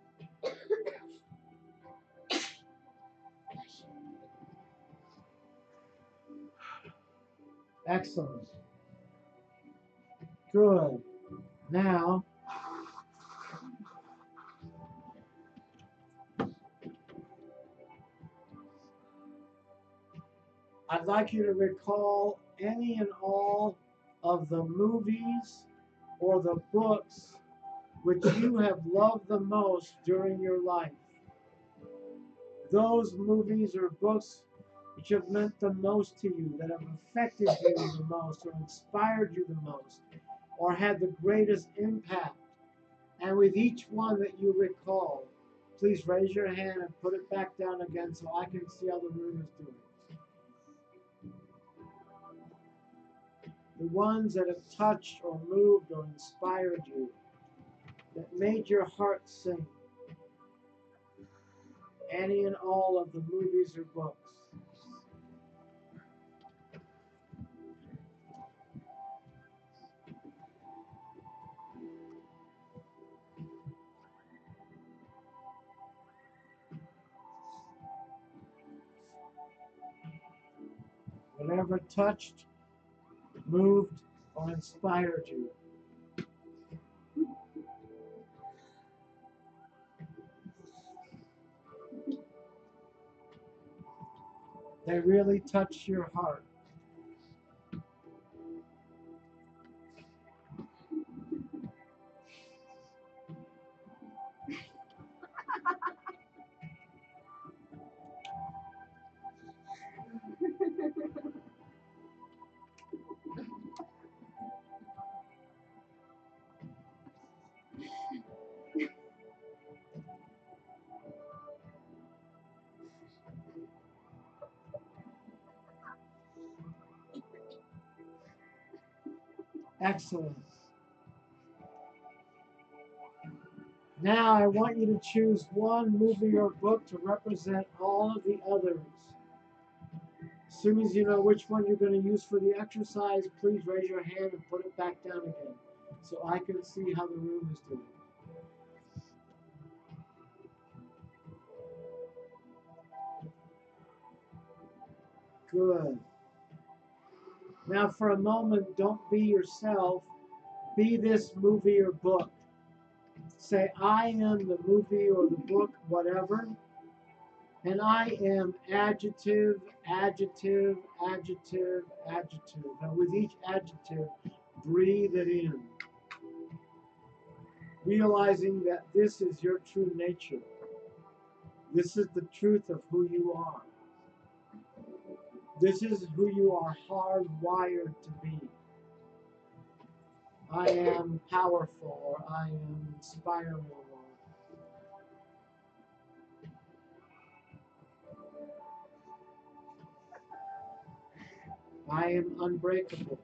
Excellent. Good. Now, I'd like you to recall any and all of the movies or the books which you have loved the most during your life. Those movies or books which have meant the most to you, that have affected you the most, or inspired you the most, or had the greatest impact. And with each one that you recall, please raise your hand and put it back down again so I can see how the room is doing. The ones that have touched or moved or inspired you, that made your heart sing. Any and all of the movies or books. Whatever touched, moved, or inspired you. They really touch your heart. Excellent. Now I want you to choose one movie or book to represent all of the others. As soon as you know which one you're going to use for the exercise, please raise your hand and put it back down again so I can see how the room is doing. Good. Now for a moment, don't be yourself. Be this movie or book. Say, I am the movie or the book, whatever. And I am adjective, adjective, adjective, adjective. And with each adjective, breathe it in. Realizing that this is your true nature. This is the truth of who you are. This is who you are hardwired to be. I am powerful, or I am inspiring, or I am unbreakable.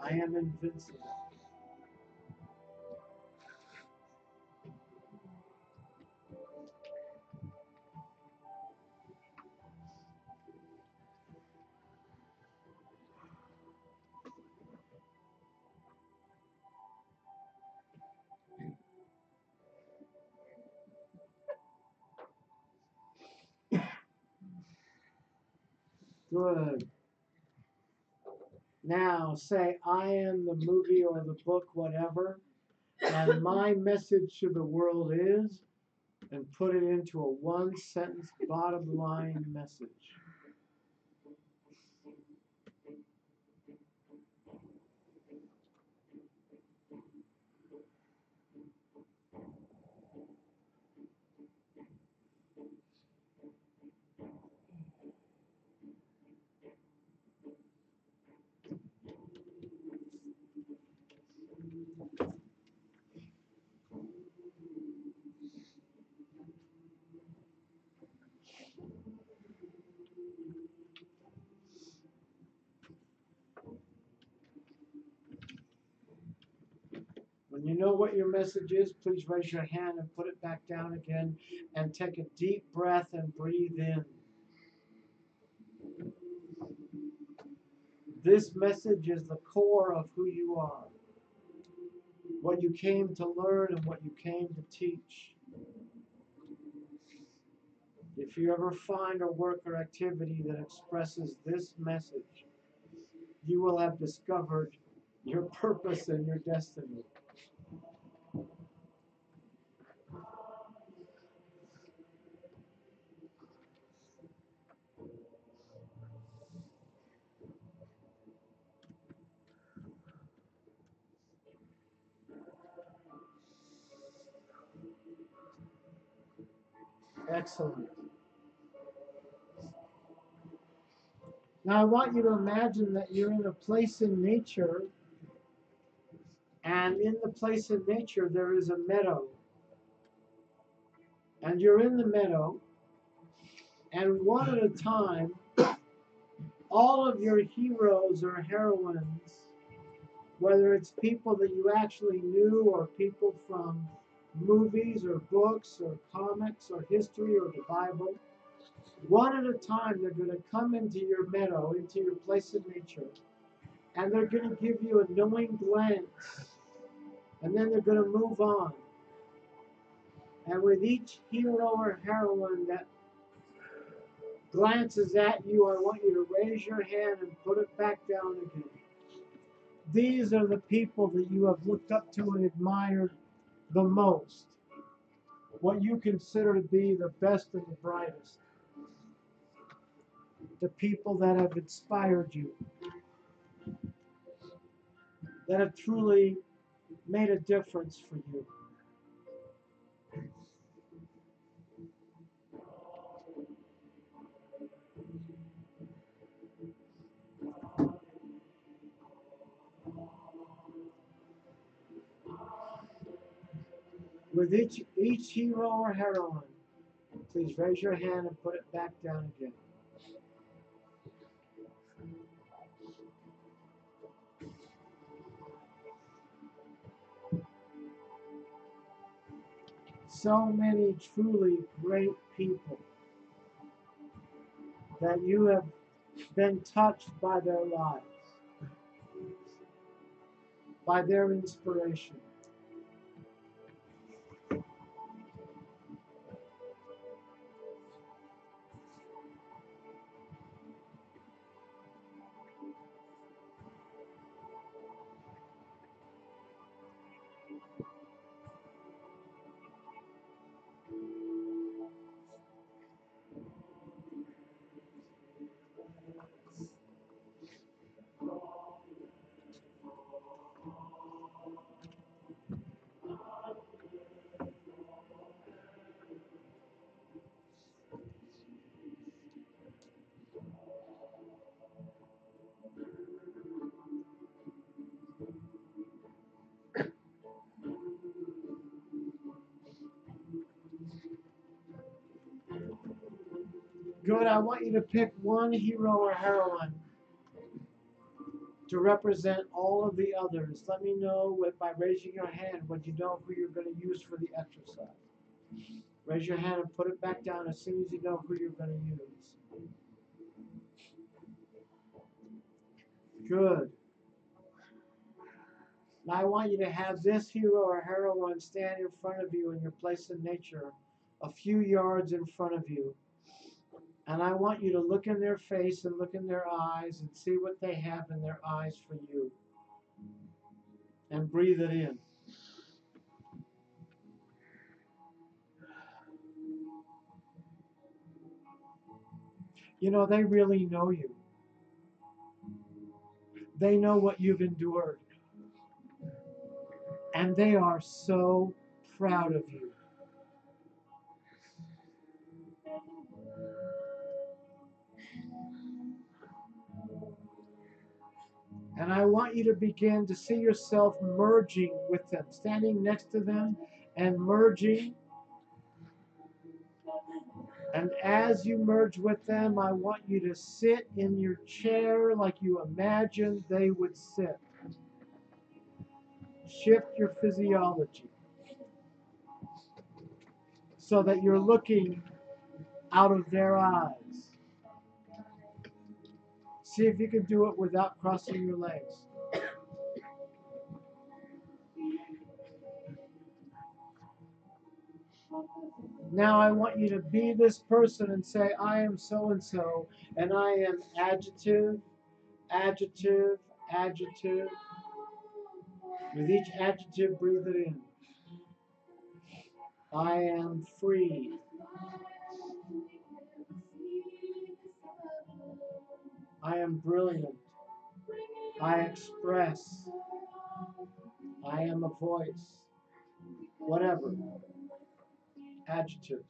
I am invincible. Good. Now say, I am the movie or the book, whatever, and my message to the world is, and put it into a one sentence bottom line message. When you know what your message is, please raise your hand and put it back down again and take a deep breath and breathe in. This message is the core of who you are, what you came to learn and what you came to teach. If you ever find a work or activity that expresses this message, you will have discovered your purpose and your destiny. Excellent. Now I want you to imagine that you're in a place in nature, and in the place in nature there is a meadow. And you're in the meadow, and one at a time, all of your heroes or heroines, whether it's people that you actually knew or people from movies or books or comics or history or the Bible, one at a time they're going to come into your meadow, into your place of nature, and they're going to give you a knowing glance, and then they're going to move on. And with each hero or heroine that glances at you, I want you to raise your hand and put it back down again. These are the people that you have looked up to and admired the most. What you consider to be the best and the brightest. The people that have inspired you. That have truly made a difference for you. With each hero or heroine, please raise your hand and put it back down again. so many truly great people that you have been touched by their lives, by their inspiration. Good. I want you to pick one hero or heroine to represent all of the others. Let me know by raising your hand when you know who you're going to use for the exercise. Raise your hand and put it back down as soon as you know who you're going to use. Good. Now I want you to have this hero or heroine stand in front of you in your place in nature, a few yards in front of you. And I want you to look in their face and look in their eyes and see what they have in their eyes for you. And breathe it in. You know, they really know you. They know what you've endured. And they are so proud of you. And I want you to begin to see yourself merging with them, standing next to them and merging. And as you merge with them, I want you to sit in your chair like you imagined they would sit. Shift your physiology so that you're looking out of their eyes. See if you can do it without crossing your legs. Now I want you to be this person and say, I am so-and-so, and I am adjective, adjective, adjective. With each adjective, breathe it in. I am free. I am brilliant. I express. I am a voice. Whatever. Adjectives.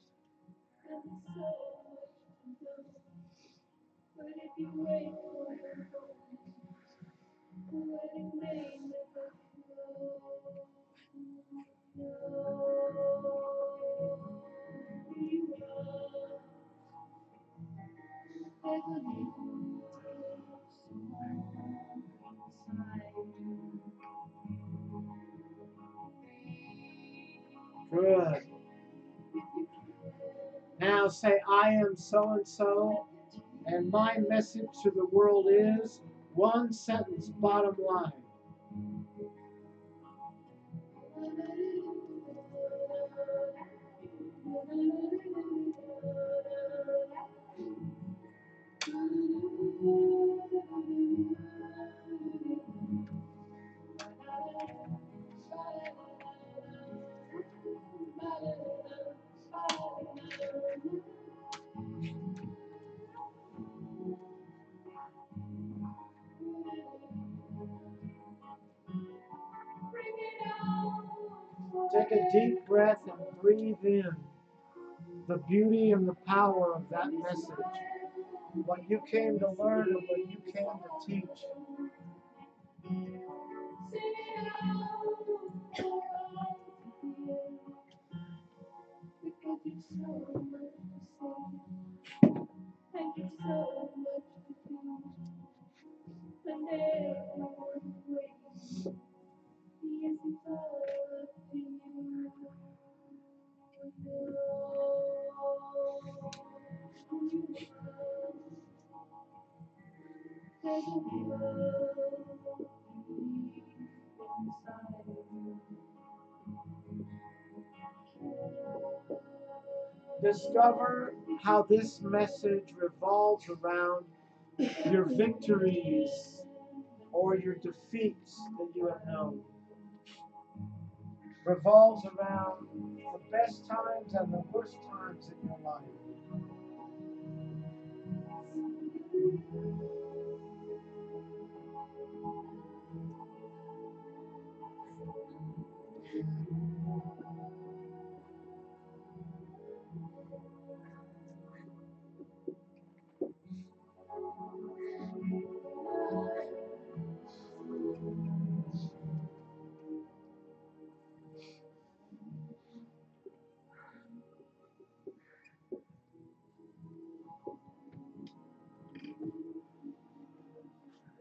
Good. Now say, I am so-and-so, and my message to the world is one sentence, bottom line. Take a deep breath and breathe in the beauty and the power of that message. What you came to learn and what you came to teach. Discover how this message revolves around your victories or your defeats that you have known. Revolves around the best times and the worst times in your life.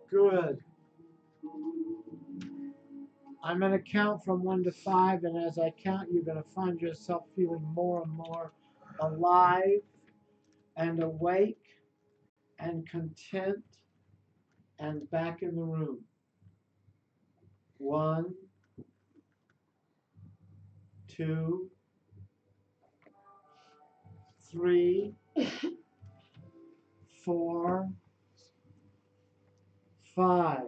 Good. I'm going to count from 1 to 5, and as I count, you're going to find yourself feeling more and more alive and awake and content and back in the room. 1, 2, 3, 4, 5.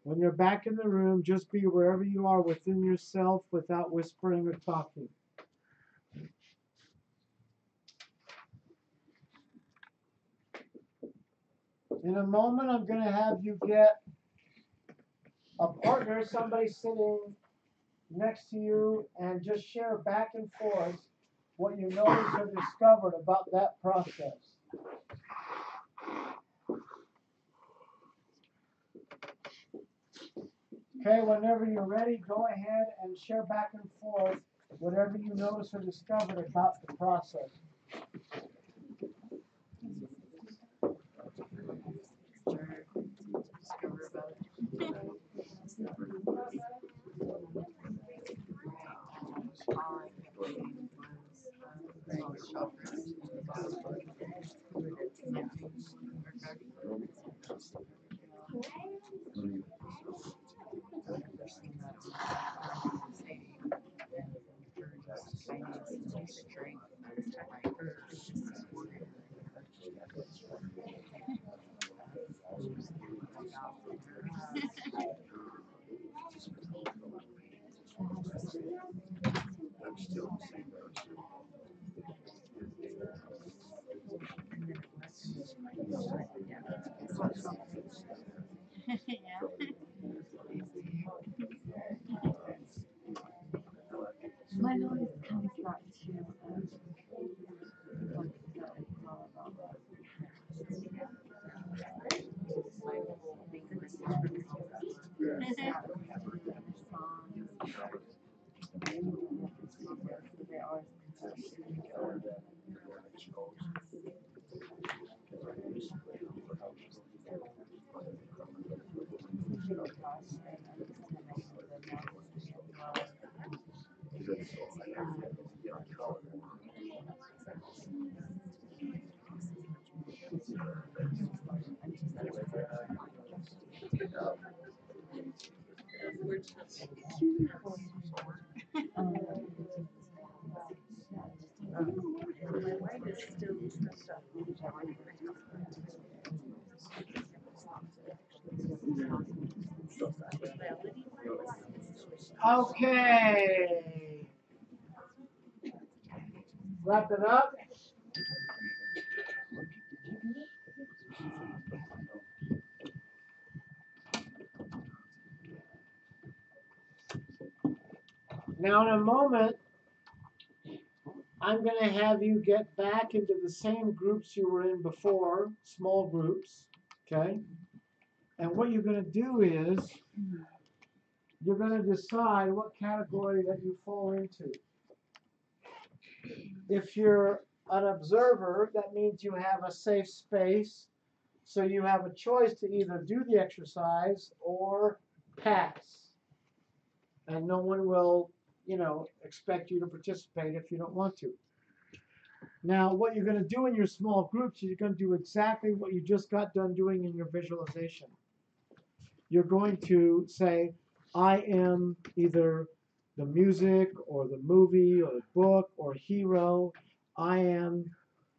When you're back in the room, just be wherever you are within yourself without whispering or talking. In a moment, I'm going to have you get a partner, somebody sitting next to you, and just share back and forth what you noticed or discovered about that process. Okay, whenever you're ready, go ahead and share back and forth whatever you noticed or discovered about the process.
My noise comes back to Okay. Wrap it up. Now, in a moment, I'm going to have you get back into the same groups you were in before, small groups, okay? And what you're going to do is you're going to decide what category that you fall into. If you're an observer, that means you have a safe space, so you have a choice to either do the exercise or
pass. And no one will, expect you to participate if you don't want to. Now, what you're going to do in your small groups is you're going to do exactly what you just got done doing in your visualization. You're going to say, I am either the music or the movie or the book or hero. I am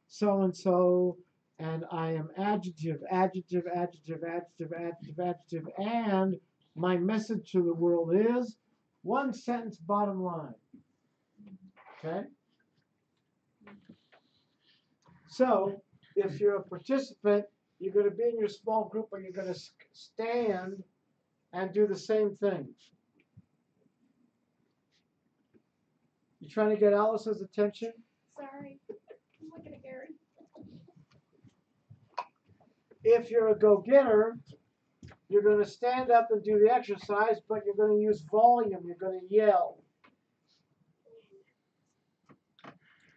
so-and-so, and I am adjective, adjective, adjective, adjective, adjective, adjective, and my message to the world is one sentence bottom line. Okay? So, if you're a participant, you're going to be in your small group and you're going to stand and do the same thing. You trying to get Alice's attention?
Sorry. I'm looking at Gary.
If you're a go-getter, you're going to stand up and do the exercise, but you're going to use volume. You're going to yell.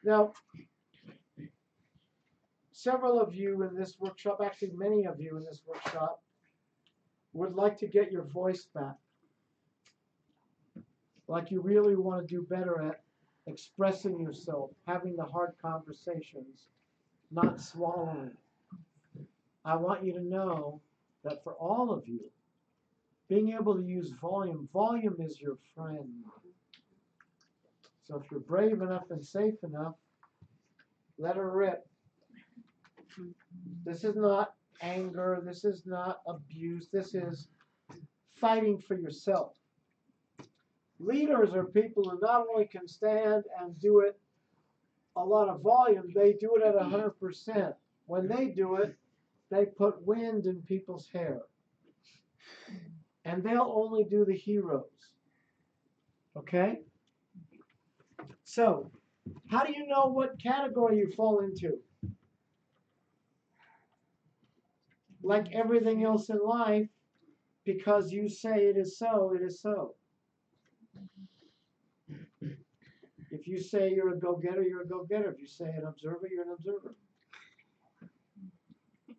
Now, several of you in this workshop, actually many of you in this workshop, would like to get your voice back. Like you really want to do better at expressing yourself, having the hard conversations, not swallowing. I want you to know that for all of you, being able to use volume is your friend. So if you're brave enough and safe enough, let her rip. This is not anger. This is not abuse. This is fighting for yourself. Leaders are people who not only can stand and do it a lot of volume, they do it at 100%. When they do it, they put wind in people's hair. And they'll only do the heroes. Okay? So, how do you know what category you fall into? Like everything else in life, because you say it is so, it is so. If you say you're a go-getter, you're a go-getter. If you say an observer, you're an observer.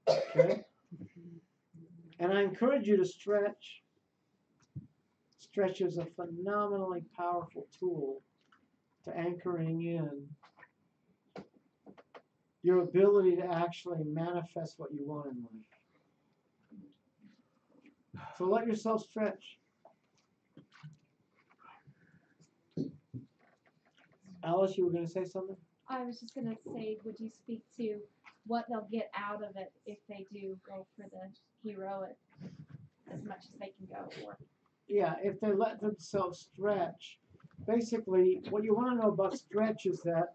Okay? And I encourage you to stretch. Stretch is a phenomenally powerful tool to anchoring in your ability to actually manifest what you want in life. So let yourself stretch. Alice, you were going to say something?
I was just gonna say, would you speak to what they'll get out of it if they do go for the heroic as much as they can go for?
Yeah, if they let themselves stretch, basically what you want to know about stretch is that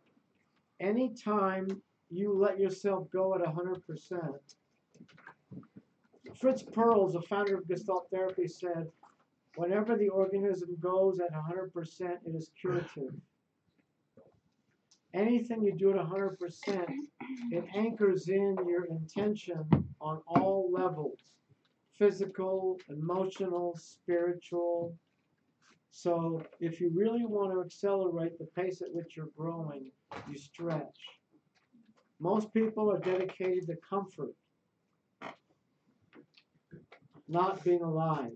anytime you let yourself go at 100%, Fritz Perls, the founder of Gestalt therapy, said, whenever the organism goes at 100%, it is curative. Anything you do at 100%, it anchors in your intention on all levels, physical, emotional, spiritual. So if you really want to accelerate the pace at which you're growing, you stretch. Most people are dedicated to comfort, not being alive.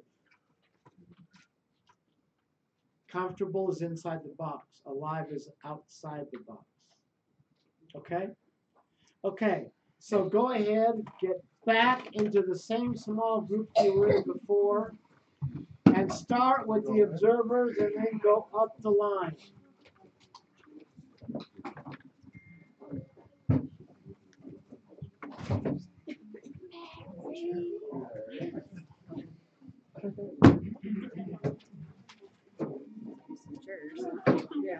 Comfortable is inside the box. Alive is outside the box. Okay? Okay, so go ahead, get back into the same small group you were in before, and start with the observers and then go up the line.
Yeah.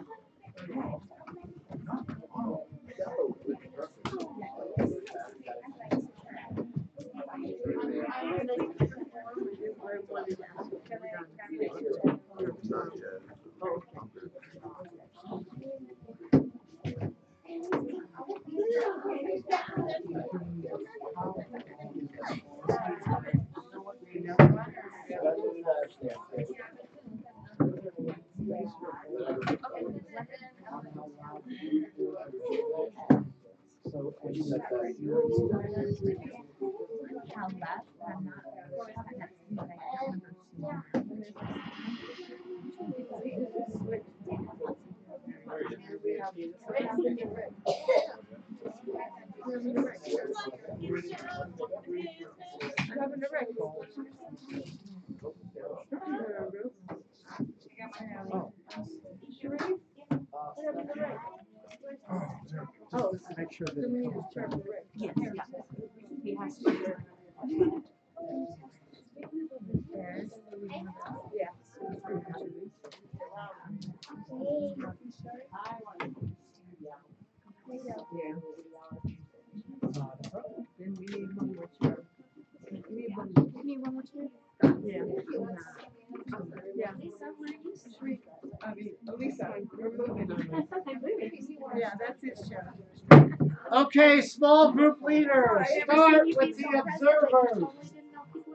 How left, I'm not.
Oh, make sure that it comes down.
Yes, yeah. He has to.
Then we need one more chair. We need one more chair? Yeah. Yeah. I mean, Lisa, we're moving on. Yeah, that's his chair.
Okay, small group leaders, start with the observers.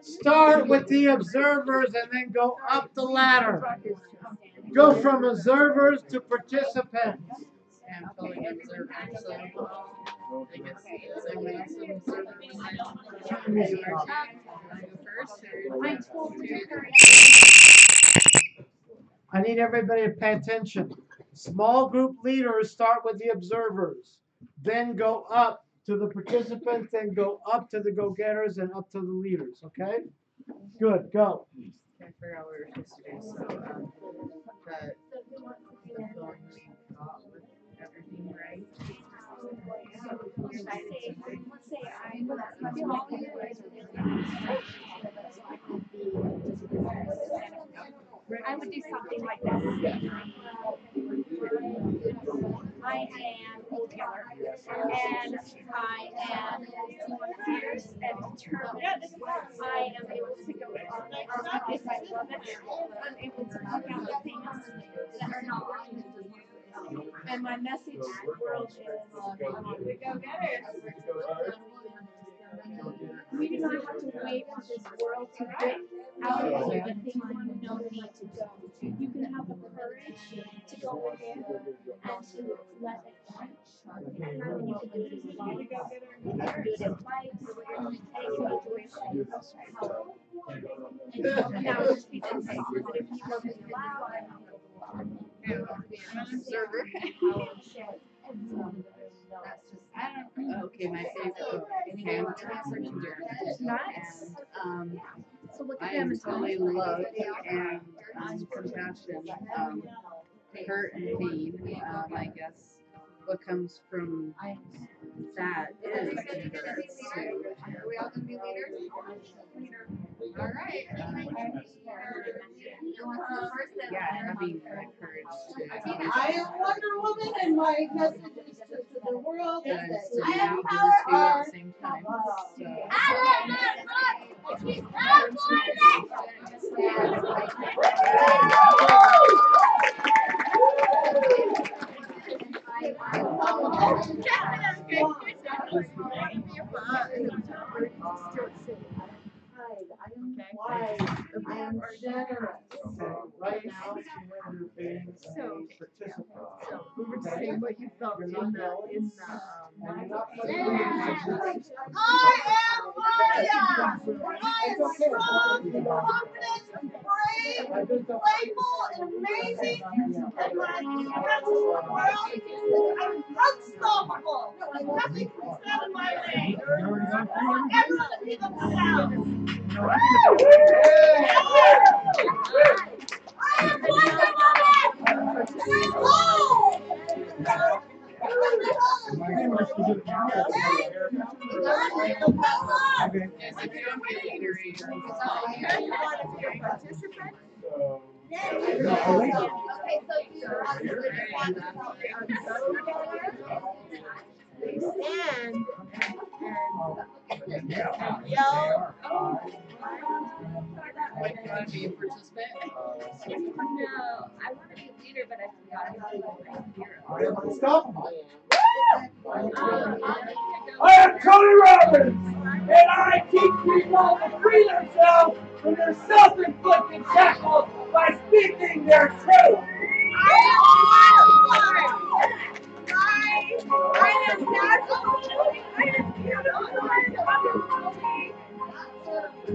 Start with the observers and then go up the ladder. Go from observers to participants.
And fully observant, so I guess someone else will observe
I need everybody to pay attention. Small group leaders start with the observers, then go up to the participants, then go up to the go-getters and up to the leaders, okay? Good, go.
Can't figure out what we were supposed to do, so, the going we got with everything right.
I would do something like this. I am old Taylor, and I am fierce and determined. I am able to go on if I love it. I'm able to look out the things that are not working. And my message to the world is, go get it. We do not have to wait for this world to get out of the things you know need to go. You can have the courage to go within and to let it change. And you can do it in love, you can do it in life, any situation. And that would just be the same. But if you love it loud,
An observer. Okay, my favorite book, Hamilton and
so look
I
at them
am
and tell
totally
me.
love and compassion, hurt and pain. I guess what comes from that is endurance too.
Are we all gonna be leaders? All right.
Yeah, having the courage to.
I am Wonder Woman, and my message is to the world is that
I
you
am power
are
at the same time. So.
I am wise. I am generous.
Okay, right now you're being a participant.
We were just saying what you felt in the
And you're not putting
I am Maya. I am strong, confident, brave, playful, and amazing. And my expression to the world is I'm unstoppable. Nothing can stand in my way. Everyone give up the sound. I am Wonder Woman.
Like, you want to be a participant?
No, I want to be a leader, but I forgot how to be a hero.
I am unstoppable.
I am Tony Robbins, and I teach people to free themselves from their self-inflicted shackles by speaking their truth.
I am natural. I am beautiful.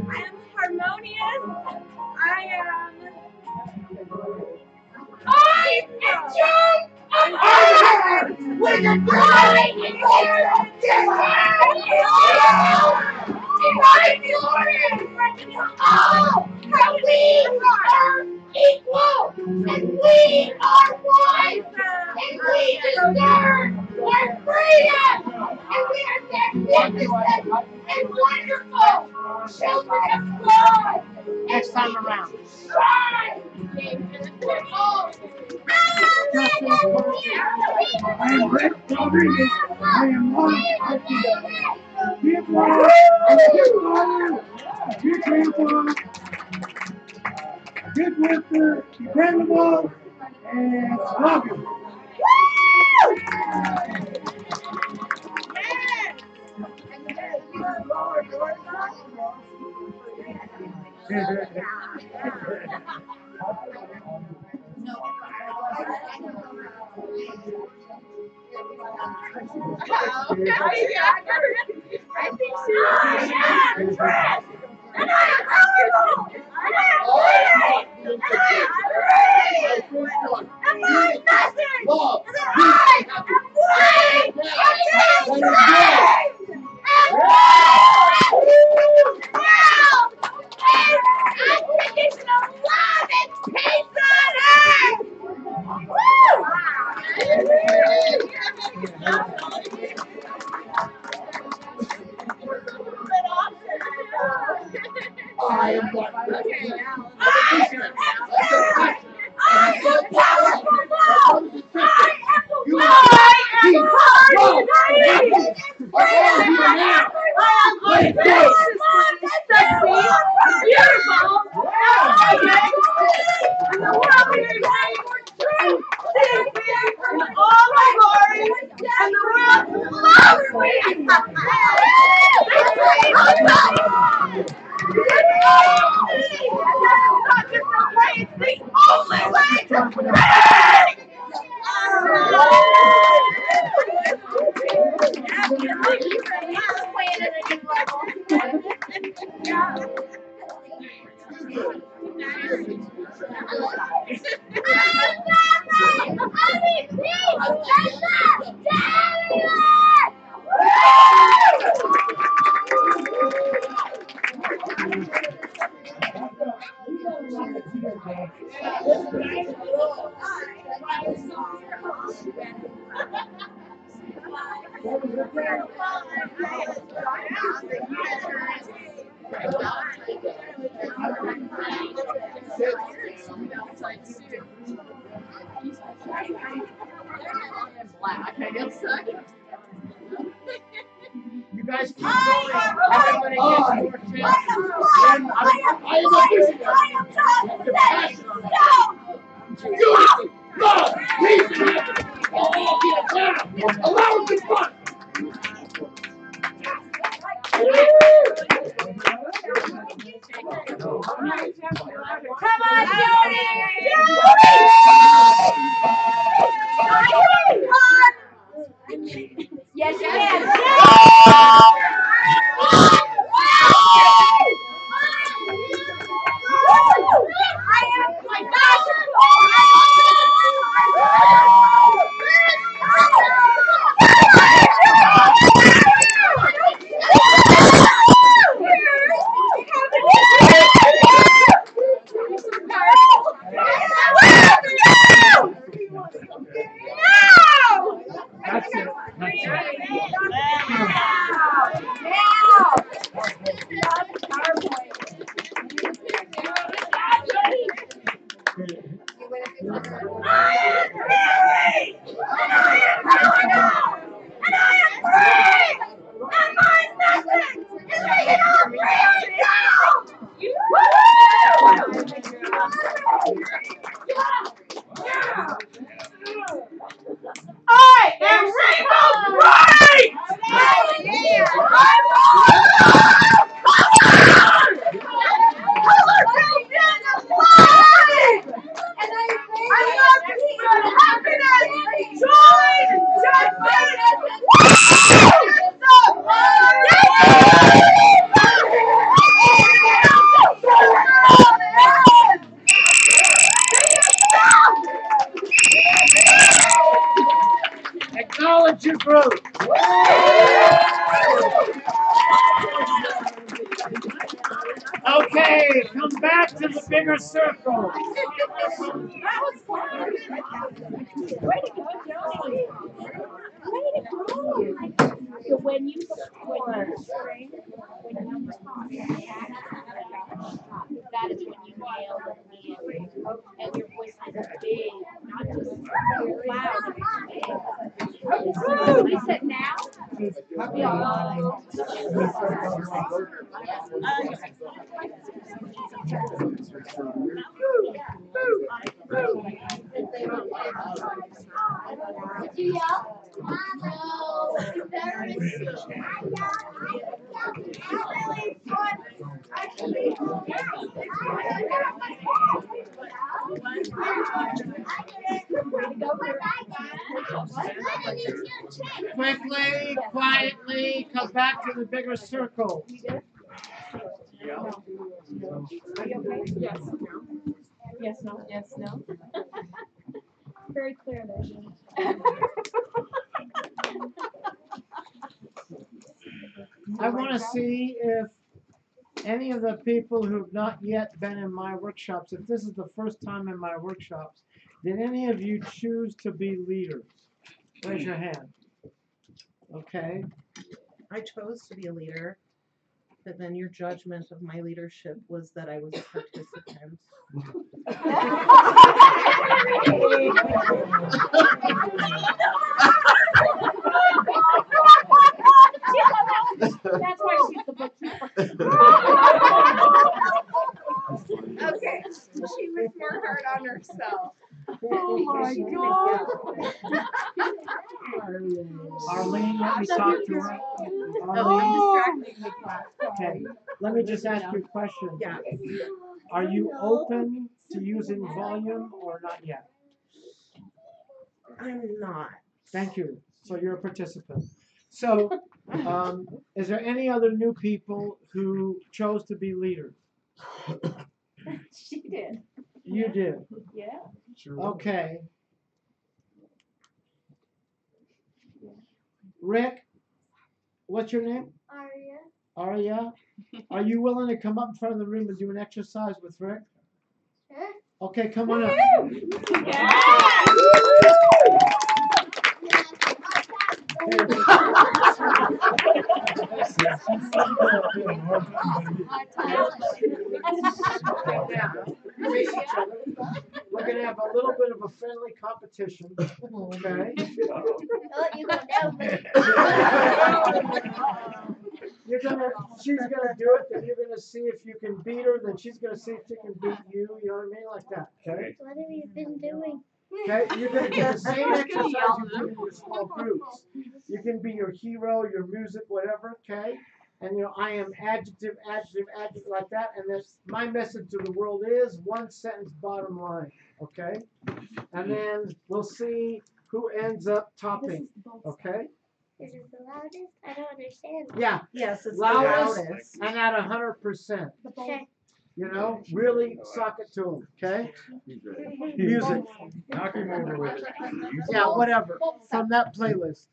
I am harmonious. I
jump hard. We can do it. Oh, how we are equal, and we are one, and we deserve our freedom, and we are magnificent and wonderful children of God.
Next time around.
Try.
I am Rick Rodriguez. I am one of the Give love, give honor, give grandpa, good worker, dependable, and loving.
You guys keep going. Everybody gets more chances.
Love, peace, and happiness. All get down. Allow us to fun.
Come on, Jody! Yes, you can.
group. Okay, come back to the bigger circle.
That was fun. Way to go, Joey. Way to go. So when you string, when you talk, that is when you nail it immediately. And your voice is big, not just loud. I said now.
Did you yell? No.
Quickly, quietly, come back to the bigger circle.
Are you okay? Yes. No. Yes. No. Yes. No. Very clear there.
I want to see if any of the people who've not yet been in my workshops, if this is the first time in my workshops, did any of you choose to be leaders? Raise your hand. Okay.
I chose to be a leader, but then your judgment of my leadership was that I was a participant.
That's why she's the bookkeeper.
Okay, she was more hard on herself.
Oh my God.
Arlene, let me talk to her. Okay, let me just ask you a question.
Yeah.
Are you open to using volume or not yet?
I'm not.
Thank you. So you're a participant. So, is there any other new people who chose to be leaders?
She did.
You did.
Yeah.
Okay. Rick, what's your name?
Aria.
Aria. Are you willing to come up in front of the room and do an exercise with Rick?
Sure.
Okay, come on up. We're going to have a little bit of a friendly competition. Okay.
I'll let you go down.
She's gonna do it, then you're gonna see if you can beat her, then she's gonna see if she can beat you, you know what I mean, like that, okay?
What have you been doing?
Okay, you're gonna do the same exercise you do in your small groups. You can be your hero, your music, whatever, okay? And I am adjective, like that, and that's my message to the world is one sentence bottom line, okay? And then we'll see who ends up topping, okay?
Is it the loudest? I don't understand.
Yeah.
Yes, it's
Loudest
the loudest.
and at 100%.
Okay.
Really suck it to them, okay? Music.
Knock him over with it.
Yeah, whatever. From that playlist.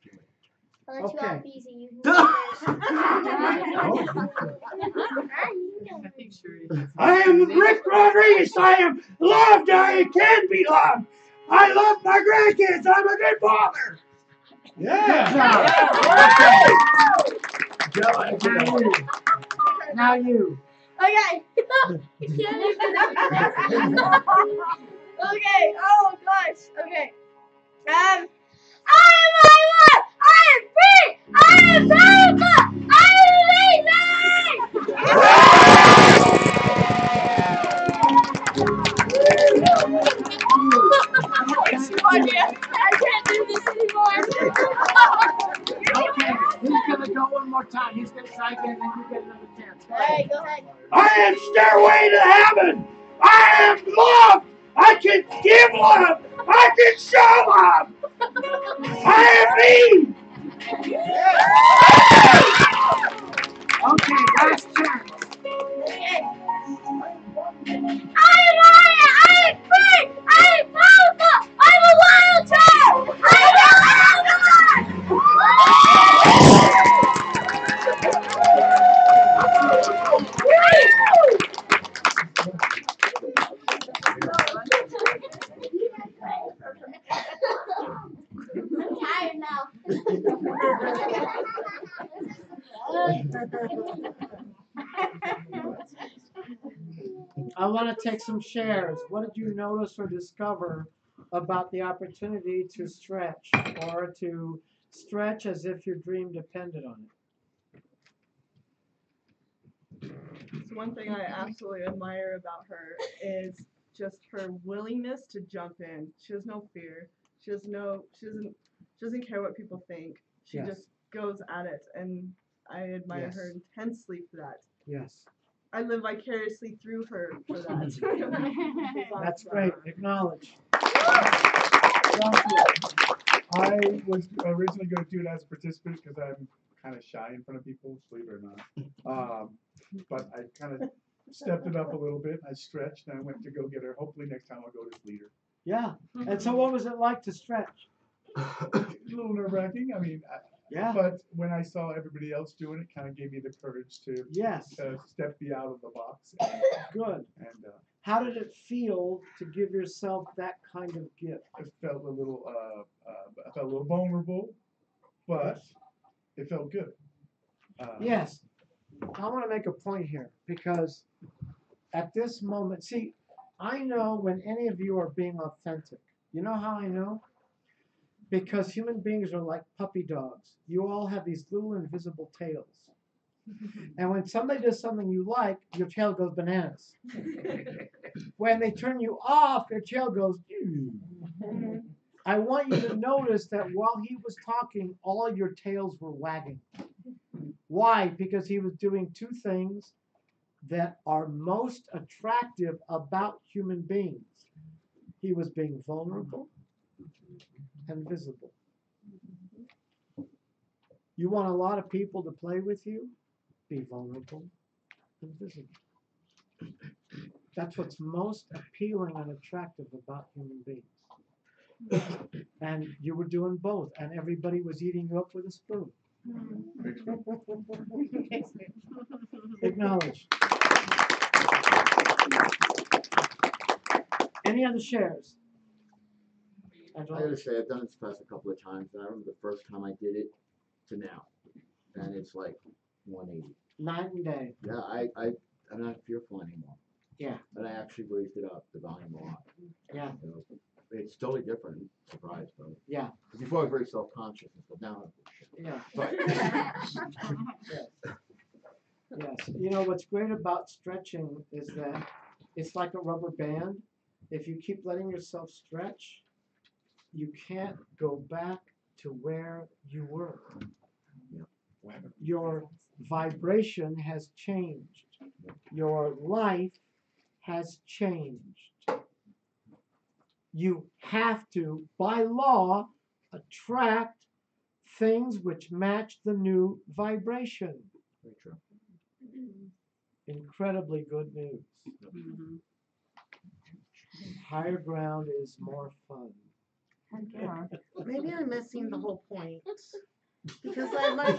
I'll let you
Okay.
off easy. You can
I am Rick Rodriguez. I am loved. I can be loved. I love my grandkids. I'm a good father. Yeah.
Now you.
Okay. Okay. Oh gosh. Okay. I am my love. I am free. I am powerful. I am amazing. I can't do this anymore.
Okay, he's gonna go one more time. He's gonna try again, then you get another chance.
Alright, go ahead.
I am stairway to heaven. I am loved. I can give love. I can show love. I am me.
Okay, last chance.
I am Aya. I am free. I am powerful. I'm a wild child. I'm a wild one.
I want to take some shares. What did you notice or discover about the opportunity to stretch or to stretch as if your dream depended on it?
So one thing I absolutely admire about her is just her willingness to jump in. She has no fear. She doesn't care what people think. She
Yes.
just goes at it, and I admire
Yes.
her intensely for that.
Yes.
I live vicariously through her for that.
That's great. Acknowledge.
I was originally going to do it as a participant because I'm kind of shy in front of people, believe it or not. But I kind of stepped it up a little bit. I stretched and I went to go get her. Hopefully next time I'll go as leader.
Yeah. And so what was it like to stretch?
A little nerve-wracking. I mean,
Yeah.
But when I saw everybody else doing it, kind of gave me the courage to
Yes.
Step me out of the box.
Good.
And
how did it feel to give yourself that kind of gift?
I felt a little vulnerable, but it felt good.
Yes. I want to make a point here because at this moment, see, I know when any of you are being authentic. You know how I know? Because human beings are like puppy dogs. You all have these little invisible tails. And when somebody does something you like, your tail goes bananas. When they turn you off, your tail goes, I want you to notice that while he was talking, all your tails were wagging. Why? Because he was doing two things that are most attractive about human beings. He was being vulnerable and visible. You want a lot of people to play with you? Be vulnerable and visible. That's what's most appealing and attractive about human beings. And you were doing both, and everybody was eating you up with a spoon. Acknowledge. Any other shares?
I gotta say, I've done this class a couple of times, and I remember the first time I did it to now, and it's like 180.
Night and day.
Yeah, I'm not fearful anymore.
Yeah.
And I actually raised it up, the volume a lot.
Yeah.
So it's totally different. Surprised, though.
Yeah.
Because before I was very self-conscious, but now I'm
yeah.
But,
Yes. Yes. You know what's great about stretching is that it's like a rubber band. If you keep letting yourself stretch, you can't go back to where you were. Your vibration has changed. Your life has changed. You have to, by law, attract things which match the new vibration.
Very true.
Incredibly good news. Higher ground is more fun.
Yeah. Maybe I'm missing the whole point. Because I like.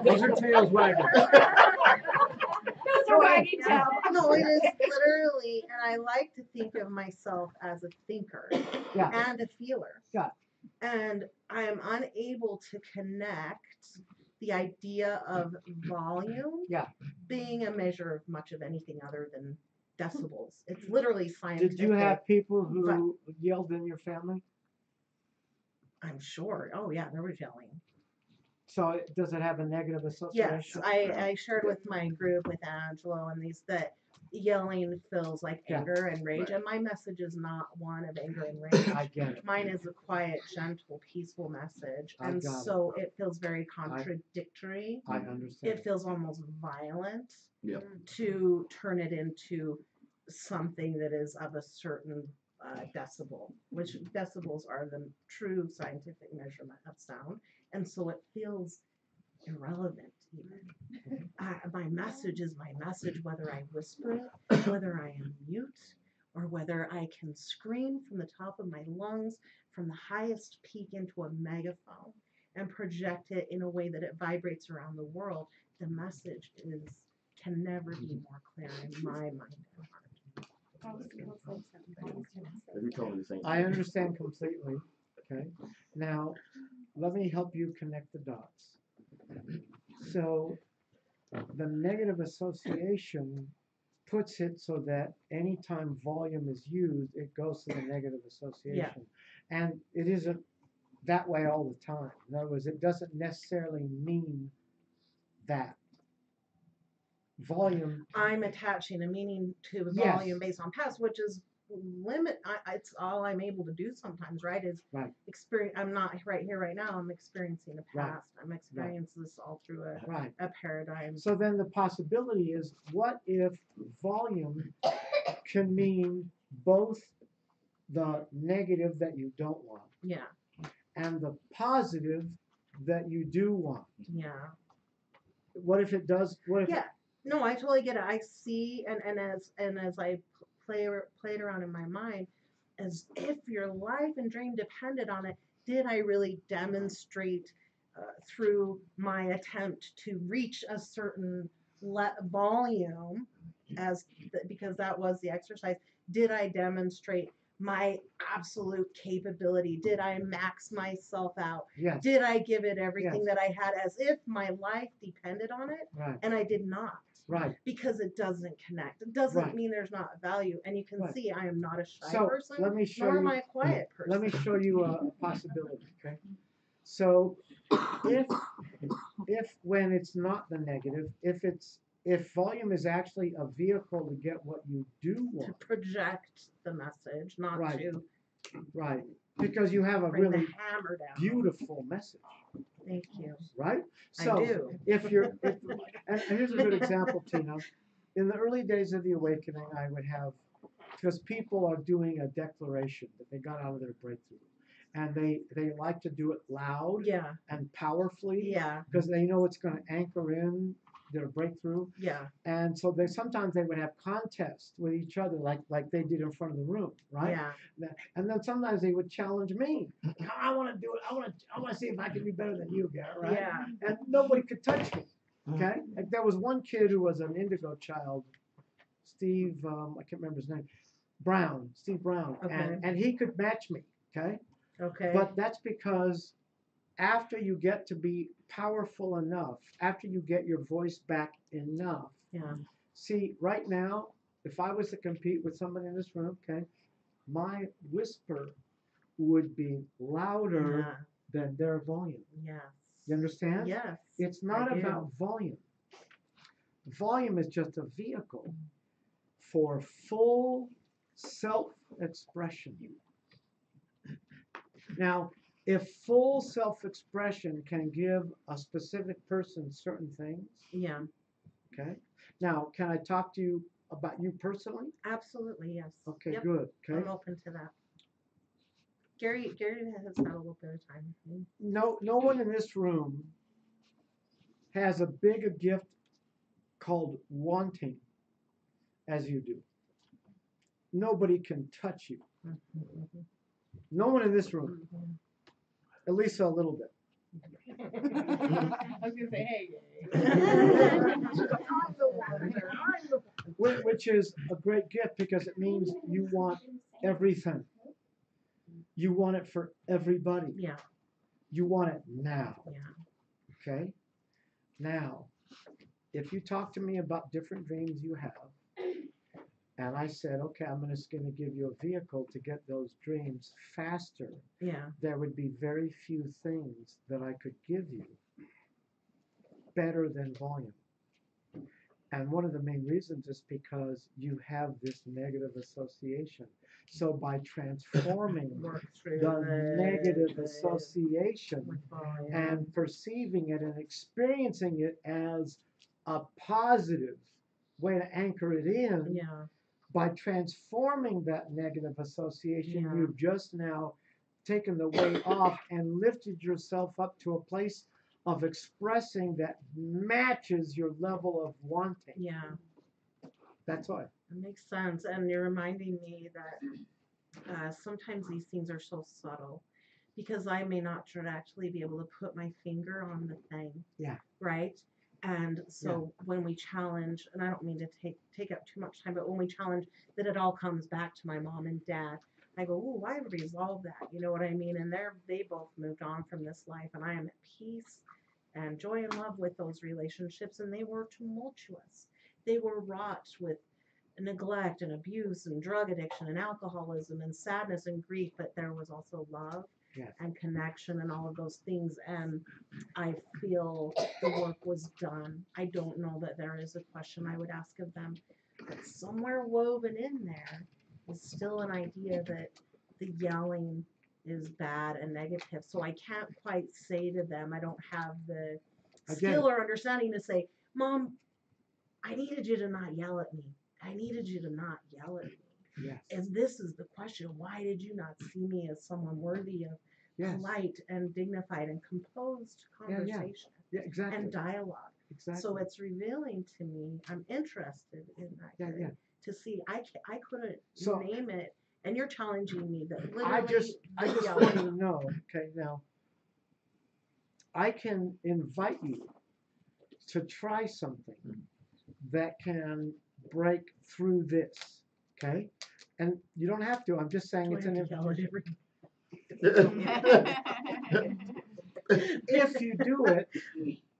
Those are tails wagging.
Those are wagging tails. No, it is literally, and I like to think of myself as a thinker and a feeler.
Yeah.
And I am unable to connect the idea of volume being a measure of much of anything other than decibels. It's literally scientific.
Did you have people who yelled in your family?
I'm sure. Oh yeah, there was yelling.
So does it have a negative association?
Yes, I shared with my group with Angelo and these that yelling feels like anger and rage, and my message is not one of anger and rage.
I get it.
Mine is a quiet, gentle, peaceful message, and so it feels very contradictory.
I understand.
It feels almost violent to turn it into something that is of a certain decibel, which decibels are the true scientific measurement of sound, and so it feels irrelevant even. My message is my message, whether I whisper it, whether I am mute, or whether I can scream from the top of my lungs from the highest peak into a megaphone and project it in a way that it vibrates around the world. The message can never be more clear in my mind and heart.
I understand completely. Okay. Now, let me help you connect the dots. So the negative association puts it so that anytime volume is used, it goes to the negative association. And it isn't that way all the time. In other words, it doesn't necessarily mean that. Volume.
I'm attaching a meaning to the
Yes.
volume based on past, which is it's all I'm able to do sometimes, right? Is
Right.
experience. I'm not right here, right now. I'm experiencing a
Right.
past. I'm experiencing this all through
Right.
a paradigm.
So then the possibility is, what if volume can mean both the negative that you don't want
Yeah.
and the positive that you do want?
Yeah.
What if it does? What if?
Yeah. No, I totally get it. I see, and as I play it around in my mind, as if your life and dream depended on it, did I really demonstrate through my attempt to reach a certain volume, because that was the exercise? Did I demonstrate my absolute capability? Did I max myself out?
Yes.
Did I give it everything
Yes.
that I had as if my life depended on it?
Right.
And I did not.
Right.
Because it doesn't connect. It doesn't
Right.
mean there's not value. And you can
Right.
see I am not a shy
So
person,
let me show
nor
you.
am I a quiet person.
Let me show you a possibility. Okay. So if when it's not the negative, if volume is actually a vehicle to get what you do
To
want,
project the message, not
Right.
to
right? Because you have a
bring
really
the hammer down.
beautiful message,
Thank you.
right?
I
So
do.
and here's a good example, Tina. In the early days of the awakening, I would have, because people are doing a declaration that they got out of their breakthrough, and they like to do it loud
Yeah.
and powerfully,
Yeah.
because they know it's going to anchor in their breakthrough.
Yeah.
And so sometimes they would have contests with each other, like they did in front of the room, right?
Yeah.
And then sometimes they would challenge me. I want to do it. I want to see if I can do better than you, Garrett, right?
Yeah.
And nobody could touch me. Okay. Like there was one kid who was an indigo child, Steve. I can't remember his name. Steve Brown.
Okay.
And he could match me. Okay.
Okay.
But that's because after you get to be powerful enough, after you get your voice back enough.
Yeah.
See, right now, if I was to compete with somebody in this room, okay, my whisper would be louder than their volume.
Yes.
You understand?
Yes.
It's not
I do.
about volume. Volume is just a vehicle for full self-expression. Now, if full self-expression can give a specific person certain things,
Yeah.
okay. Now, can I talk to you about you personally?
Absolutely, yes.
Okay,
Yep.
good. Okay.
I'm open to that. Gary has had a little bit of time with me.
No one in this room has a big a gift called wanting as you do. Nobody can touch you. No one in this room. At least a little bit.
I was gonna say, hey,
Which is a great gift because it means you want everything. You want it for everybody.
Yeah.
You want it now.
Yeah.
Okay? Now, if you talk to me about different dreams you have, and I said, okay, I'm going to give you a vehicle to get those dreams faster,
Yeah.
there would be very few things that I could give you better than volume. And one of the main reasons is because you have this negative association. So by transforming the negative association and perceiving it and experiencing it as a positive way to anchor it in,
Yeah.
by transforming that negative association,
Yeah.
you've just now taken the weight off and lifted yourself up to a place of expressing that matches your level of wanting.
Yeah.
That's why.
It makes sense. And you're reminding me that sometimes these things are so subtle because I may not actually be able to put my finger on the thing.
Yeah.
Right? And so when we challenge, and I don't mean to take up too much time, but when we challenge that it all comes back to my mom and dad, I go, ooh, I resolved that. You know what I mean? And they both moved on from this life, and I am at peace and joy and love with those relationships, and they were tumultuous. They were wrought with neglect and abuse and drug addiction and alcoholism and sadness and grief, but there was also love
Yes.
and connection and all of those things. And I feel the work was done. I don't know that there is a question I would ask of them, but somewhere woven in there is still an idea that the yelling is bad and negative. So I can't quite say to them, I don't have the skill or understanding to say, Mom, I needed you to not yell at me. I needed you to not yell at me.
Yes.
And this is the question. Why did you not see me as someone worthy of polite and dignified and composed conversation
exactly.
and dialogue?
Exactly.
So it's revealing to me. I'm interested in that. To see, I couldn't name it, and you're challenging me that literally.
I just want you to know. Okay, now I can invite you to try something that can break through this. Okay, and you don't have to. I'm just saying it's an invitation. If you do it,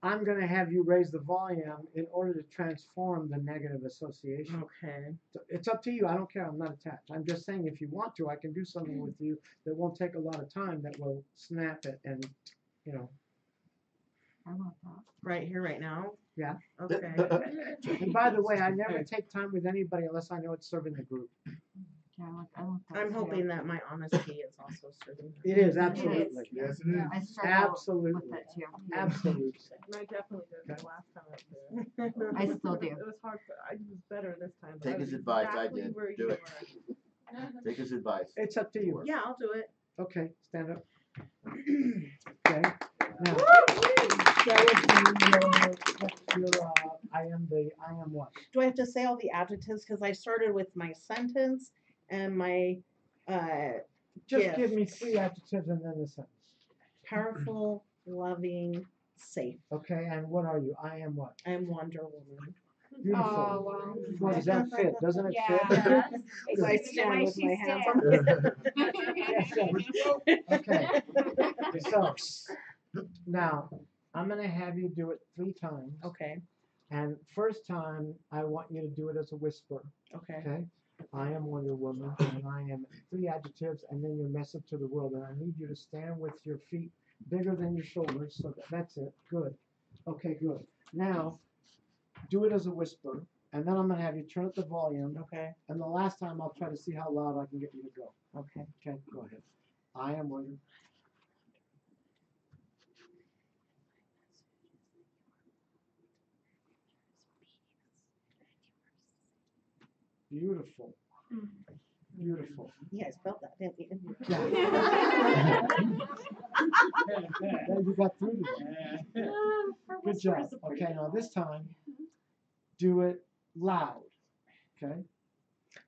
I'm going to have you raise the volume in order to transform the negative association.
Okay.
So it's up to you. I don't care. I'm not attached. I'm just saying if you want to, I can do something with you that won't take a lot of time that will snap it and, you know.
I want that. Right here, right now?
Yeah.
Okay.
And by the way, I never take time with anybody unless I know it's serving the group.
I'm hoping that my honesty is also serving.
It is, absolutely.
Yes, it is.
I struggle
Absolutely.
with that too.
Absolutely.
And I definitely did the last time I was there.
I still do.
It was hard. I was better this time. but
Take
I
his
was
advice, I
exactly
did.
where
Do
you
it.
were.
Take his advice.
It's up to you.
Yeah, I'll do it.
Okay, stand up. Okay. Now, share with me your I am what?
Do I have to say all the adjectives? Because I started with my sentence and my
Just
gift.
give me 3 adjectives and then the sentence.
Powerful, loving, safe.
Okay, and what are you? I am what?
I am Wonder Woman.
Beautiful.
Oh, wow.
Well, does that fit? Doesn't it
Yeah,
fit?
it does.
I stand with my hands on my
Okay. So now I'm gonna have you do it 3 times.
Okay.
And first time I want you to do it as a whisper.
Okay.
Okay. I am Wonder Woman, and I am 3 adjectives, and then your message to the world. And I need you to stand with your feet bigger than your shoulders. So that's it. Good. Okay. Good. Now do it as a whisper, and then I'm gonna have you turn up the volume.
Okay.
And the last time I'll try to see how loud I can get you to go.
Okay.
Okay, go ahead. I am Wonder. Beautiful. Beautiful.
You guys felt that, didn't you?
Yeah. Yeah, you got through today. Good job. Okay, now this time, do it loud. Okay?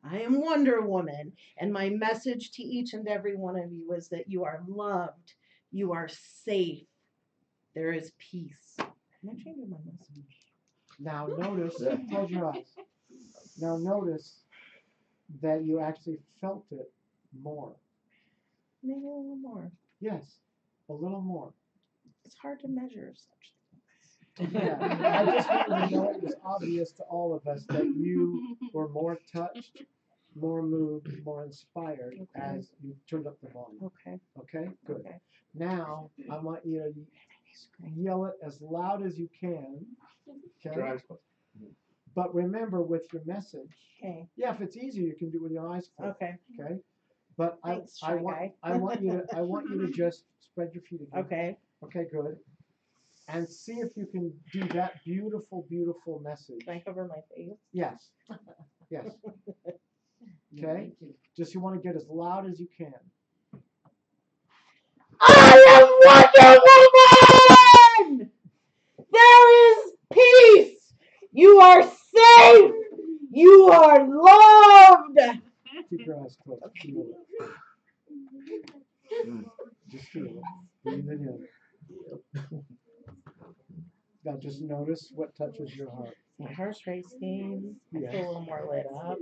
I am Wonder Woman, and my message to each and every one of you is that you are loved, you are safe, there is peace. Am I changing my message?
Now notice, close your eyes. Now notice that you actually felt it more.
Maybe a little more.
Yes, a little more.
It's hard to measure such
Yeah, I just wanted to know it was obvious to all of us that you were more touched, more moved, more inspired as you turned up the volume.
Okay.
Okay, good.
Okay.
Now, I want you to yell it as loud as you can. Okay. But remember, with your message, yeah, if it's easier, you can do it with your eyes closed.
Okay.
Okay. But
Thanks,
I want you to just spread your feet again.
Okay.
Okay, good. And see if you can do that beautiful, beautiful message.
Can I cover my face?
Yes. Yes. Okay. Just you want to get as loud as you can.
I am Wonder Woman! There is peace! You are safe! You are loved!
Keep your eyes closed. Feel it. Just feel it. Breathe it in. Now just notice what touches your heart.
My heart's racing.
Yes.
I feel a little more lit up.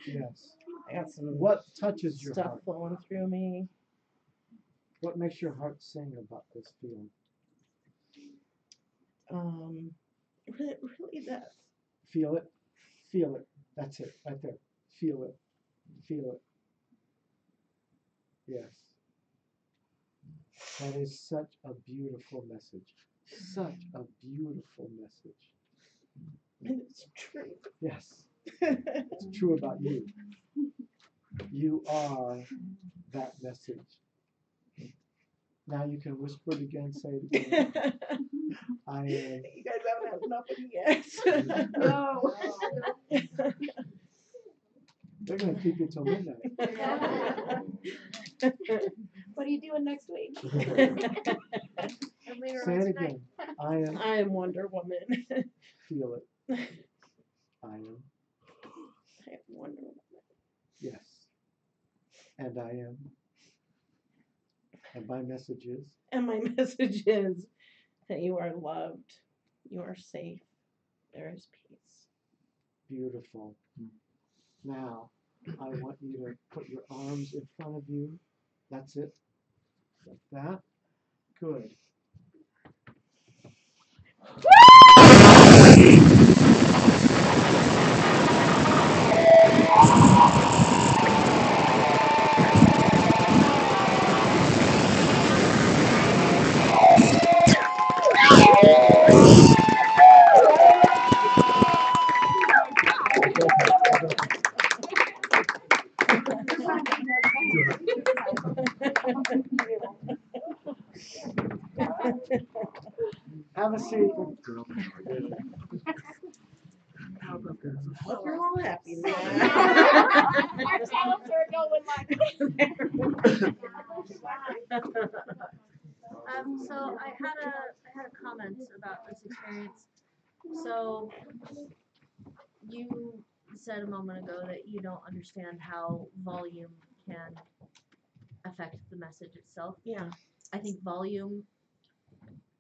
Yes.
I got some
What touches your
stuff
heart?
flowing through me.
What makes your heart sing about this feeling?
really that.
Feel it. Feel it. That's it. Right there. Feel it. Feel it. Yes. That is such a beautiful message. Such a beautiful message.
And it's true.
Yes. It's true about you. You are that message. Now you can whisper it again, say it again. I am.
You guys haven't had enough of me yet.
No. They're going to keep you till midnight.
What are you doing next week?
Say it again. I am
Wonder Woman.
Feel it. I am.
Wonder Woman.
Yes. And I am. And my message is.
And my message is that you are loved, you are safe, there is peace.
Beautiful. Now, I want you to put your arms in front of you. That's it. Like that. Good. Have a seat.
Hope you're all happy now.
So I had a comment about this experience. So you said a moment ago that you don't understand how volume can affect the message itself.
Yeah.
I think volume,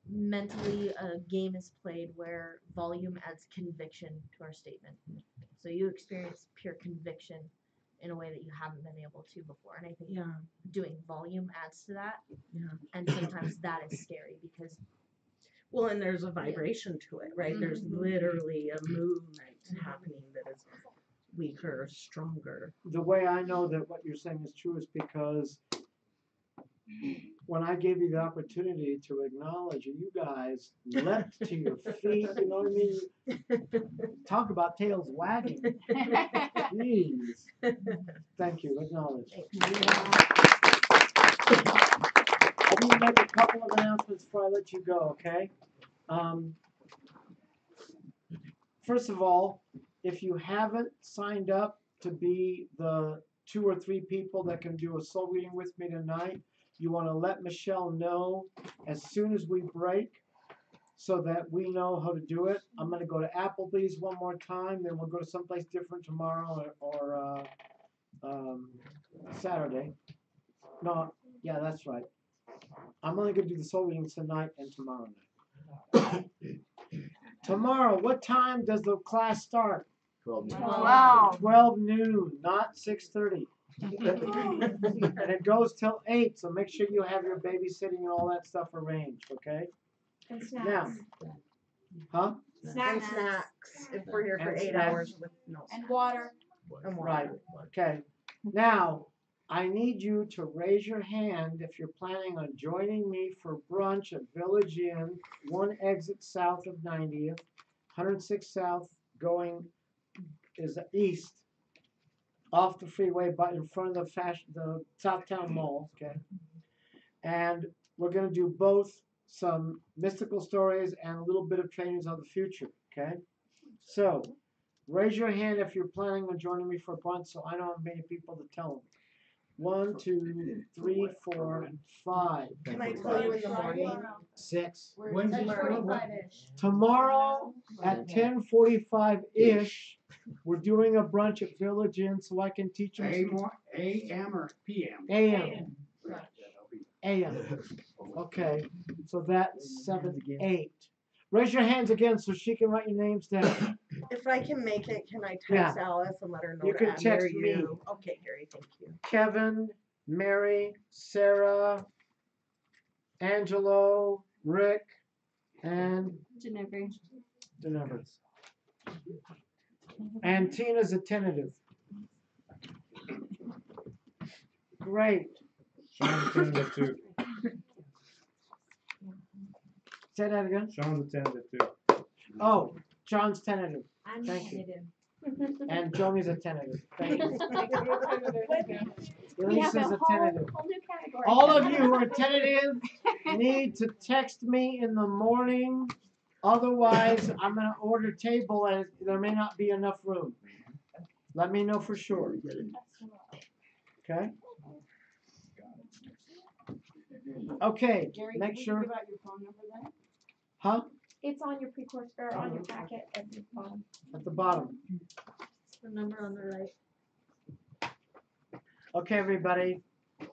mentally, a game is played where volume adds conviction to our statement. So you experience pure conviction in a way that you haven't been able to before. And I think doing volume adds to that.
Yeah.
And sometimes that is scary because.
Well, and there's a vibration to it, right? There's literally a movement happening that is weaker, stronger.
The way I know that what you're saying is true is because when I gave you the opportunity to acknowledge it, you guys leapt to your feet, you know what I mean? Talk about tails wagging. Jeez. Thank you, acknowledge. I need to make a couple of announcements before I let you go, okay? First of all, if you haven't signed up to be the 2 or 3 people that can do a soul reading with me tonight, you want to let Michelle know as soon as we break so that we know how to do it. I'm going to go to Applebee's one more time, then we'll go to someplace different tomorrow or Saturday. No, yeah, that's right. I'm only going to do the soul readings tonight and tomorrow night. Tomorrow, what time does the class start? 12 noon, not 6:30. And it goes till 8, so make sure you have your babysitting and all that stuff arranged, okay?
And snacks.
Now, huh?
Snacks. If we're here for
And
8
snacks.
hours with no
And water.
and water.
Right, okay. Now, I need you to raise your hand if you're planning on joining me for brunch at Village Inn, 1 exit south of 90th, 106 South going is east, off the freeway, but in front of the Southtown Mall, okay? And we're going to do both some mystical stories and a little bit of trainings on the future, okay? So, raise your hand if you're planning on joining me for brunch so I know how many people to tell them. 1, 2, 3, 4, 5.
Can I tell you in the morning?
6.
When's 10:45-ish.
Tomorrow at 10:45-ish, we're doing a brunch at Village Inn so I can teach them.
AM or PM?
AM. AM. Okay, so that's 7, 8. Raise your hands again so she can write your names down.
If I can make it, can I
Yeah.
text Alice and let her know
You
to
can
add
text
her
me.
you? Okay, Gary, thank you.
Kevin, Mary, Sarah, Angelo, Rick, and
Jennifer.
Jennifer. And Tina's a tentative. Great.
Sean's a tentative too.
Say that again.
Sean's a tentative too.
Oh, John's tentative.
I'm
Thank you.
tentative.
And Joey's a tentative. Thank you.
We have
Elisa's
a
a
whole
tentative.
new category.
All of you who are tentative need to text me in the morning. Otherwise, I'm going to order table and there may not be enough room. Let me know for sure. Okay? Okay,
Gary,
make
can you
sure.
give out your phone number then?
Huh?
It's on your pre-course or on your packet at the bottom.
At the bottom.
It's the number on the right.
Okay, everybody.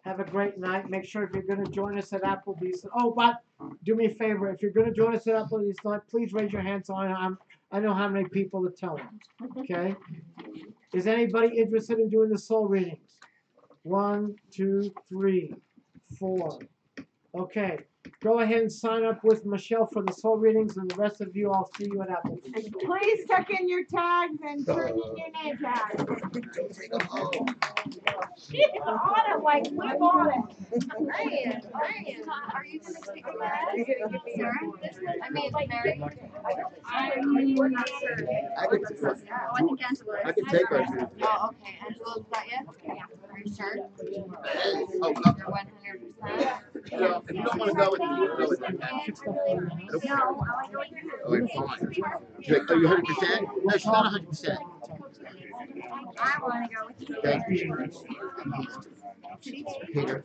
Have a great night. Make sure if you're going to join us at Applebee's. Oh, but do me a favor. If you're going to join us at Applebee's tonight, please raise your hand so I know how many people to tell them. Okay? Is anybody interested in doing the soul readings? 1, 2, 3, 4. Okay. Go ahead and sign up with Michelle for the soul readings, and the rest of you, I'll see you at Applebee's.
Please tuck in your tags and turn in your name tags. She's on it like we bought it.
Ryan, are you gonna stick around? Sarah? I mean, Mary? I'm not sure.
I could,
Oh, I think Angela is.
I could take her.
Oh, okay. Angela's got you? Yeah. Are you sure?
Oh,
You're 100%?
you know, if you don't want to go with me, you can go with me.
No, I want to go with you.
Oh, it's fine. She's like, are you 100%? No, she's not 100%.
I want to go with you.
Thank you. Peter.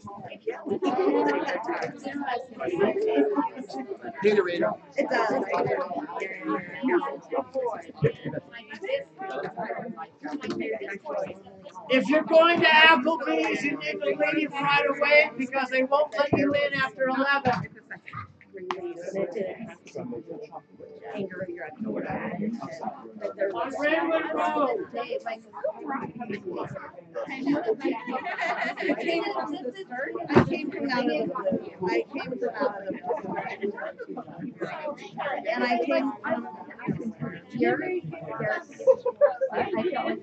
Peter, Rita.
It does.
If you're going to Applebee's, you need to leave right away because they won't let you in after 11. Brentwood Road.
I came from out of the and I came from
Fury. I felt like it was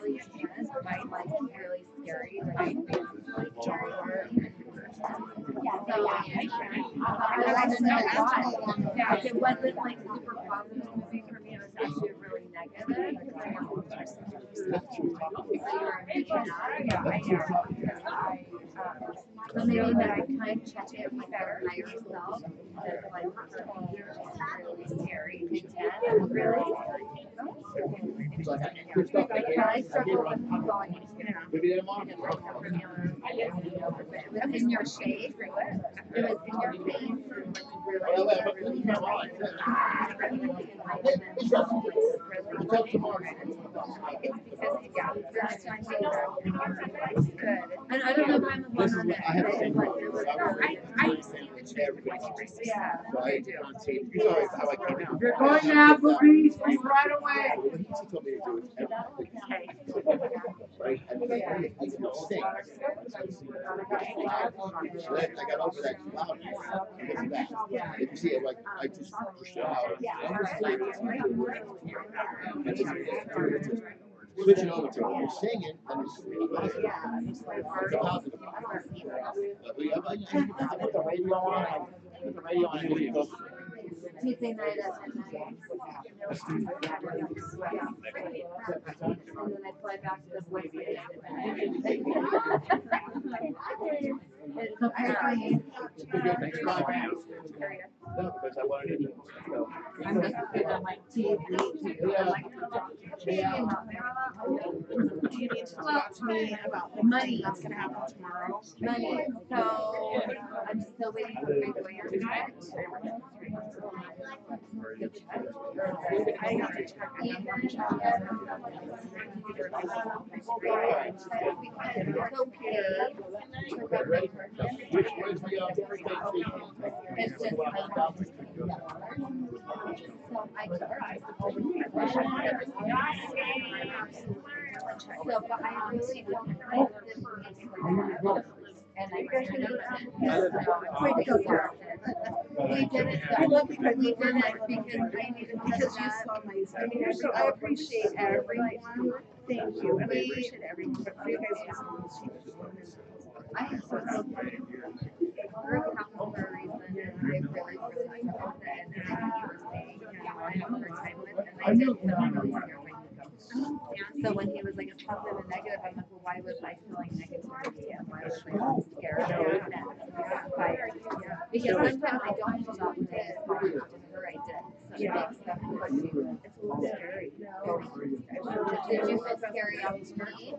really intense, right? Like really scary, right? Like it wasn't like super positive movie for me. It was actually really negative. So maybe that I kind of check it with our higher self. That like really scary, intense, really. I struggle with going,
Maybe they're more.
it was in your face. It was in your face. And I don't know if I'm the one on it. I see the truth when you bring this up. I do.
If you're going to Applebee's, leave right away.
She told me to do it. Right? I stink. I got over that loudness. If you see it, like, I just pushed it out. Switch it over to it. You're singing, and it's positive. I put the radio on. Put the radio on.
Tuesday night at midnight. And then I fly back to the Wednesday. It's apparently.
Thanks for calling. No, because I wanted to go.
I'm just on my TV.
You need to talk to me about the money that's gonna happen tomorrow.
Money, so I'm still waiting for my lawyer to check.
I got to check.
It's okay.
Which was the,
It's just like. So, but I really don't think this is and I we did it.
I love because
We
you
did
were
it because I needed to
because you
that.
saw my Zoom. So I appreciate everyone. Thank you. And I appreciate everyone. But for you guys just
I am so sorry. We're happy for a reason, and I really, really like it. And everything you were saying, I have a hard time with, and I did feel really scared by Nico. So when he was like, it's positive and negative, I'm like, well, why was I feeling negativity, and why was I scared? Because sometimes I don't feel that way, but with her I did. So it makes them it's a little scary. Did you feel scary after me?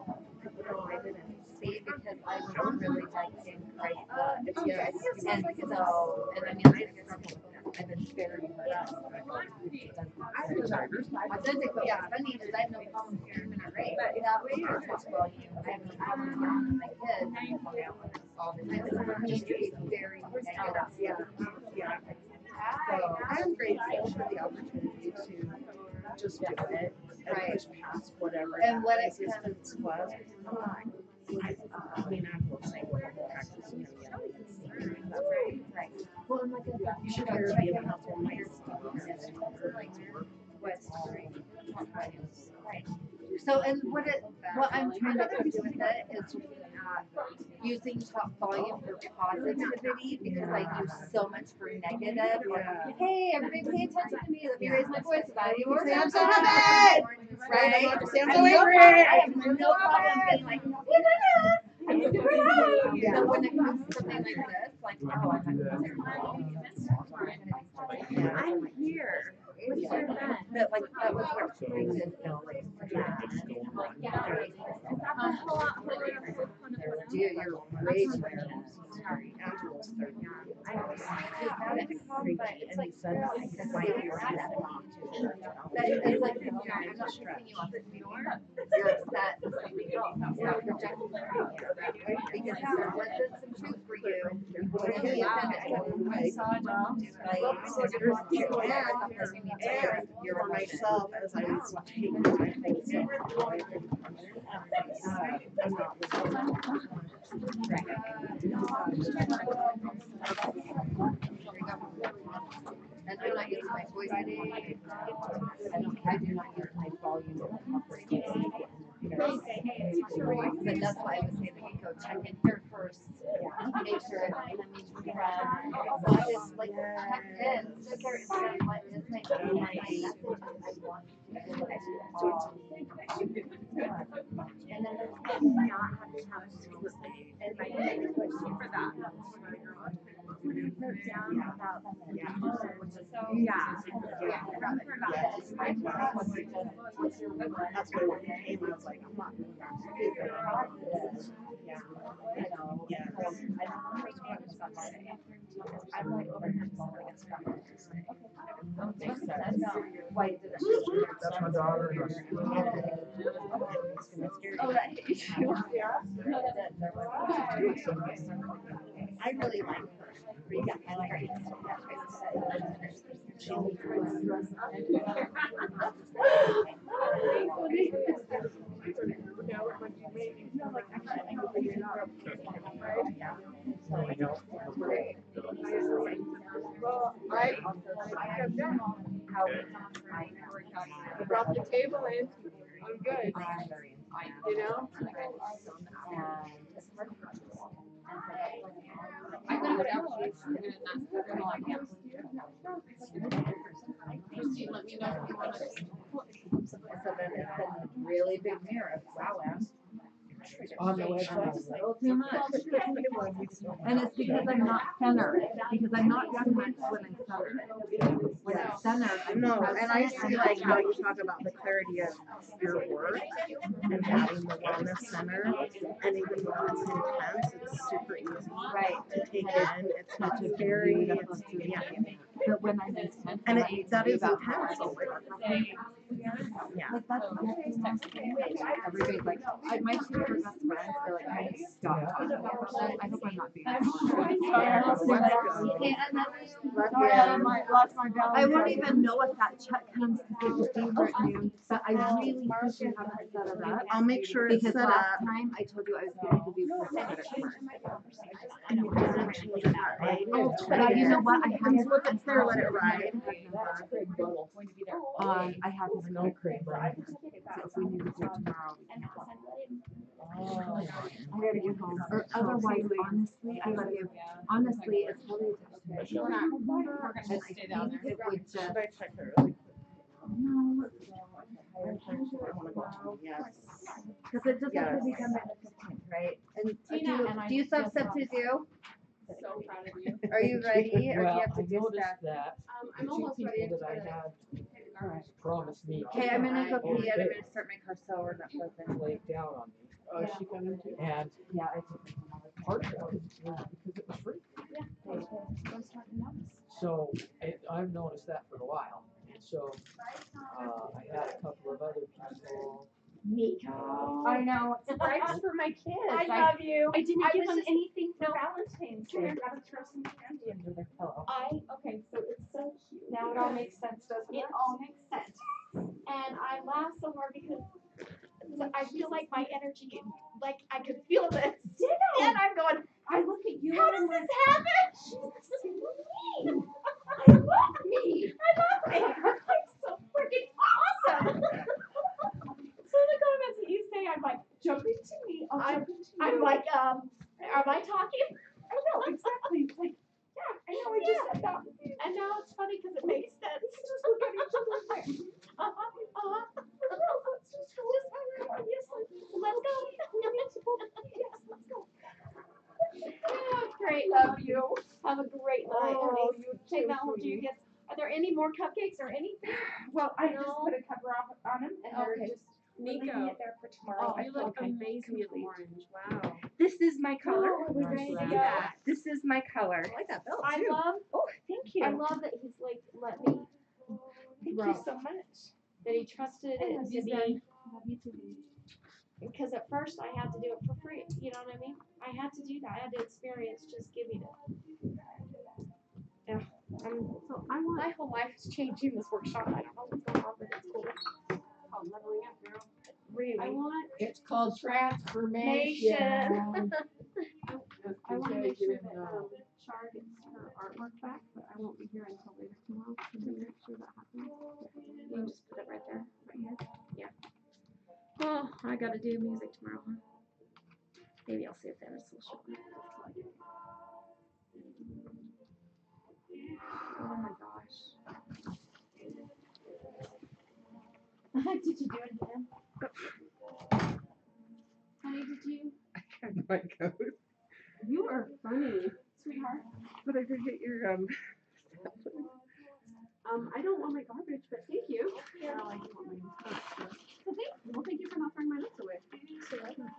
No, I didn't. See, because I was really liking Christ. Yes. And so, and I mean, I struggle with that. I've been very hurt. Authentic, but what's funny is I have no problem screaming at Ray. But that way, or volume, I have no problem yelling at my kids. I call out all the time. Just to be very negative. Yeah. Yeah. So
I'm grateful for the opportunity to just do it and push past whatever
and what it
resistance was. I mean, I will say what I'm practicing.
Right. Well, and like I said,
You should hear the amount of my
Right. So, and what I'm trying to do with it is using top volume for positivity because I use so much for negative. Hey, everybody pay attention to me. Let me raise my voice about you. Or
I'm so happy.
Right?
I'm so angry.
I have no problem being like, but when it comes to something like this, like, oh, I'm here. That like that was where I did feel like you're way too sorry. And he said it's like I'm not picking you up as you're upset. You're projecting because there wasn't some truth for you. I saw
you're for myself as I was taking my whole I'm not
and I'm not using my voice anymore. I do not use my volume but that's why I was saying that you go check in here first. Make sure it's coming from what is like check in. Look at what is my message I want you to and then not have to have and my question for that.
That's why when he came, I was like, I'm not doing that. Yeah.
I'm like over here falling and stuff.
That's my daughter.
Oh, that hit you? Yeah. I really like her. Yeah, I like her.
I brought the table in. I'm good. You know? I'm gonna go down to you and not gonna like you. Christine, let me know if you want to.
So then it's been really big mirror. Wow,
On the website.
a little too much. And it's because I'm not centered. Because I'm not too much when I'm centered. When I'm centered, I'm
No, and I see like how you talk about the clarity of your work and having the wellness center, and even though it's intense, it's super easy to take in. It's not very, yeah.
But when I'm intense,
And
I need to
that
do
is
that
intense.
yeah.
Like
that's everybody's like, my two best friends are like, hey, stop talking about that. I hope I'm not being I won't even know if that check comes because it was due at noon, but I really think you have to set it up.
I'll make sure it's
Because
set
last
up.
time I told you I was going to do credit card. But you know what? I have
Please look at there, let it ride.
I have his no credit card. So if we need to do it tomorrow, we can. I gotta get home. Or otherwise, honestly, it's really just.
We're gonna stay down there.
It would just.
Should I check her?
No.
Yes.
Because it just has to be done by the 15th, right? And
Tina and I
do you still have stuff to do?
So proud of you.
Are you ready, or do
Well,
you have
I
to do
noticed
stuff?
that
I'm
the two
almost ready
people
to
that I had promised me.
Okay, I'm gonna go
all
pee, and I'm
day
gonna start my car so we're not flipping.
laid down on me.
Oh, is she coming too?
And
Yeah, I
part of it was because it was free. So I've noticed that for a while. And so I had a couple of other people.
Nico.
I know.
Surprise for my kids.
I love you.
I didn't give them
was just-
anything for
no.
Valentine's Day.
Come gotta throw some candy under their pillow.
Okay, so it's so cute.
Now it all makes sense, doesn't it?
It all makes sense. And I laugh so hard because I feel like my energy, like I could feel this. And I'm going,
I look at you
how
and
does
I'm
this happen? She's so mean. I love me. I love me. I'm so freaking awesome. So the comments that you say, I'm like, jumping to me. I'm like, am I talking?
I know, exactly. It's like, yeah, I know, I just said that.
And now it's funny because it makes sense. Just look at each other and say, let's just go. Come on, yes, let's go. Yes, let's go. Oh, great, love you. Have a great night, honey.
you
Take
too,
that home to your
sweetie.
kids. Are there any more cupcakes or anything?
Well, I just
No.
put a cover off on them and they're
Okay.
just leaving it there for tomorrow.
Oh,
I
you
feel
look
amazing in
complete.
orange. Wow. This is my color.
Oh, are we ready to go?
This is my color.
I like that belt
I
too.
love,
Thank you.
I love that he's like, let me,
Thank you so much.
that he trusted
I
it
love
to
you,
be,
son. Love you too.
because at first I had to do it for free, you know what I mean? I had to do that, I had to experience just giving it. Yeah, my whole life is changing this workshop, I don't know what's going on, but it's cool.
Called leveling up, girl.
Really?
I want
It's called
Nation.
I want to make sure that Char gets her artwork back, but I won't be here until later tomorrow to make sure that happens. You can just put it right there, right here. Yeah. Oh, I gotta do music tomorrow, huh? Maybe I'll see if Dennis will show me. Oh my gosh.
Did you do it again? Honey, did you?
My coat.
You are funny.
Sweetheart?
But I forget your
I don't want my garbage, but thank you. Well, I do want my notes. So well, thank you for not throwing my notes away.
So I can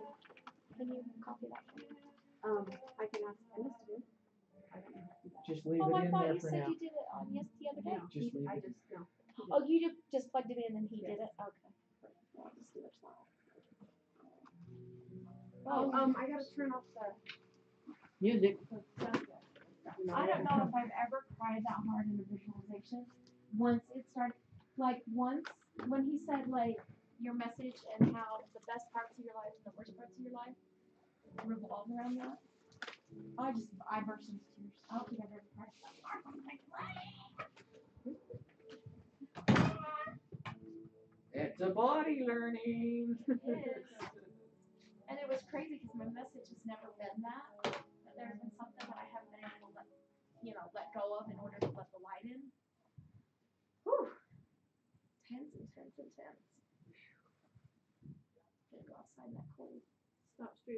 you copy that for me?
I can ask Dennis to do.
Just leave
Oh,
it
I
in
thought
there
you
for
said
now.
you did it on the other day.
Just leave
I
it.
just, no.
Oh, you just plugged it in and he did it? Okay. Well, I'll just do it tomorrow.
Oh, I gotta turn off the.
Music.
I don't know if I've ever cried that hard in a visualization. Once it started, like once when he said like your message and how the best parts of your life and the worst parts of your life revolve around that. I burst into tears. I don't think I've ever cried that hard. I'm like,
It's a body learning.
it is. And it was crazy because my message has never been that. But there's been something that I haven't been able to let go of in order to let the light in. Whew. Tense. Gonna go outside in that cold.
Stop street.